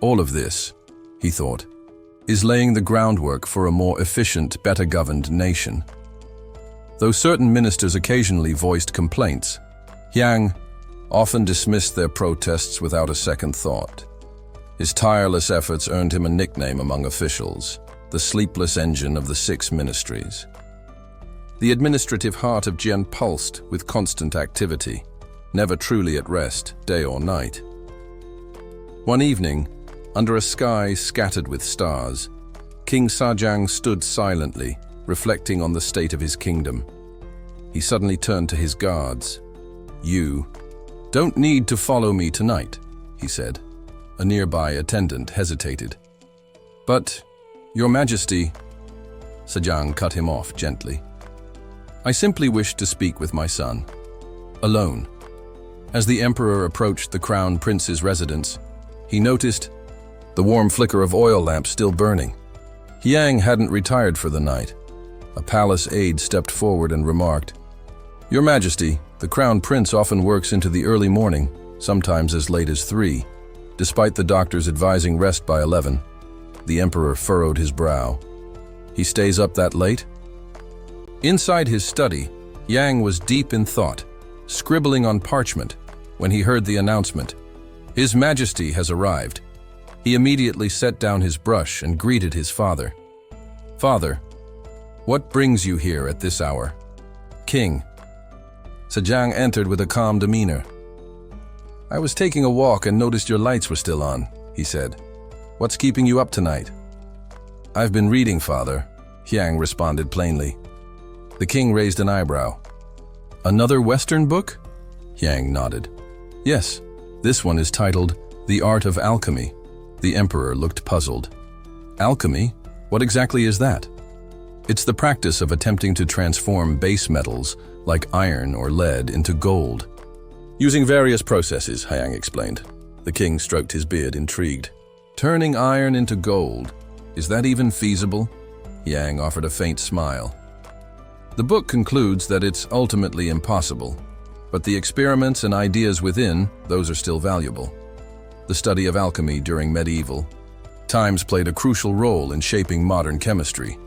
All of this, he thought, is laying the groundwork for a more efficient, better-governed nation. Though certain ministers occasionally voiced complaints, Yang often dismissed their protests without a second thought. His tireless efforts earned him a nickname among officials, the sleepless engine of the 6 ministries. The administrative heart of Jian pulsed with constant activity, never truly at rest, day or night. One evening, under a sky scattered with stars, King Sajang stood silently, reflecting on the state of his kingdom. He suddenly turned to his guards. "You don't need to follow me tonight," he said. A nearby attendant hesitated. "But, Your Majesty," Sajang cut him off gently. "I simply wish to speak with my son. Alone." As the emperor approached the crown prince's residence, he noticed the warm flicker of oil lamps still burning. Yang hadn't retired for the night. A palace aide stepped forward and remarked, "Your Majesty, the crown prince often works into the early morning, sometimes as late as 3, despite the doctors advising rest by 11. The emperor furrowed his brow. "He stays up that late?" Inside his study, Yang was deep in thought, scribbling on parchment, when he heard the announcement, "His Majesty has arrived." He immediately set down his brush and greeted his father. "Father, what brings you here at this hour?" "King." Sajang entered with a calm demeanor. "I was taking a walk and noticed your lights were still on," he said. "What's keeping you up tonight?" "I've been reading, Father," Yang responded plainly. The king raised an eyebrow. "Another Western book?" Yang nodded. "Yes, this one is titled The Art of Alchemy." The emperor looked puzzled. "Alchemy? What exactly is that?" "It's the practice of attempting to transform base metals, like iron or lead, into gold. Using various processes," Yang explained. The king stroked his beard, intrigued. "Turning iron into gold, is that even feasible?" Yang offered a faint smile. "The book concludes that it's ultimately impossible, but the experiments and ideas within, those are still valuable. The study of alchemy during medieval times played a crucial role in shaping modern chemistry."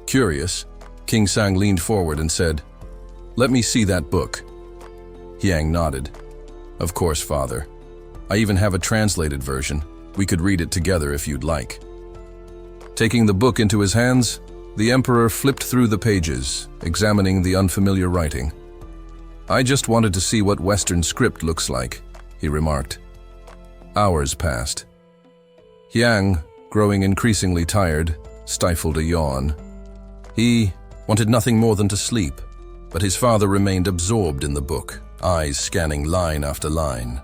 Curious, King Sang leaned forward and said, "Let me see that book." Yang nodded. "Of course, Father. I even have a translated version. We could read it together if you'd like." Taking the book into his hands, the emperor flipped through the pages, examining the unfamiliar writing. "I just wanted to see what Western script looks like," he remarked. Hours passed. Yang, growing increasingly tired, stifled a yawn. He wanted nothing more than to sleep, but his father remained absorbed in the book, eyes scanning line after line.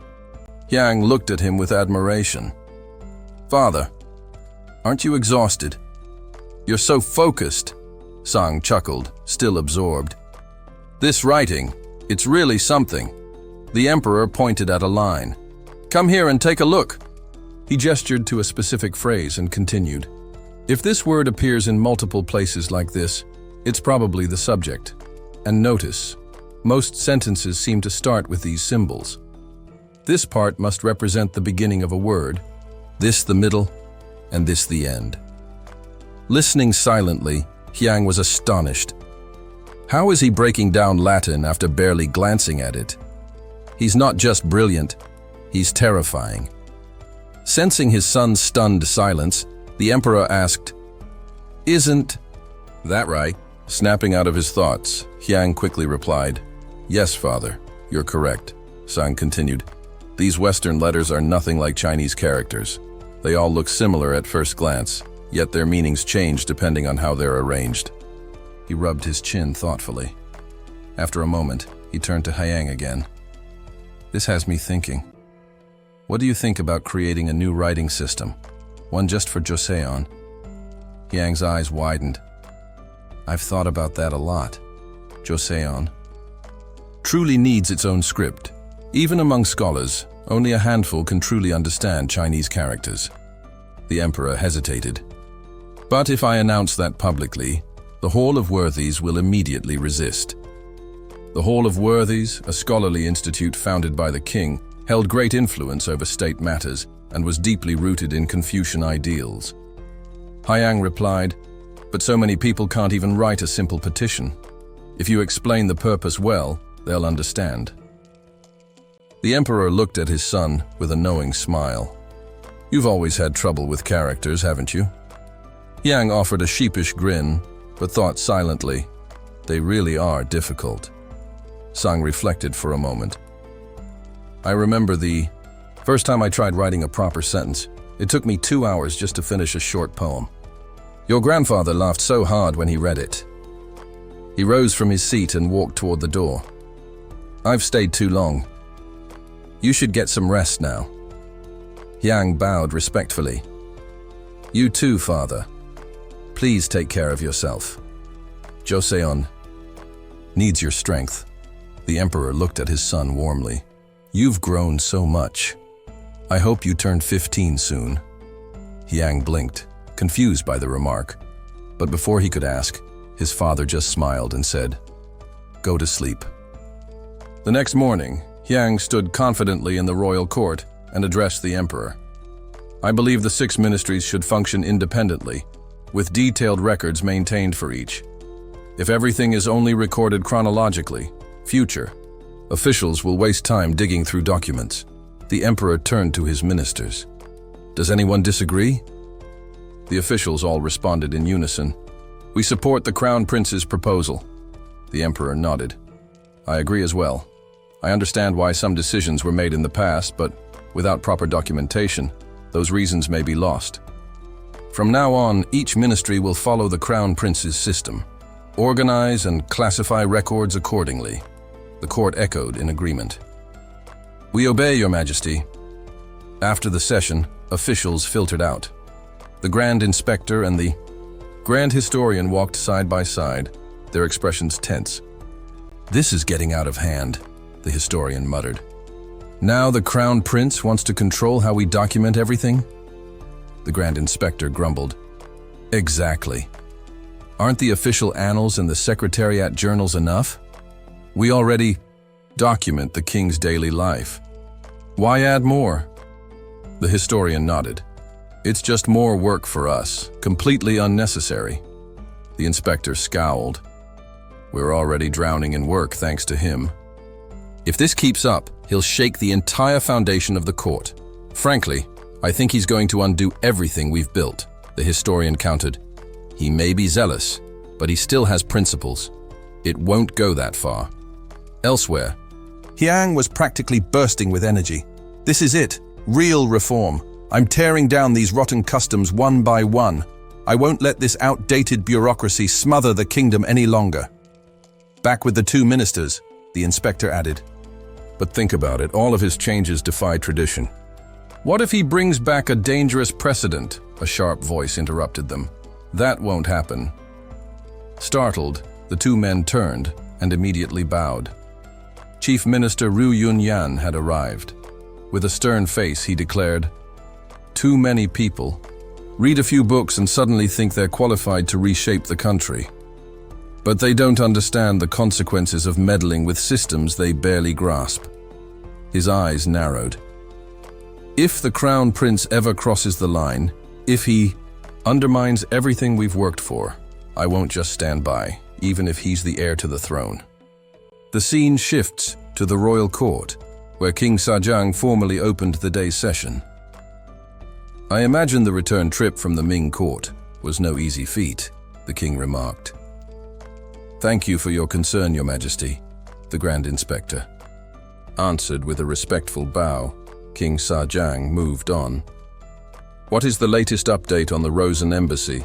Yang looked at him with admiration. "Father, aren't you exhausted? You're so focused." Sang chuckled, still absorbed. "This writing, it's really something." The emperor pointed at a line. "Come here and take a look." He gestured to a specific phrase and continued. "If this word appears in multiple places like this, it's probably the subject. And notice, most sentences seem to start with these symbols. This part must represent the beginning of a word, this the middle, and this the end." Listening silently, Yang was astonished. How is he breaking down Latin after barely glancing at it? He's not just brilliant, he's terrifying. Sensing his son's stunned silence, the emperor asked, "Isn't that right?" Snapping out of his thoughts, Yang quickly replied, "Yes, Father, you're correct." Sang continued, "These Western letters are nothing like Chinese characters. They all look similar at first glance, yet their meanings change depending on how they're arranged." He rubbed his chin thoughtfully. After a moment, he turned to Yang again. "This has me thinking. What do you think about creating a new writing system? One just for Joseon?" Yang's eyes widened. "I've thought about that a lot. Joseon truly needs its own script. Even among scholars, only a handful can truly understand Chinese characters." The emperor hesitated. "But if I announce that publicly, the Hall of Worthies will immediately resist." The Hall of Worthies, a scholarly institute founded by the king, held great influence over state matters and was deeply rooted in Confucian ideals. Yang replied, "But so many people can't even write a simple petition. If you explain the purpose well, they'll understand." The emperor looked at his son with a knowing smile. "You've always had trouble with characters, haven't you?" Yang offered a sheepish grin, but thought silently, "They really are difficult." Sang reflected for a moment. "I remember the first time I tried writing a proper sentence. It took me 2 hours just to finish a short poem. Your grandfather laughed so hard when he read it. He rose from his seat and walked toward the door. I've stayed too long. You should get some rest now. Yang bowed respectfully. You too, father. Please take care of yourself. Joseon needs your strength. The emperor looked at his son warmly. You've grown so much. I hope you turn 15 soon. Yang blinked, confused by the remark. But before he could ask, his father just smiled and said, "Go to sleep." The next morning, Yang stood confidently in the royal court and addressed the emperor. I believe the 6 ministries should function independently, with detailed records maintained for each. If everything is only recorded chronologically, future officials will waste time digging through documents. The emperor turned to his ministers. Does anyone disagree? The officials all responded in unison. We support the crown prince's proposal. The emperor nodded. I agree as well. I understand why some decisions were made in the past, but without proper documentation, those reasons may be lost. From now on, each ministry will follow the crown prince's system. Organize and classify records accordingly. The court echoed in agreement. We obey, Your Majesty. After the session, officials filtered out. The Grand Inspector and the Grand Historian walked side by side, their expressions tense. This is getting out of hand, the historian muttered. Now the Crown Prince wants to control how we document everything? The Grand Inspector grumbled. Exactly. Aren't the official annals and the Secretariat journals enough? We already document the king's daily life. Why add more? The historian nodded. It's just more work for us, completely unnecessary. The inspector scowled. We're already drowning in work thanks to him. If this keeps up, he'll shake the entire foundation of the court. Frankly, I think he's going to undo everything we've built, the historian countered. He may be zealous, but he still has principles. It won't go that far. Elsewhere, Yang was practically bursting with energy. This is it, real reform. I'm tearing down these rotten customs one by one. I won't let this outdated bureaucracy smother the kingdom any longer. Back with the 2 ministers, the inspector added. But think about it, all of his changes defy tradition. What if he brings back a dangerous precedent? A sharp voice interrupted them. That won't happen. Startled, the 2 men turned and immediately bowed. Chief Minister Ru Yunyan had arrived. With a stern face, he declared, "Too many people read a few books and suddenly think they're qualified to reshape the country. But they don't understand the consequences of meddling with systems they barely grasp." His eyes narrowed. If the Crown Prince ever crosses the line, if he undermines everything we've worked for, I won't just stand by, even if he's the heir to the throne. The scene shifts to the royal court, where King Sajang formally opened the day's session. I imagine the return trip from the Ming court was no easy feat, the king remarked. Thank you for your concern, Your Majesty, the Grand Inspector answered with a respectful bow. King Sajang moved on. What is the latest update on the Rosen Embassy?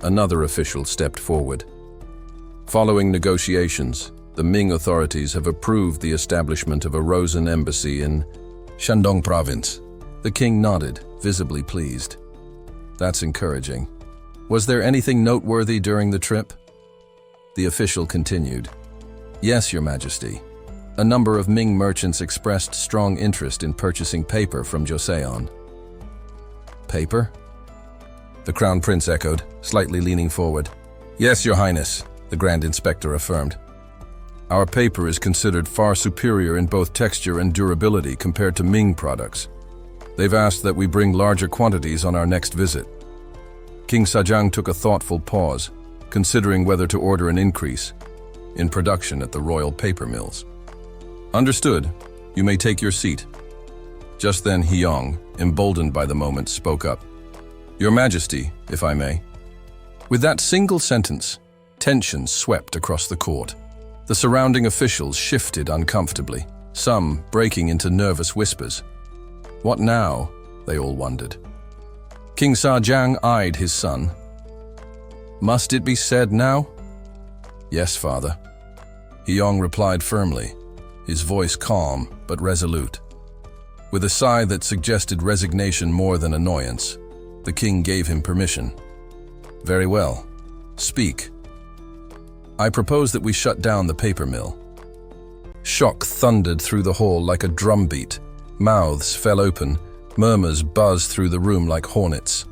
Another official stepped forward. Following negotiations, the Ming authorities have approved the establishment of a Rosen Embassy in Shandong Province. The king nodded, visibly pleased. That's encouraging. Was there anything noteworthy during the trip? The official continued. Yes, Your Majesty. A number of Ming merchants expressed strong interest in purchasing paper from Joseon. Paper? The Crown Prince echoed, slightly leaning forward. Yes, Your Highness, the Grand Inspector affirmed. Our paper is considered far superior in both texture and durability compared to Ming products. They've asked that we bring larger quantities on our next visit. King Sajang took a thoughtful pause, considering whether to order an increase in production at the royal paper mills. Understood. You may take your seat. Just then Hyong, emboldened by the moment, spoke up. Your Majesty, if I may. With that single sentence, tension swept across the court. The surrounding officials shifted uncomfortably, some breaking into nervous whispers. What now? They all wondered. King Sajang eyed his son, Must it be said now? Yes, father. Hyong replied firmly, his voice calm but resolute. With a sigh that suggested resignation more than annoyance, the king gave him permission. Very well. Speak. I propose that we shut down the paper mill. Shock thundered through the hall like a drumbeat. Mouths fell open, murmurs buzzed through the room like hornets.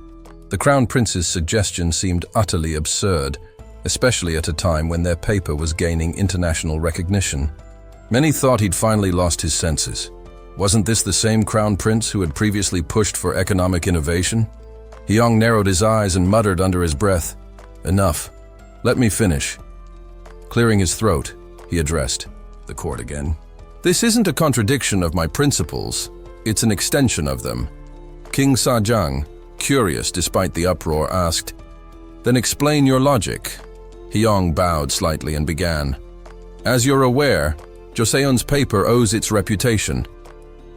The Crown Prince's suggestion seemed utterly absurd, especially at a time when their paper was gaining international recognition. Many thought he'd finally lost his senses. Wasn't this the same Crown Prince who had previously pushed for economic innovation? Hyong narrowed his eyes and muttered under his breath, "Enough. Let me finish." Clearing his throat, he addressed the court again. "This isn't a contradiction of my principles. It's an extension of them." King Sajang, curious despite the uproar, asked, "Then explain your logic." Hyong bowed slightly and began. "As you're aware, Joseon's paper owes its reputation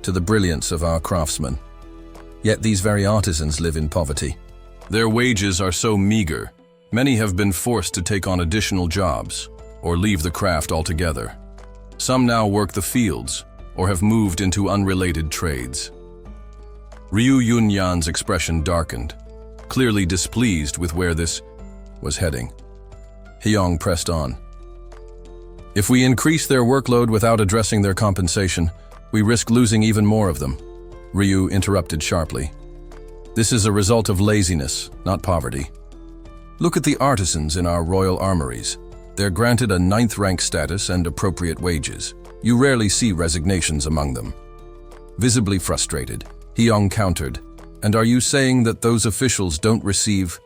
to the brilliance of our craftsmen. Yet these very artisans live in poverty. Their wages are so meager, many have been forced to take on additional jobs or leave the craft altogether. Some now work the fields or have moved into unrelated trades." Ryu Yunyan's expression darkened, clearly displeased with where this was heading. Hyong pressed on. "If we increase their workload without addressing their compensation, we risk losing even more of them," Ryu interrupted sharply. "This is a result of laziness, not poverty. Look at the artisans in our royal armories. They're granted a 9th rank status and appropriate wages. You rarely see resignations among them." Visibly frustrated, Hyong countered, "And are you saying that those officials don't receive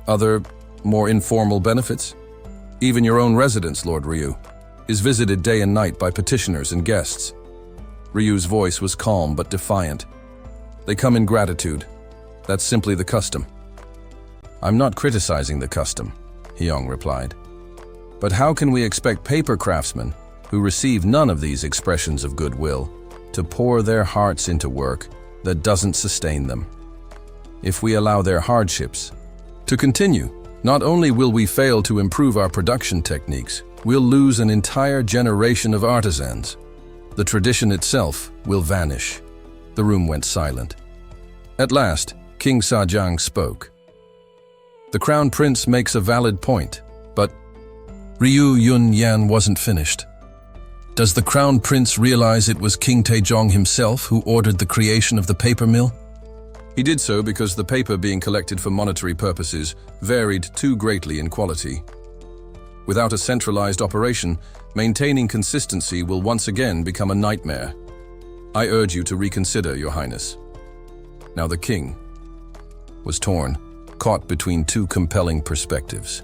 other, more informal benefits? Even your own residence, Lord Ryu, is visited day and night by petitioners and guests." Ryu's voice was calm but defiant. "They come in gratitude. That's simply the custom." "I'm not criticizing the custom," Hyong replied. "But how can we expect paper craftsmen, who receive none of these expressions of goodwill, to pour their hearts into work that doesn't sustain them? If we allow their hardships to continue, not only will we fail to improve our production techniques, we'll lose an entire generation of artisans. The tradition itself will vanish." The room went silent. At last, King Sajang spoke. "The Crown Prince makes a valid point, but..." Ryu Yunyan wasn't finished. "Does the Crown Prince realize it was King Taejong himself who ordered the creation of the paper mill?" "He did so because the paper being collected for monetary purposes varied too greatly in quality. Without a centralized operation, maintaining consistency will once again become a nightmare. I urge you to reconsider, Your Highness." Now the king was torn, caught between two compelling perspectives.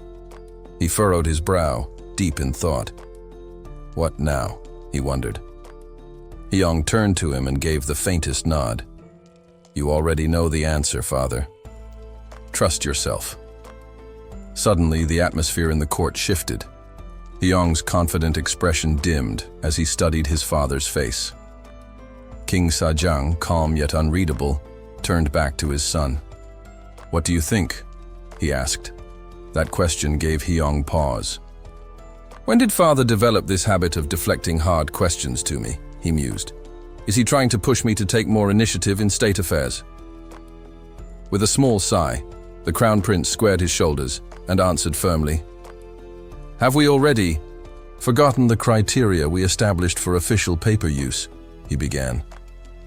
He furrowed his brow, deep in thought. What now? He wondered. Hyong turned to him and gave the faintest nod. "You already know the answer, father. Trust yourself." Suddenly, the atmosphere in the court shifted. Hyong's confident expression dimmed as he studied his father's face. King Sajang, calm yet unreadable, turned back to his son. "What do you think?" he asked. That question gave Hyong pause. "When did father develop this habit of deflecting hard questions to me?" he mused. "Is he trying to push me to take more initiative in state affairs?" With a small sigh, the Crown Prince squared his shoulders and answered firmly. "Have we already forgotten the criteria we established for official paper use?" he began.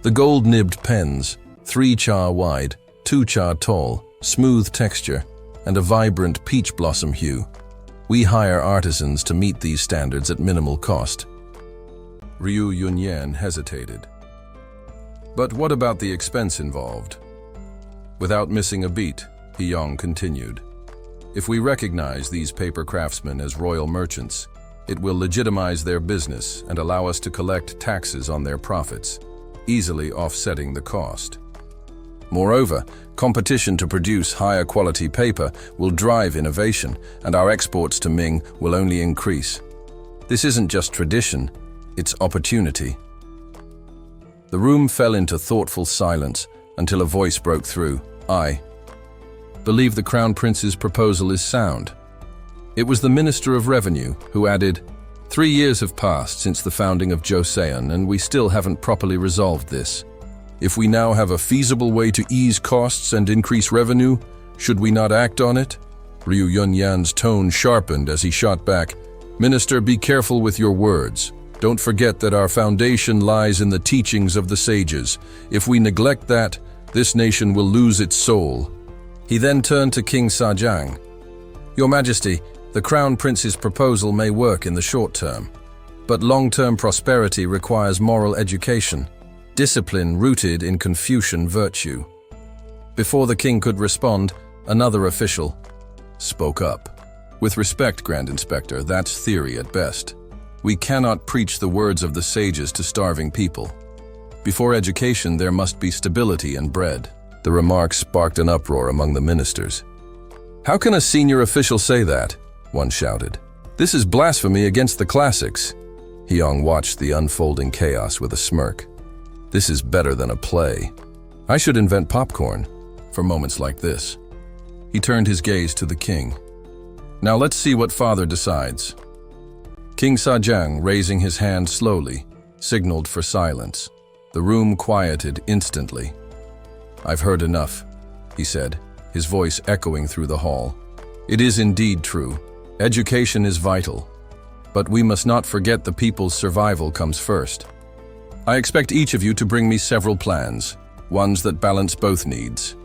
"The gold-nibbed pens, 3 cha wide, 2 cha tall, smooth texture, and a vibrant peach blossom hue. We hire artisans to meet these standards at minimal cost." Ryu Yunyan hesitated. "But what about the expense involved?" Without missing a beat, Hyong continued. "If we recognize these paper craftsmen as royal merchants, it will legitimize their business and allow us to collect taxes on their profits, easily offsetting the cost. Moreover, competition to produce higher quality paper will drive innovation, and our exports to Ming will only increase. This isn't just tradition, it's opportunity." The room fell into thoughtful silence until a voice broke through. believe the Crown Prince's proposal is sound. It was the Minister of Revenue who added, 3 years have passed since the founding of Joseon, and we still haven't properly resolved this. If we now have a feasible way to ease costs and increase revenue, should we not act on it? Ryu Yunyan's tone sharpened as he shot back, Minister, be careful with your words. Don't forget that our foundation lies in the teachings of the sages. If we neglect that, this nation will lose its soul. He then turned to King Sajang. Your Majesty, the Crown Prince's proposal may work in the short term, but long-term prosperity requires moral education, discipline rooted in Confucian virtue. Before the king could respond, another official spoke up. With respect, Grand Inspector, that's theory at best. We cannot preach the words of the sages to starving people. Before education, there must be stability and bread. The remark sparked an uproar among the ministers. How can a senior official say that? One shouted. This is blasphemy against the classics. Hyong watched the unfolding chaos with a smirk. This is better than a play. I should invent popcorn for moments like this. He turned his gaze to the king. Now let's see what father decides. King Sajang, raising his hand slowly, signaled for silence. The room quieted instantly. I've heard enough, he said, his voice echoing through the hall. It is indeed true. Education is vital. But we must not forget the people's survival comes first. I expect each of you to bring me several plans, ones that balance both needs.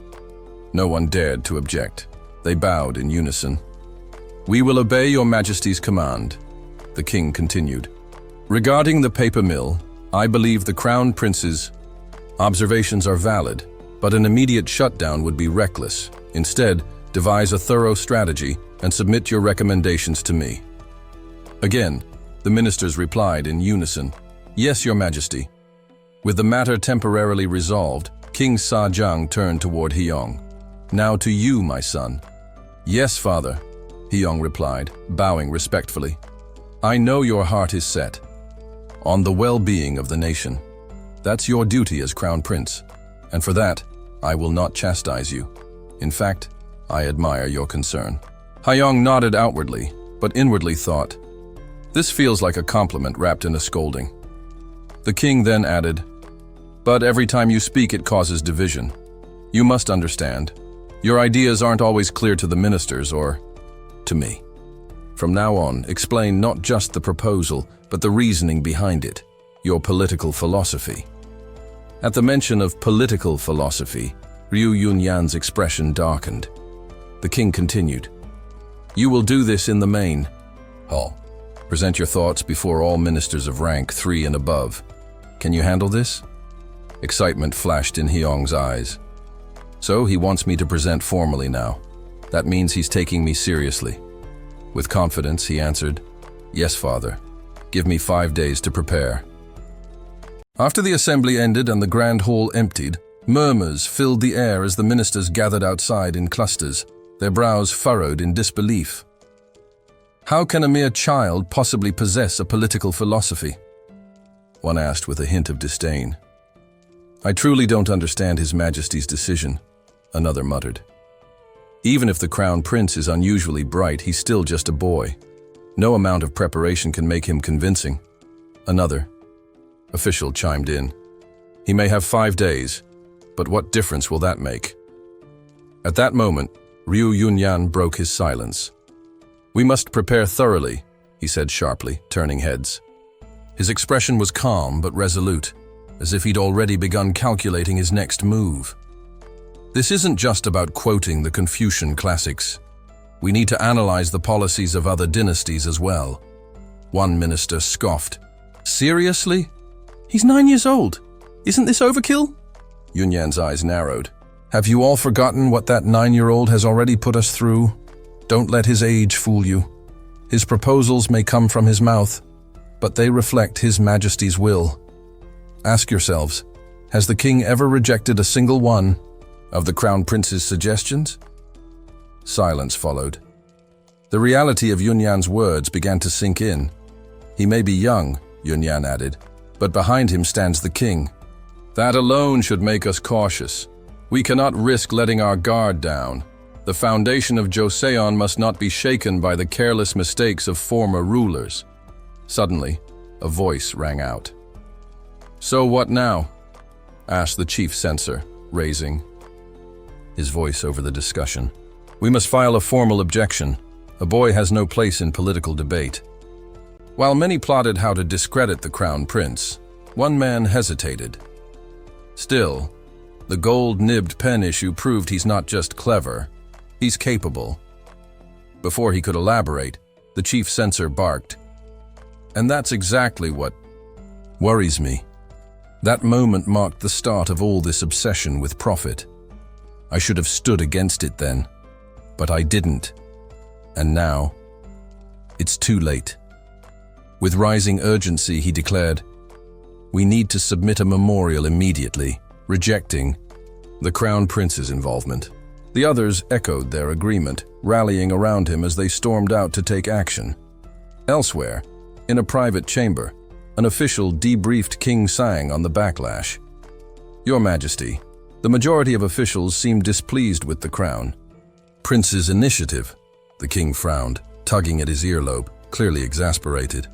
No one dared to object. They bowed in unison. We will obey your Majesty's command, the king continued. Regarding the paper mill, I believe the Crown Prince's observations are valid, but an immediate shutdown would be reckless. Instead, devise a thorough strategy and submit your recommendations to me. Again, the ministers replied in unison, Yes, your Majesty. With the matter temporarily resolved, King Sajang turned toward Hyong. Now to you, my son. Yes, father, Hyong replied, bowing respectfully. I know your heart is set on the well-being of the nation. That's your duty as Crown Prince, and for that, I will not chastise you. In fact, I admire your concern. Hyong nodded outwardly, but inwardly thought, this feels like a compliment wrapped in a scolding. The king then added, but every time you speak it causes division. You must understand, your ideas aren't always clear to the ministers or to me. From now on, explain not just the proposal, but the reasoning behind it, your political philosophy. At the mention of political philosophy, Ryu Yunyan's expression darkened. The king continued, You will do this in the main hall. Present your thoughts before all ministers of rank 3 and above. Can you handle this? Excitement flashed in Hyong's eyes. So he wants me to present formally now. That means he's taking me seriously. With confidence, he answered, Yes, father. Give me 5 days to prepare. After the assembly ended and the grand hall emptied, murmurs filled the air as the ministers gathered outside in clusters, their brows furrowed in disbelief. How can a mere child possibly possess a political philosophy? One asked with a hint of disdain. I truly don't understand His Majesty's decision, another muttered. Even if the Crown Prince is unusually bright, he's still just a boy. No amount of preparation can make him convincing. Another official chimed in. He may have 5 days, but what difference will that make? At that moment, Ryu Yunyan broke his silence. We must prepare thoroughly, he said sharply, turning heads. His expression was calm but resolute, as if he'd already begun calculating his next move. This isn't just about quoting the Confucian classics. We need to analyze the policies of other dynasties as well. One minister scoffed. Seriously? He's 9 years old. Isn't this overkill? Yunyan's eyes narrowed. Have you all forgotten what that 9-year-old has already put us through? Don't let his age fool you. His proposals may come from his mouth, but they reflect His Majesty's will. Ask yourselves, has the king ever rejected a single one of the Crown Prince's suggestions? Silence followed. The reality of Yunyan's words began to sink in. He may be young, Yunyan added, but behind him stands the king. That alone should make us cautious. We cannot risk letting our guard down. The foundation of Joseon must not be shaken by the careless mistakes of former rulers. Suddenly, a voice rang out. "So what now?" asked the chief censor, raising his voice over the discussion. "We must file a formal objection. A boy has no place in political debate." While many plotted how to discredit the crown prince, one man hesitated. Still, the gold-nibbed pen issue proved he's not just clever, he's capable. Before he could elaborate, the chief censor barked. "And that's exactly what worries me." That moment marked the start of all this obsession with profit. I should have stood against it then, but I didn't. And now, it's too late. With rising urgency, he declared, "We need to submit a memorial immediately, rejecting the crown prince's involvement." The others echoed their agreement, rallying around him as they stormed out to take action. Elsewhere, in a private chamber, an official debriefed King Sang on the backlash. "Your Majesty, the majority of officials seem displeased with the crown prince's initiative." The king frowned, tugging at his earlobe, clearly exasperated.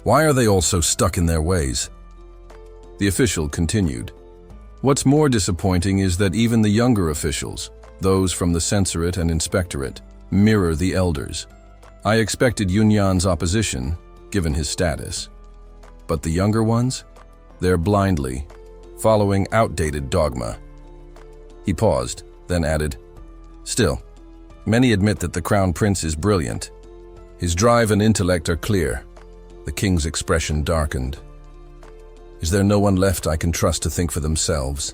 "Why are they all so stuck in their ways?" The official continued. "What's more disappointing is that even the younger officials, those from the censorate and inspectorate, mirror the elders. I expected Yunyan's opposition, given his status. But the younger ones? They're blindly following outdated dogma." He paused, then added, "Still, many admit that the crown prince is brilliant. His drive and intellect are clear." The king's expression darkened. "Is there no one left I can trust to think for themselves?"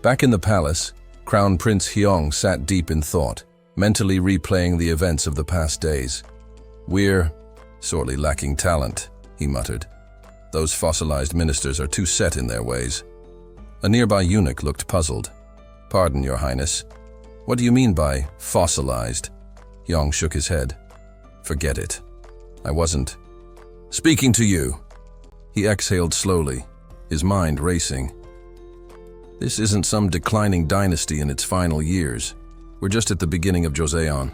Back in the palace, Crown Prince Hyong sat deep in thought, mentally replaying the events of the past days. "We're sorely lacking talent," he muttered. "Those fossilized ministers are too set in their ways." A nearby eunuch looked puzzled. "Pardon, Your Highness. What do you mean by fossilized?" Hyong shook his head. "Forget it. I wasn't speaking to you." He exhaled slowly, his mind racing. "This isn't some declining dynasty in its final years. We're just at the beginning of Joseon.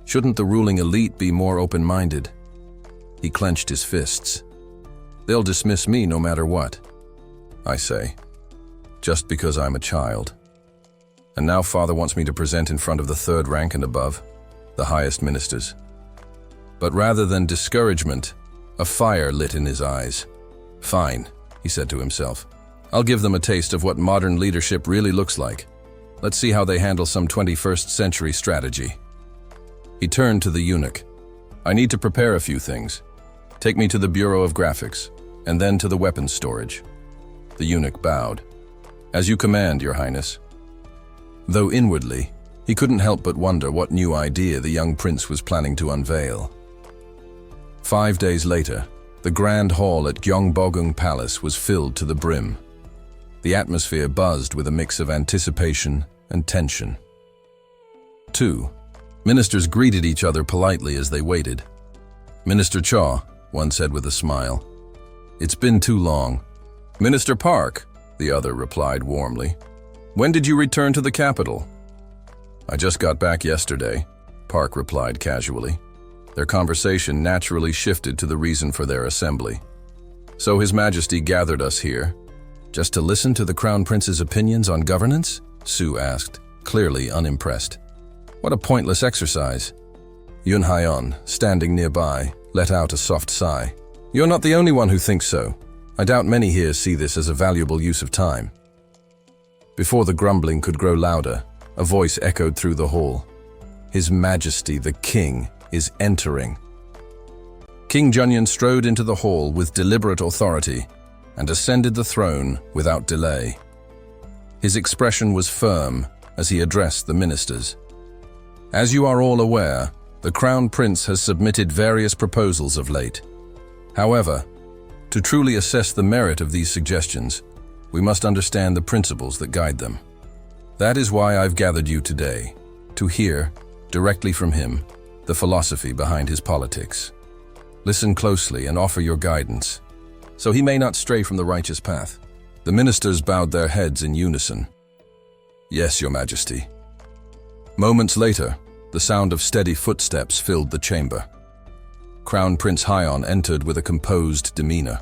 Shouldn't the ruling elite be more open-minded?" He clenched his fists. "They'll dismiss me no matter what. I say, just because I'm a child. And now Father wants me to present in front of the third rank and above, the highest ministers." But rather than discouragement, a fire lit in his eyes. "Fine," he said to himself. "I'll give them a taste of what modern leadership really looks like. Let's see how they handle some 21st century strategy." He turned to the eunuch. "I need to prepare a few things. Take me to the Bureau of Graphics, and then to the weapons storage." The eunuch bowed. "As you command, Your Highness." Though inwardly, he couldn't help but wonder what new idea the young prince was planning to unveil. 5 days later, the grand hall at Gyeongbokgung Palace was filled to the brim. The atmosphere buzzed with a mix of anticipation and tension. 2. Ministers greeted each other politely as they waited. "Minister Cha," one said with a smile. "It's been too long." "Minister Park," the other replied warmly. "When did you return to the capital?" "I just got back yesterday," Park replied casually. Their conversation naturally shifted to the reason for their assembly. "So His Majesty gathered us here, just to listen to the Crown Prince's opinions on governance?" Sue asked, clearly unimpressed. "What a pointless exercise." Yun Hyeon, standing nearby, let out a soft sigh. "You're not the only one who thinks so. I doubt many here see this as a valuable use of time." Before the grumbling could grow louder, a voice echoed through the hall. "His Majesty the King is entering." King Junyan strode into the hall with deliberate authority and ascended the throne without delay. His expression was firm as he addressed the ministers. "As you are all aware, the Crown Prince has submitted various proposals of late. However, to truly assess the merit of these suggestions, we must understand the principles that guide them. That is why I've gathered you today, to hear, directly from him, the philosophy behind his politics. Listen closely and offer your guidance, so he may not stray from the righteous path." The ministers bowed their heads in unison. "Yes, Your Majesty." Moments later, the sound of steady footsteps filled the chamber. Crown Prince Haiyan entered with a composed demeanor,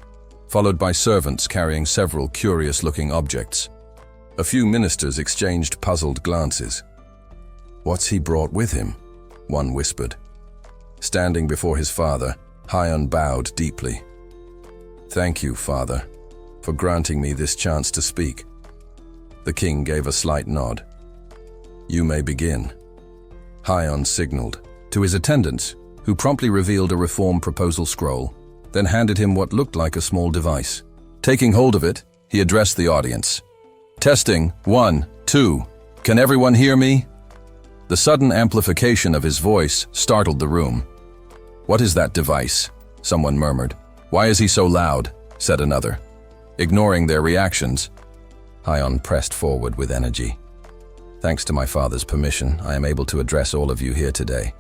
followed by servants carrying several curious-looking objects. A few ministers exchanged puzzled glances. "What's he brought with him?" one whispered. Standing before his father, Haiyan bowed deeply. "Thank you, father, for granting me this chance to speak." The king gave a slight nod. "You may begin." Haiyan signaled to his attendants, who promptly revealed a reform proposal scroll, then handed him what looked like a small device. Taking hold of it, he addressed the audience. "Testing, 1, 2. Can everyone hear me?" The sudden amplification of his voice startled the room. "What is that device?" someone murmured. "Why is he so loud?" said another. Ignoring their reactions, Haiyan pressed forward with energy. "Thanks to my father's permission, I am able to address all of you here today.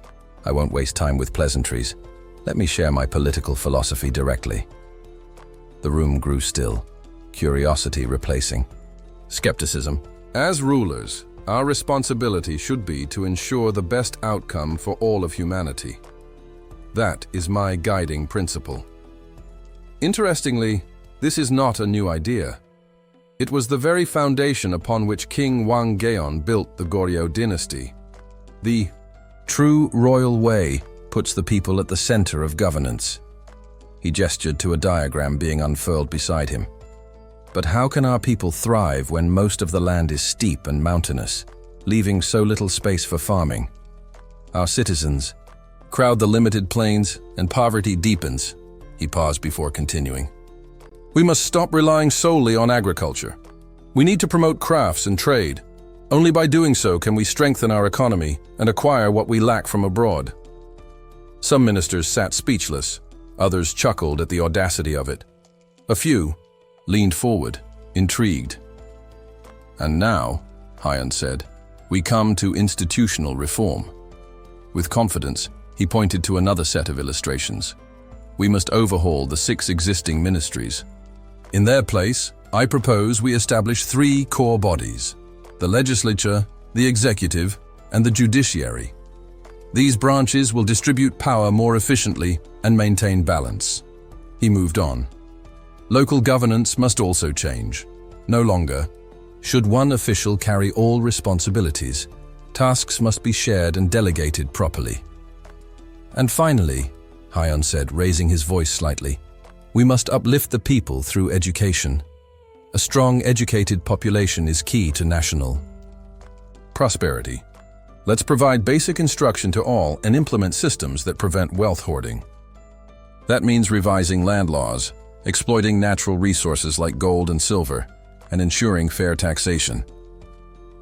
I won't waste time with pleasantries. Let me share my political philosophy directly." The room grew still, curiosity replacing skepticism. As rulers, our responsibility should be to ensure the best outcome for all of humanity. That is my guiding principle. Interestingly, this is not a new idea. It was the very foundation upon which King Wang Geon built the Goryeo dynasty. The true royal way puts the people at the center of governance. He gestured to a diagram being unfurled beside him. But how can our people thrive when most of the land is steep and mountainous, leaving so little space for farming? Our citizens crowd the limited plains and poverty deepens. He paused before continuing. We must stop relying solely on agriculture. We need to promote crafts and trade. Only by doing so can we strengthen our economy and acquire what we lack from abroad. Some ministers sat speechless, others chuckled at the audacity of it. A few leaned forward, intrigued. "And now," Haiyan said, "we come to institutional reform." With confidence, he pointed to another set of illustrations. "We must overhaul the 6 existing ministries. In their place, I propose we establish 3 core bodies: the legislature, the executive, and the judiciary. These branches will distribute power more efficiently and maintain balance." He moved on. Local governance must also change. No longer should one official carry all responsibilities. Tasks must be shared and delegated properly. "And finally," Haiyan said, raising his voice slightly, "we must uplift the people through education. A strong, educated population is key to national prosperity. Let's provide basic instruction to all and implement systems that prevent wealth hoarding. That means revising land laws, exploiting natural resources like gold and silver, and ensuring fair taxation."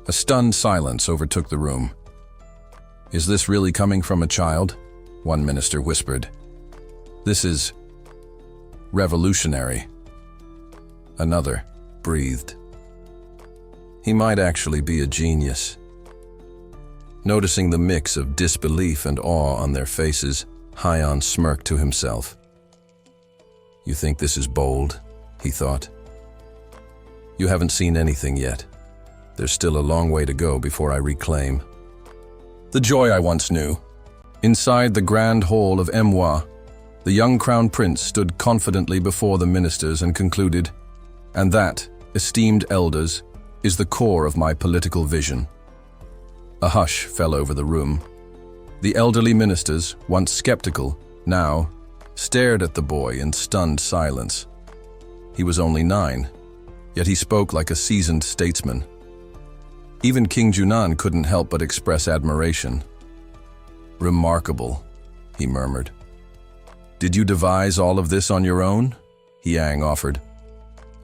A stunned silence overtook the room. "Is this really coming from a child?" one minister whispered. "This is revolutionary." Another breathed. "He might actually be a genius." Noticing the mix of disbelief and awe on their faces, Haiyan smirked to himself. "You think this is bold?" he thought. "You haven't seen anything yet. There's still a long way to go before I reclaim the joy I once knew." Inside the grand hall of Manhwa, the young crown prince stood confidently before the ministers and concluded, "And that, esteemed elders, is the core of my political vision." A hush fell over the room. The elderly ministers, once skeptical, now stared at the boy in stunned silence. He was only 9, yet he spoke like a seasoned statesman. Even King Junan couldn't help but express admiration. "Remarkable," he murmured. "Did you devise all of this on your own?" Yang offered,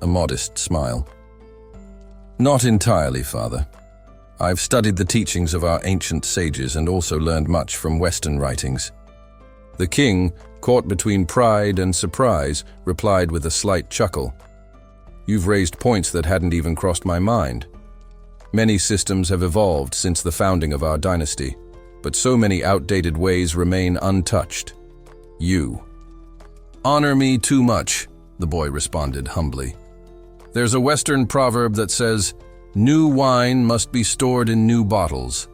a modest smile. "Not entirely, father. I've studied the teachings of our ancient sages and also learned much from Western writings." The king, caught between pride and surprise, replied with a slight chuckle. "You've raised points that hadn't even crossed my mind. Many systems have evolved since the founding of our dynasty, but so many outdated ways remain untouched. You honor me too much," the boy responded humbly. "There's a Western proverb that says, 'New wine must be stored in new bottles.'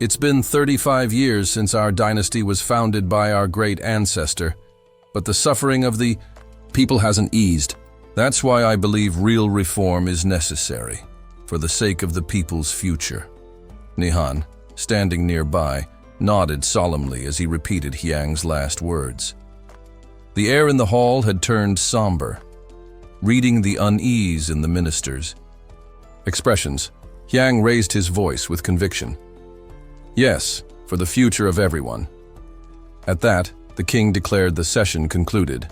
It's been 35 years since our dynasty was founded by our great ancestor, but the suffering of the people hasn't eased. That's why I believe real reform is necessary, for the sake of the people's future. Nihan, standing nearby, nodded solemnly as he repeated Hyang's last words. The air in the hall had turned somber, reading the unease in the ministers' expressions. Hyang raised his voice with conviction. Yes, for the future of everyone. At that, the king declared the session concluded.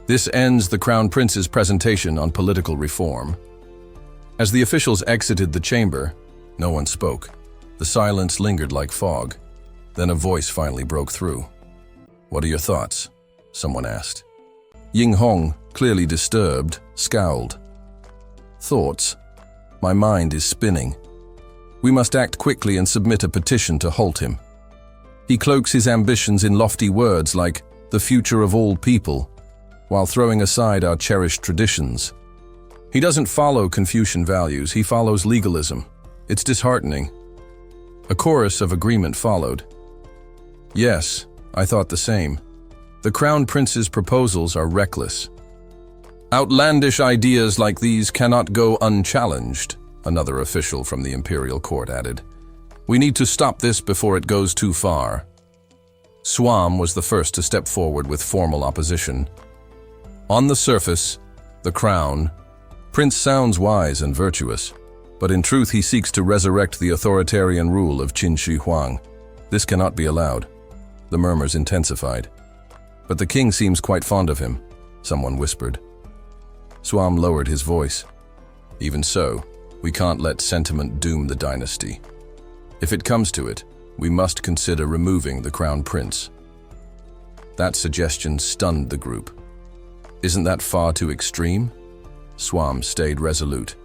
This ends the Crown Prince's presentation on political reform. As the officials exited the chamber, no one spoke. The silence lingered like fog. Then a voice finally broke through. "What are your thoughts?" someone asked. Ying Hong, clearly disturbed, scowled. "Thoughts? My mind is spinning. We must act quickly and submit a petition to halt him. He cloaks his ambitions in lofty words like the future of all people, while throwing aside our cherished traditions. He doesn't follow Confucian values, he follows legalism. It's disheartening." A chorus of agreement followed. "Yes, I thought the same. The Crown Prince's proposals are reckless. Outlandish ideas like these cannot go unchallenged," another official from the imperial court added. "We need to stop this before it goes too far." Swam was the first to step forward with formal opposition. On the surface, the Crown Prince sounds wise and virtuous, but in truth he seeks to resurrect the authoritarian rule of Qin Shi Huang. This cannot be allowed. The murmurs intensified. "But the king seems quite fond of him," someone whispered. Swam lowered his voice. "Even so, we can't let sentiment doom the dynasty. If it comes to it, we must consider removing the Crown Prince." That suggestion stunned the group. "Isn't that far too extreme?" Swam stayed resolute.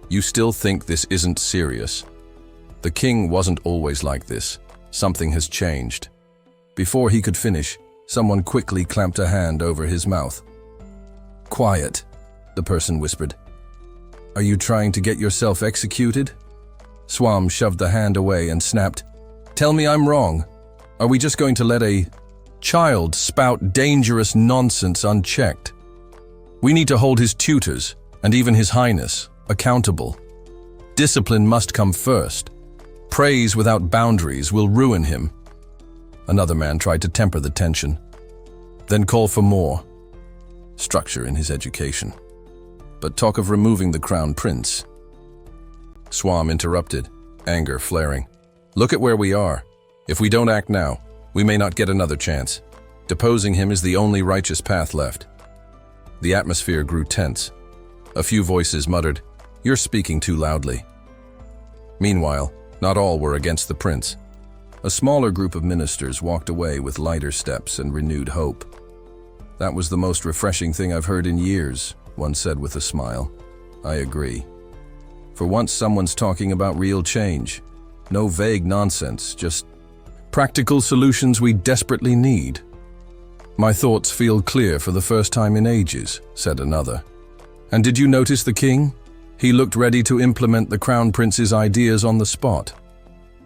"You still think this isn't serious? The king wasn't always like this. Something has changed." Before he could finish, someone quickly clamped a hand over his mouth. "Quiet," the person whispered. "Are you trying to get yourself executed?" Swam shoved the hand away and snapped, "Tell me I'm wrong. Are we just going to let a child spout dangerous nonsense unchecked? We need to hold his tutors, and even His Highness, accountable. Discipline must come first. Praise without boundaries will ruin him." Another man tried to temper the tension. "Then call for more structure in his education. But talk of removing the Crown Prince." Swam interrupted, anger flaring. "Look at where we are. If we don't act now, we may not get another chance. Deposing him is the only righteous path left." The atmosphere grew tense. A few voices muttered, "You're speaking too loudly." Meanwhile, not all were against the prince. A smaller group of ministers walked away with lighter steps and renewed hope. "That was the most refreshing thing I've heard in years," one said with a smile. "I agree. For once someone's talking about real change. No vague nonsense, just practical solutions we desperately need." "My thoughts feel clear for the first time in ages," said another. "And did you notice the king? He looked ready to implement the Crown Prince's ideas on the spot."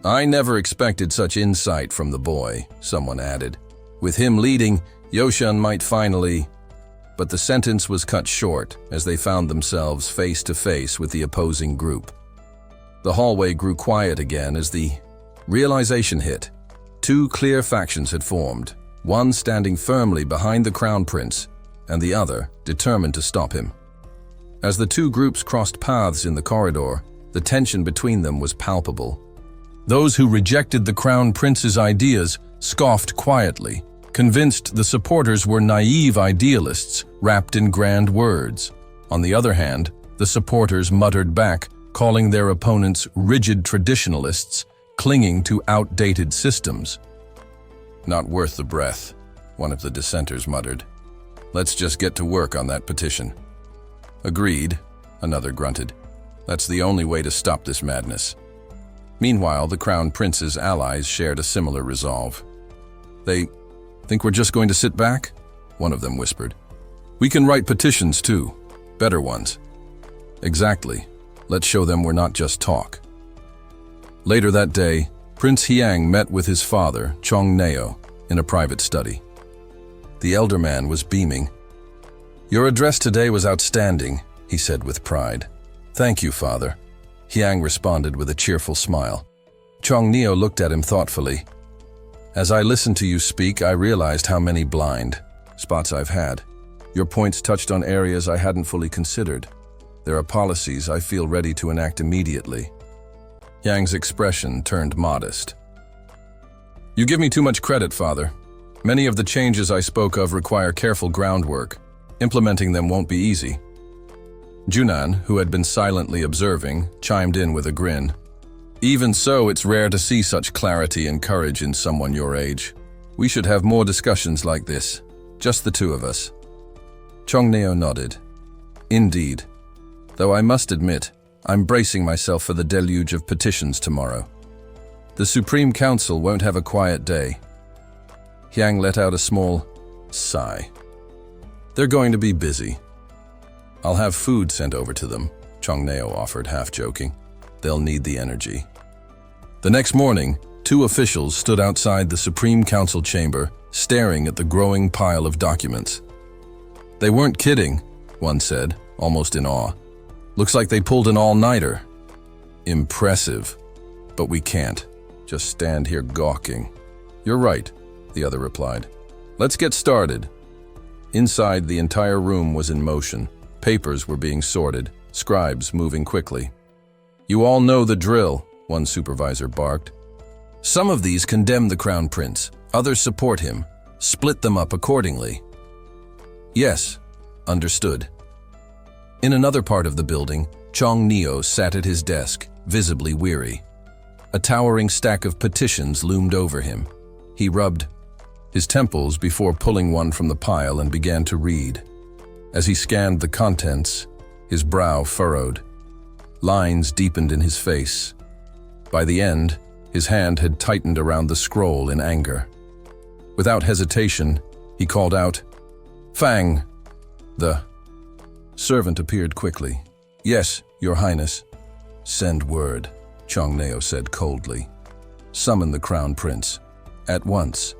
"I never expected such insight from the boy," someone added. "With him leading, Yoshan might finally—" But the sentence was cut short as they found themselves face to face with the opposing group. The hallway grew quiet again as the realization hit. Two clear factions had formed, one standing firmly behind the Crown Prince, and the other determined to stop him. As the two groups crossed paths in the corridor, the tension between them was palpable. Those who rejected the Crown Prince's ideas scoffed quietly, convinced the supporters were naive idealists wrapped in grand words. On the other hand, the supporters muttered back, calling their opponents rigid traditionalists, clinging to outdated systems. "Not worth the breath," one of the dissenters muttered. "Let's just get to work on that petition." "Agreed," another grunted. "That's the only way to stop this madness." Meanwhile, the Crown Prince's allies shared a similar resolve. "They think we're just going to sit back?" one of them whispered. "We can write petitions too, better ones." "Exactly. Let's show them we're not just talk." Later that day, Prince Hiang met with his father, Chongneo, in a private study. The elder man was beaming. "Your address today was outstanding," he said with pride. "Thank you, father." Hiang responded with a cheerful smile. Chongneo looked at him thoughtfully. "As I listened to you speak, I realized how many blind spots I've had. Your points touched on areas I hadn't fully considered. There are policies I feel ready to enact immediately." Yang's expression turned modest. "You give me too much credit, father. Many of the changes I spoke of require careful groundwork. Implementing them won't be easy." Junan, who had been silently observing, chimed in with a grin. "Even so, it's rare to see such clarity and courage in someone your age. We should have more discussions like this, just the two of us." Chongneo nodded. "Indeed. Though I must admit, I'm bracing myself for the deluge of petitions tomorrow. The Supreme Council won't have a quiet day." Hiang let out a small sigh. "They're going to be busy." "I'll have food sent over to them," Chongneo offered, half-joking. "They'll need the energy." The next morning, 2 officials stood outside the Supreme Council chamber, staring at the growing pile of documents. "They weren't kidding," one said, almost in awe. "Looks like they pulled an all-nighter." "Impressive. But we can't just stand here gawking." "You're right," the other replied. "Let's get started." Inside, the entire room was in motion. Papers were being sorted, scribes moving quickly. "You all know the drill," one supervisor barked. "Some of these condemn the Crown Prince, others support him. Split them up accordingly." "Yes, understood." In another part of the building, Chongneo sat at his desk, visibly weary. A towering stack of petitions loomed over him. He rubbed his temples before pulling one from the pile and began to read. As he scanned the contents, his brow furrowed. Lines deepened in his face. By the end, his hand had tightened around the scroll in anger. Without hesitation, he called out, "Fang!" The servant appeared quickly. "Yes, Your Highness." "Send word," Chongneo said coldly. "Summon the Crown Prince. At once."